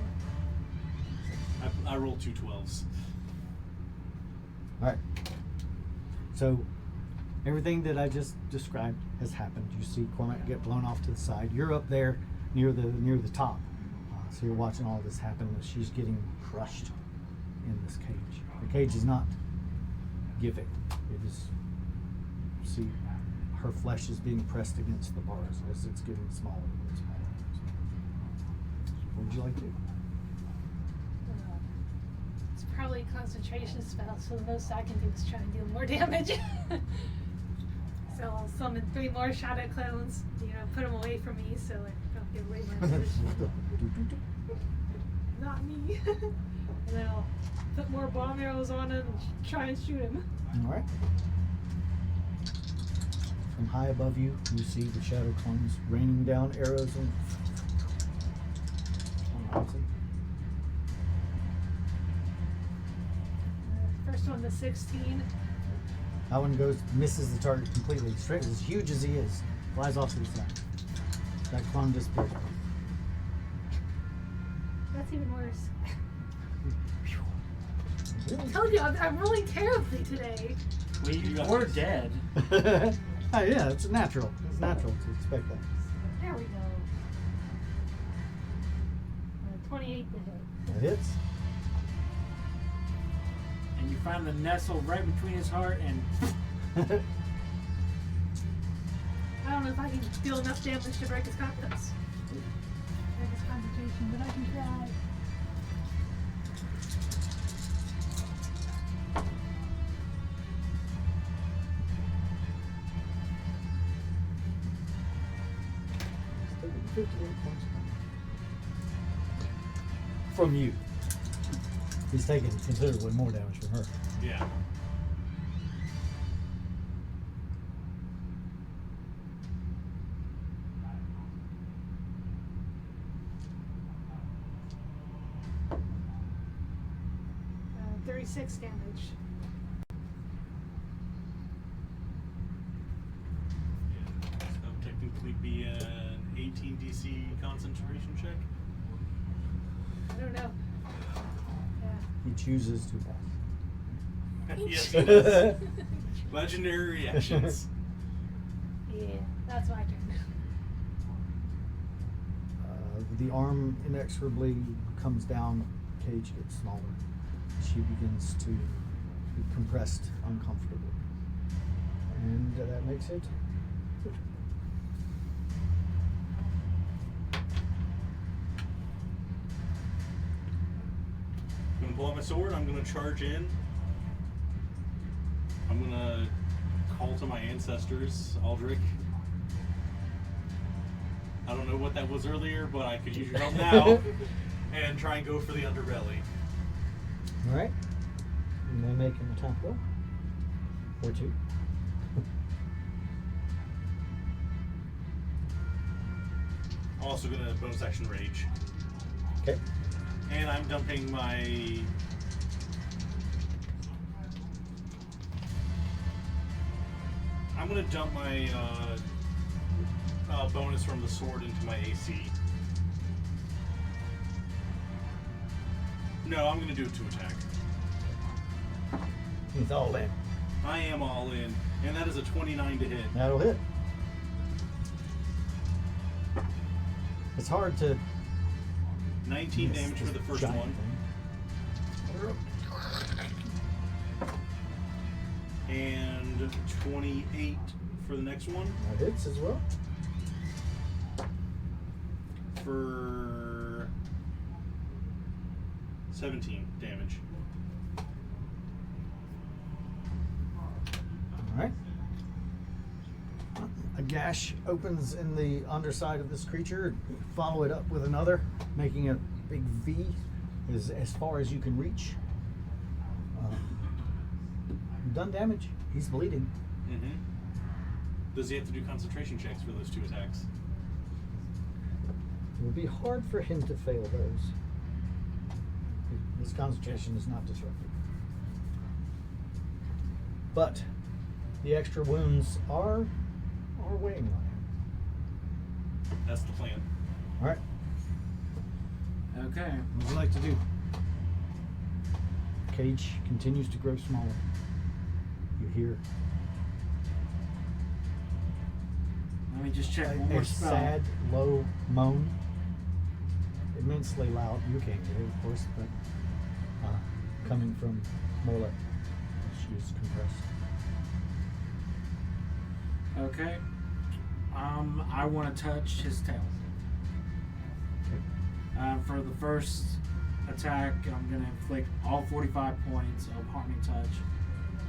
I rolled 2 12s. All right. So everything that I just described has happened. You see Cormac get blown off to the side. You're up there near the top. So you're watching all this happen as she's getting crushed in this cage. The cage is not giving. It is, see, her flesh is being pressed against the bars as it's getting smaller and smaller and smaller. What would you like to do? It's probably a concentration spell, so the most I can do is try and deal more damage. So I'll summon 3 more shadow clones. You know, put them away from me so I don't give away my position. Not me. And then I'll put more bomb arrows on him and try and shoot him. Alright. From high above you, you see the shadow clones raining down arrows and First one to 16. that one misses the target completely. Straight, as huge as he is, flies off to the side. That clone disappears. That's even worse. I told you, I'm rolling terribly today. We're dead. Oh yeah, it's natural. It's natural to expect that. There we go. 28 to hit. That hits. And you find the nestle right between his heart and I don't know if I can deal enough damage to break his concentration, but I can try. From you. He's taking considerably more damage from her. Yeah. Uh, 36 damage. That would technically be an 18 DC concentration check. I don't know. Yeah. He chooses to pass. Yes, he does. Legendary reactions. Yeah, that's my turn. The arm inexorably comes down, cage gets smaller. She begins to be compressed uncomfortably. And that makes it. I'm gonna pull out my sword. I'm gonna charge in. I'm gonna call to my ancestors, Aldrich. I don't know what that was earlier, but I could use your help now. And try and go for the underbelly. Alright. You may make an attack roll. Or 2. I'm also gonna bonus action rage. Okay. And I'm dumping my... I'm gonna dump my bonus from the sword into my AC. No, I'm gonna do it to attack. He's all in. I am all in, and that is a 29 to hit. That'll hit. It's hard to 19 miss damage for this the first giant one. thing. And 28 for the next one. That hits as well. For 17 damage. Alright. A gash opens in the underside of this creature. Follow it up with another, making a big V as far as you can reach. Done damage. He's bleeding. Mm-hmm. Does he have to do concentration checks for those 2 attacks? It would be hard for him to fail those. His concentration is not disrupted. But the extra wounds are weighing on him. That's the plan. Alright. okay. What would you like to do? Cage continues to grow smaller. You hear Let me just check one a more spell. sad, low moan. Immensely loud. You can't hear it, of course, but coming from Mola. She is compressed. Okay. I want to touch his tail. For the first attack, I'm going to inflict all 45 points of harming touch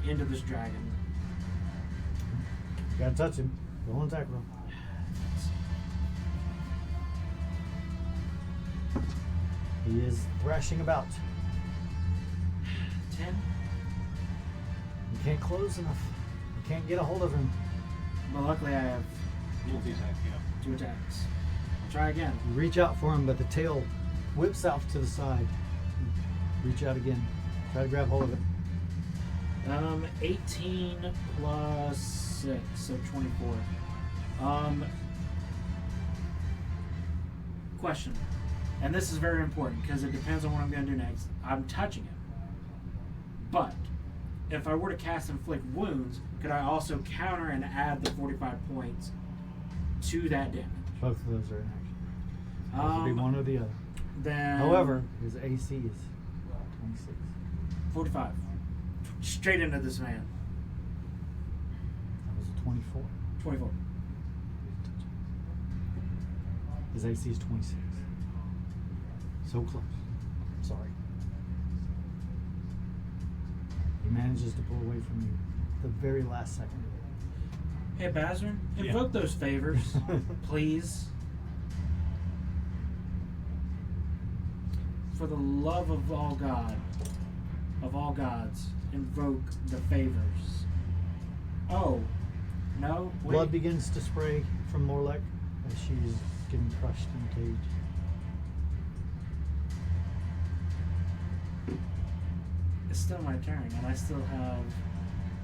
into this dragon. Gotta touch him. Roll an attack roll. He is thrashing about. 10. You can't close enough. You can't get a hold of him. But luckily I have Multi-attack, yeah. 2 attacks. I'll try again. You reach out for him, but the tail whips out to the side. Reach out again. Try to grab hold of it. 18 plus 6, so 24. Question. And this is very important because it depends on what I'm going to do next. I'm touching him. But if I were to cast Inflict Wounds, could I also counter and add the 45 points to that damage? Both of those are in action. Those would be one or the other. Then However, his AC is 26. 45. Straight into this man. That was a 24. 24. His AC is 26. So close. Sorry. He manages to pull away from you at the very last second. Hey, Bazrin, Yeah. invoke those favors, please. For the love of all gods, invoke the favors. Oh, no? Wait. Blood begins to spray from Morlek as she is getting crushed in the cage. It's still my turn, and I still have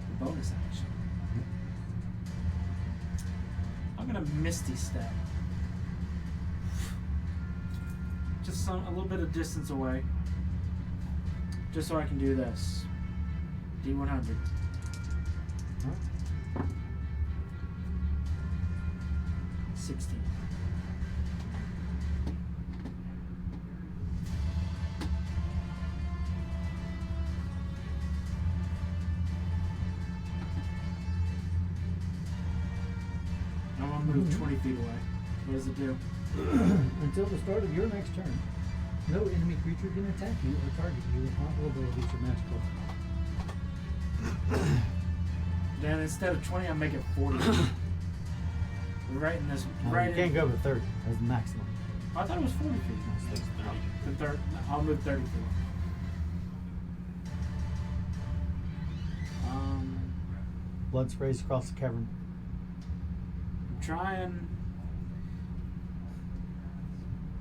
the bonus action. I'm gonna Misty Step. Just a little bit of distance away. Just so I can do this. D100. Huh? 16. I'm gonna move 20 feet away. What does it do? Until the start of your next turn, no enemy creature can attack you or target you with harmful abilities or magical. Then instead of 20, I'll make it 40. Right in this. Right You can't in, go to 30. That's the maximum. I thought it was 40 feet. That's 30. The third, I'll move 30 feet. Blood sprays across the cavern. I'm trying.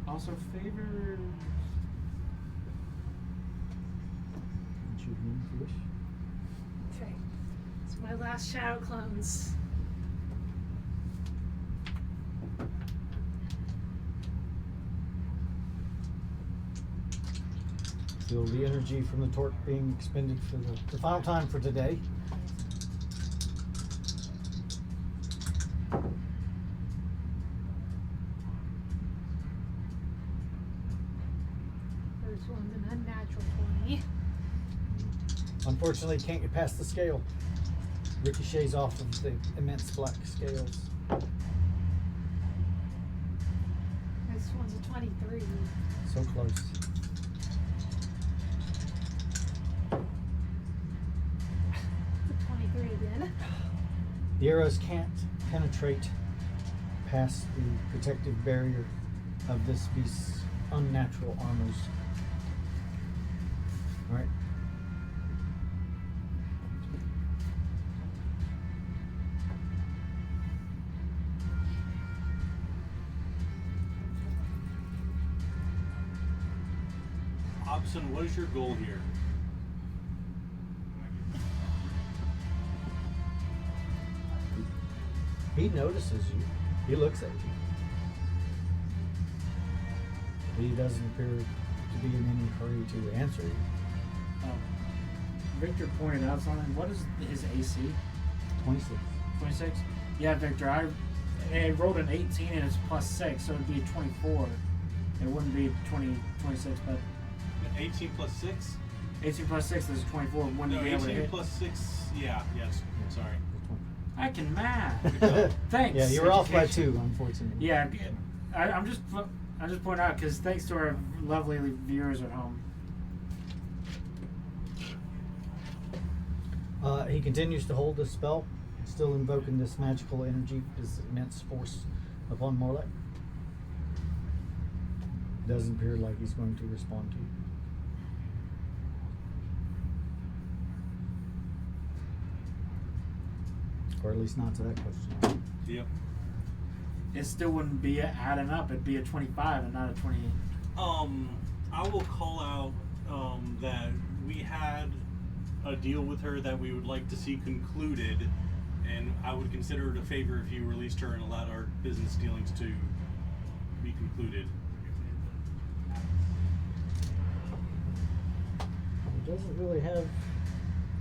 Also favor. Shoot him if you wish. Okay. It's my last shadow clones. Feel the energy from the torque being expended for the final time for today. First one's an unnatural 20. Unfortunately, can't get past the scale. Ricochets off of the immense black scales. This one's a 23. So close. It's a 23 again. The arrows can't penetrate past the protective barrier of this beast's unnatural armors. Alright. Hobson, what is your goal here? He notices you. He looks at you. He doesn't appear to be in any hurry to answer you. Victor pointed out something. What is his AC? 26. 26? Yeah, Victor, I rolled an 18 and it's plus 6, so it'd be 24. It wouldn't be 26, but 18 plus 6? 18 plus 6 is 24. Wouldn't No, be able to 18 hit. plus 6, yeah, yes, sorry. I can math. Thanks. Yeah, you were off by education. 2, unfortunately. Yeah, I'm just pointing out because thanks to our lovely viewers at home. He continues to hold the spell. Still invoking this magical energy, this immense force upon Morlek. Doesn't appear like he's going to respond to you. Or at least not to that question. Yep. It still wouldn't be adding up. It'd be a 25 and not a 28. I will call out that we had a deal with her that we would like to see concluded, and I would consider it a favor if you released her and allowed our business dealings to be concluded. He doesn't really have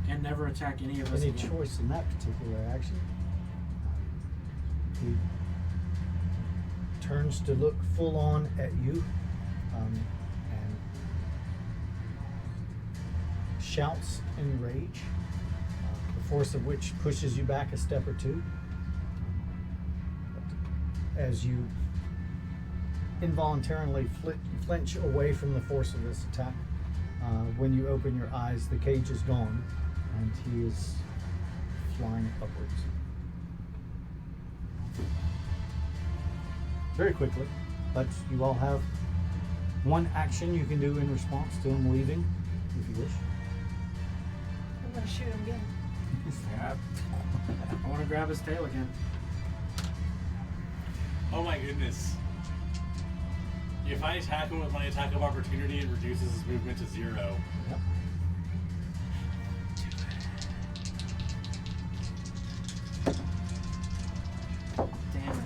And never attack any of us any again. choice in that particular action. He turns to look full on at you and shouts in rage, the force of which pushes you back a step or two. As you involuntarily flinch away from the force of this attack, when you open your eyes, the cage is gone and he is flying upwards. Very quickly, but you all have one action you can do in response to him leaving, if you wish. I'm gonna shoot him again. Yeah. I want to grab his tail again. Oh my goodness. If I attack him with my attack of opportunity, it reduces his movement to 0. Yep. Damn it.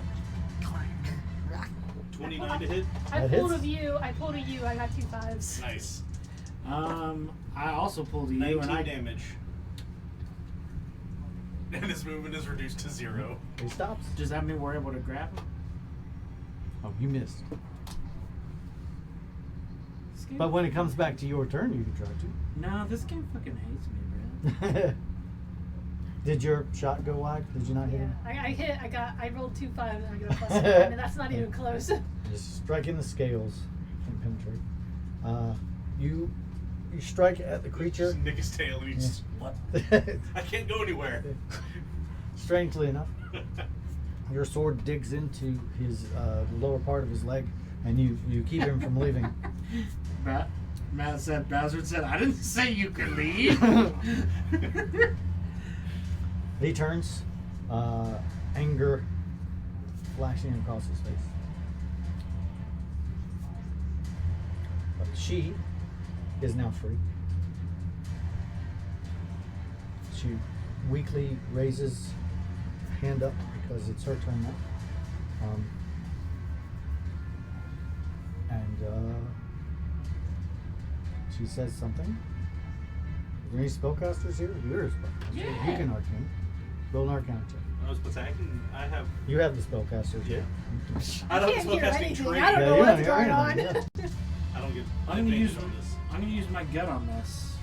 29 to hit? I That pulled hits. a U. I pulled a U. I got 2 5s. Nice. I also pulled a U 19 and I damage. And his movement is reduced to 0. He stops. Does that mean we're able to grab him? Oh, you missed. This game- But when it comes back to your turn, you can try to. No, this game fucking hates me, man. Did your shot go wide? Did you not hit Yeah, him? I rolled 2 5s and I got a plus 1, and that's not even close. Just striking the scales and penetrate. You strike at the creature. Just nick his tail and he just, what? I can't go anywhere. Strangely enough, your sword digs into his lower part of his leg, and you keep him from leaving. Matt said, Bowser said, I didn't say you could leave. He turns, anger flashing across his face. But she is now free. She weakly raises a hand up because it's her turn now. She says something. Are there any spellcasters here? You're a spellcaster. Yeah. You can arcane. Roll an arcana check. I was attacking. I have. You have the spellcasters Yeah. here. I don't can't have hear spellcasting anything. training. I don't know Yeah, what's you're going not on. hearing anything, I don't get I'm gonna advantage use on this. I'm gonna use my gut on this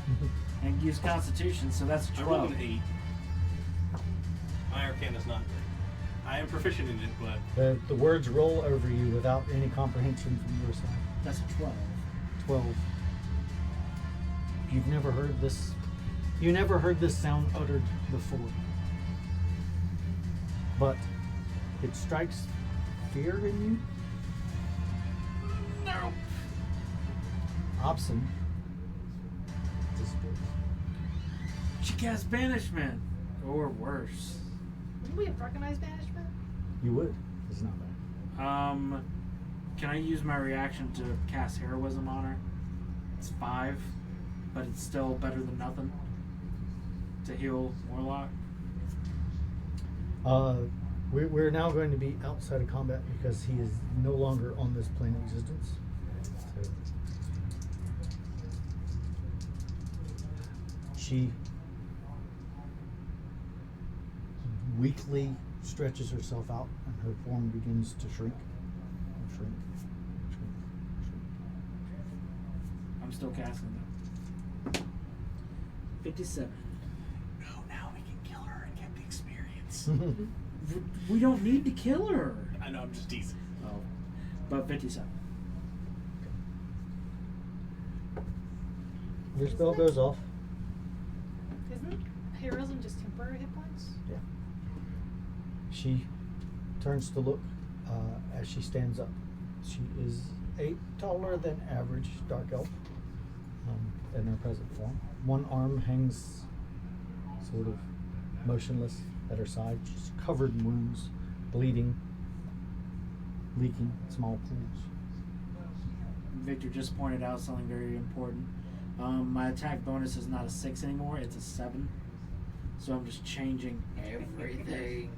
and use Constitution, so that's I rolled 12. an 8. My arcana is not great. I am proficient in it, but The words roll over you without any comprehension from your side. That's a 12. 12. You've never heard this. You never heard this sound uttered before. But it strikes fear in you. No. Hobson disappears. She casts banishment, or worse. Wouldn't we have recognized banishment? You would. It's not bad. Can I use my reaction to cast heroism on her? It's 5, but it's still better than nothing. To heal Warlock. We're now going to be outside of combat because he is no longer on this plane of existence. So she weakly stretches herself out and her form begins to shrink. And shrink. Shrink. I'm still casting it. 57. no. Now we can kill her and get the experience. Shrink. We don't need to kill her. I know. I'm just teasing. Oh, but 57. Your spell goes off. Isn't heroism just temporary hit points? Yeah. She turns to look as she stands up. She is a taller than average dark elf in her present form. One arm hangs sort of motionless at her side. She's covered in wounds, bleeding, leaking small pools. Victor just pointed out something very important. My attack bonus is not a 6 anymore, it's a 7. So I'm just changing everything.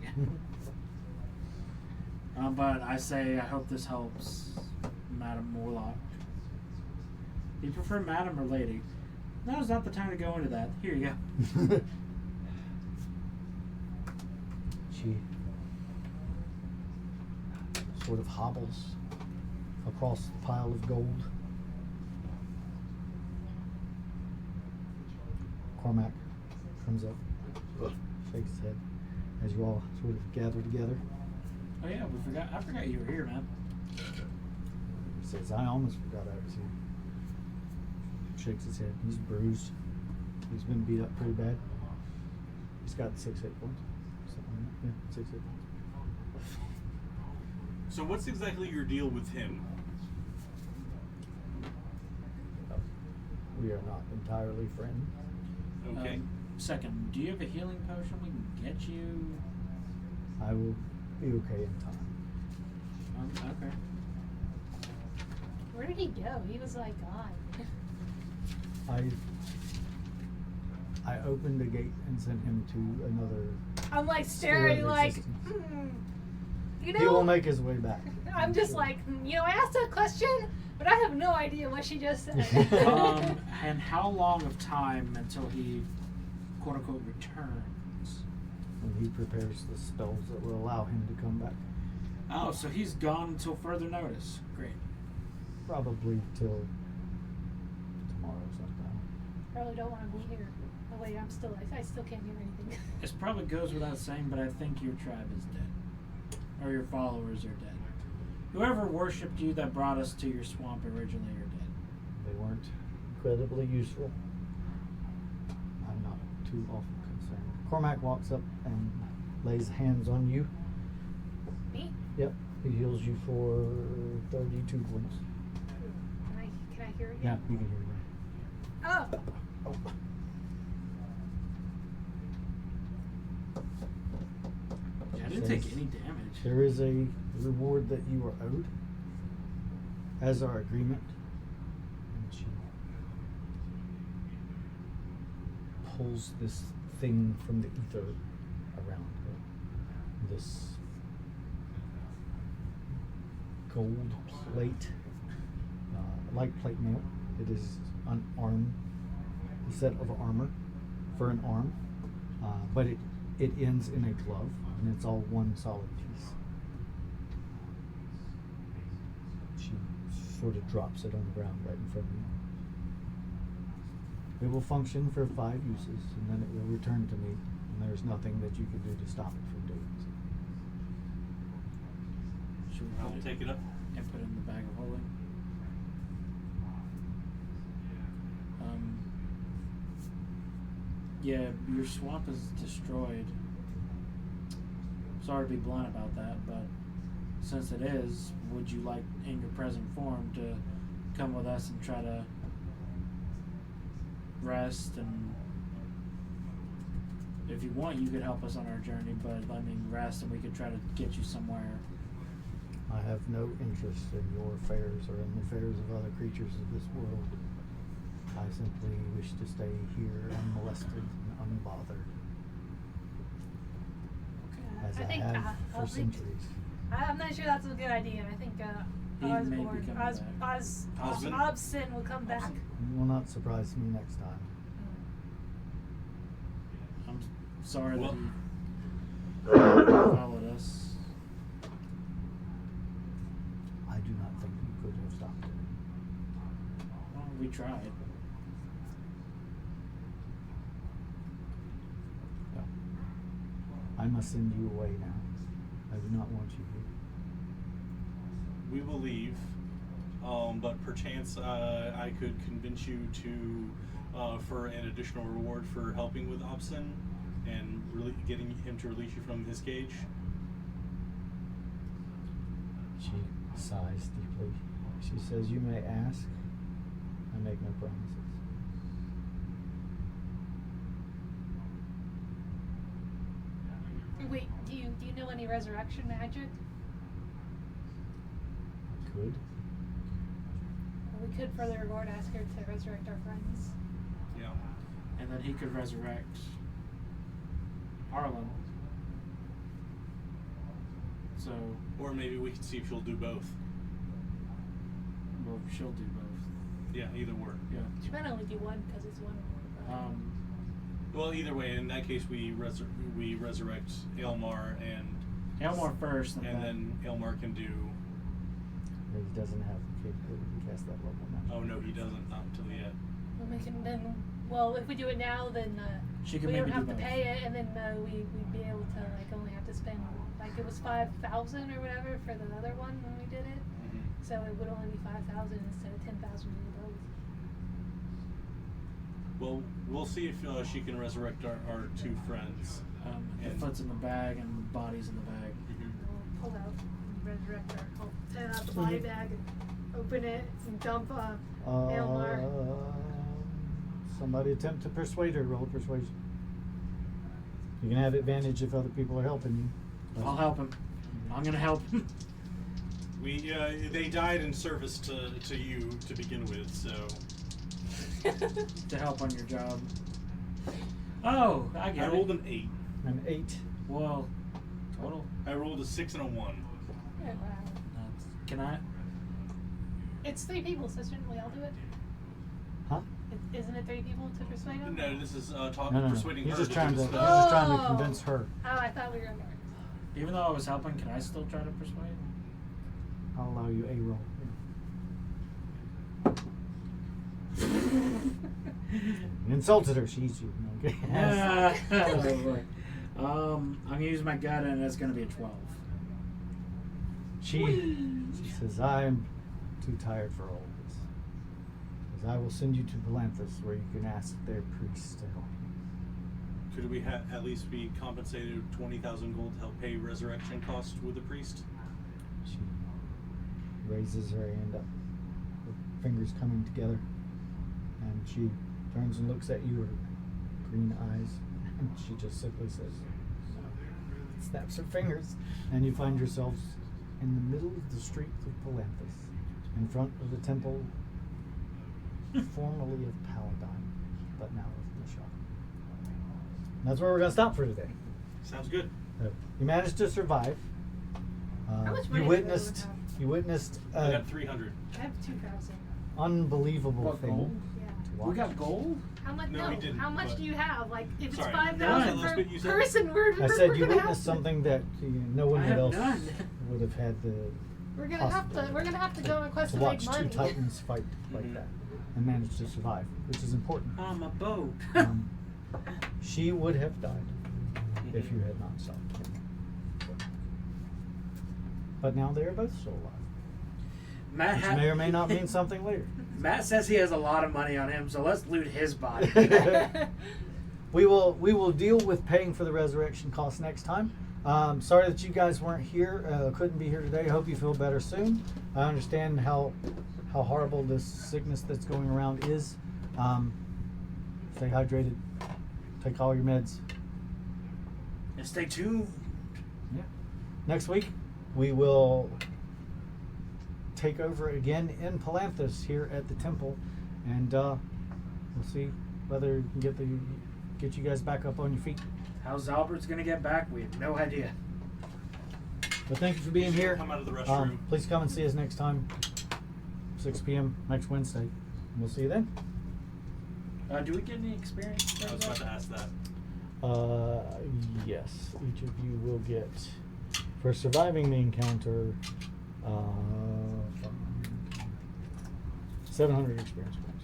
But I say, I hope this helps, Madam Warlock. Do you prefer Madam or Lady? Now's not the time to go into that. Here you go. She sort of hobbles across the pile of gold. Cormac comes up, shakes his head as you all sort of gather together. Oh yeah, I forgot you were here, man. He says, I almost forgot I was here. Shakes his head. He's bruised. He's been beat up pretty bad. He's got 6 hit points. Something like that. Yeah, 6 hit points. So what's exactly your deal with him? We are not entirely friends. Okay. Second, do you have a healing potion we can get you? I will be okay in time. Okay. Where did he go? He was like gone. I opened a gate and sent him to another. I'm like sphere staring of like, existence. you know. He will make his way back. I'm just sure. like, I asked a question, but I have no idea what she just said. And how long of time until he, quote unquote, returns? When he prepares the spells that will allow him to come back. Oh, so he's gone until further notice. Great. Probably till tomorrow sometime. Probably don't want to be here. Oh wait, I still can't hear anything. This probably goes without saying, but I think your tribe is dead. Or your followers are dead. Whoever worshipped you that brought us to your swamp originally are dead. They weren't incredibly useful. I'm not too often concerned. Cormac walks up and lays hands on you. Me? Yep. He heals you for 32 points. Can I hear it? Yeah, you can hear me. Oh. Oh. Yeah, I didn't take any damage. There is a reward that you are owed, as our agreement. And she pulls this thing from the ether around her. This gold plate, like plate mail. It is an arm, a set of armor for an arm, but it ends in a glove, and it's all one solid piece. She sort of drops it on the ground right in front of you. It will function for 5 uses, and then it will return to me, and there's nothing that you can do to stop it from doing so. Should we I'll take it up. and put it in the bag of holding? Yeah, your swamp is destroyed. Sorry to be blunt about that, but since it is, would you like, in your present form, to come with us and try to rest? And if you want, you could help us on our journey, but I mean, rest, and we could try to get you somewhere. I have no interest in your affairs or in the affairs of other creatures of this world. I simply wish to stay here unmolested and unbothered, as I think, have for centuries. I'm not sure that's a good idea. I think He may be coming back. Obson will come back. It will not surprise me next time. I'm sorry Well- that you followed us. I do not think you could have stopped it. Well, we tried. No. I must send you away now. I do not want you here. We will leave, but perchance I could convince you to for an additional reward for helping with Obson and really getting him to release you from his cage. She sighs deeply. She says, "You may ask. I make no promises." Wait, do you know any resurrection magic? Could. We could, for the reward, ask her to resurrect our friends. Yeah. And then he could resurrect Arlen. So, Or maybe we could see if she'll do both. well, she'll do both. Yeah, either or. Yeah. She might only do one because it's one. Well, either way, in that case, we resurrect Aylmar Elmore first, and then Aylmar can do. He doesn't have the capability to cast that level magic. Oh no, he doesn't. Not until yet. Well, we can then. Well, if we do it now, then She can we don't maybe have do to both. pay it, and then we'd be able to like only have to spend like it was 5,000 or whatever for the other one when we did it. Mm-hmm. So it would only be 5,000 instead of 10,000 to do both. Well, we'll see if she can resurrect our two friends. The And- foot's in the bag and the body's in the bag. We'll pull out and resurrect her. I'll tear out the body bag and open it and dump Aylmar. Somebody attempt to persuade her. Roll persuasion. You can have advantage if other people are helping you. I'll help him. I'm gonna help him. They died in service to you to begin with, so. To help on your job. Oh, I get I it. rolled an 8. An 8. Well, total. I rolled a 6 and a 1. Yeah, wow. Can I? It's 3 people, so shouldn't we all do it? Huh? Isn't it 3 people to persuade them? No, this is No. persuading He's her just to trying do to. the He's spell. just trying to Oh. convince her. Oh, I thought we were. Even though I was helping, can I still try to persuade? I'll allow you a roll. You insulted her. She's you. Okay. Oh, boy. I'm gonna use my gut, and it's gonna be a 12. She says, "I'm too tired for all this. Because I will send you to Palanthus, where you can ask their priests to help you." Could we at least be compensated 20,000 gold to help pay resurrection costs with the priest? She raises her hand up, her fingers coming together, and she turns and looks at you, her green eyes, and she just simply says, "No." Snaps her fingers, and you find yourselves in the middle of the streets of Palanthus, in front of the temple formerly of Paladine, but now of Michelle. And that's where we're going to stop for today. Sounds good. You managed to survive. How much money You do witnessed. we You witnessed I got 300. I have 2,000. unbelievable What, thing. gold? Yeah. To watch. We got gold? How much? No, No, we didn't, how much but- do you have? Like, if it's Sorry, 5,000 that's per what you said. person, I said you gonna witnessed have, something that no one I have else none. would have had the We're gonna have to. We're gonna have to go on a quest to to make watch two money. titans fight like Mhm. that and manage to survive, which is important. On my boat. She would have died if you had not stopped him. But now they are both still alive, Matt, which may or may not mean something later. Matt says he has a lot of money on him, so let's loot his body. We will deal with paying for the resurrection costs next time. Sorry that you guys weren't here, couldn't be here today. Hope you feel better soon. I understand how horrible this sickness that's going around is. Stay hydrated. Take all your meds. And stay tuned. Yeah. Next week we will take over again in Palanthus here at the temple, and we'll see whether we can get you guys back up on your feet. How Zalbert's gonna get back, we have no idea. But thank you for being here. Come out of the restroom. Please come and see us next time, 6 p.m. next Wednesday. And we'll see you then. Do we get any experience? I was about to ask that. Yes, each of you will get, for surviving the encounter, 700 experience points.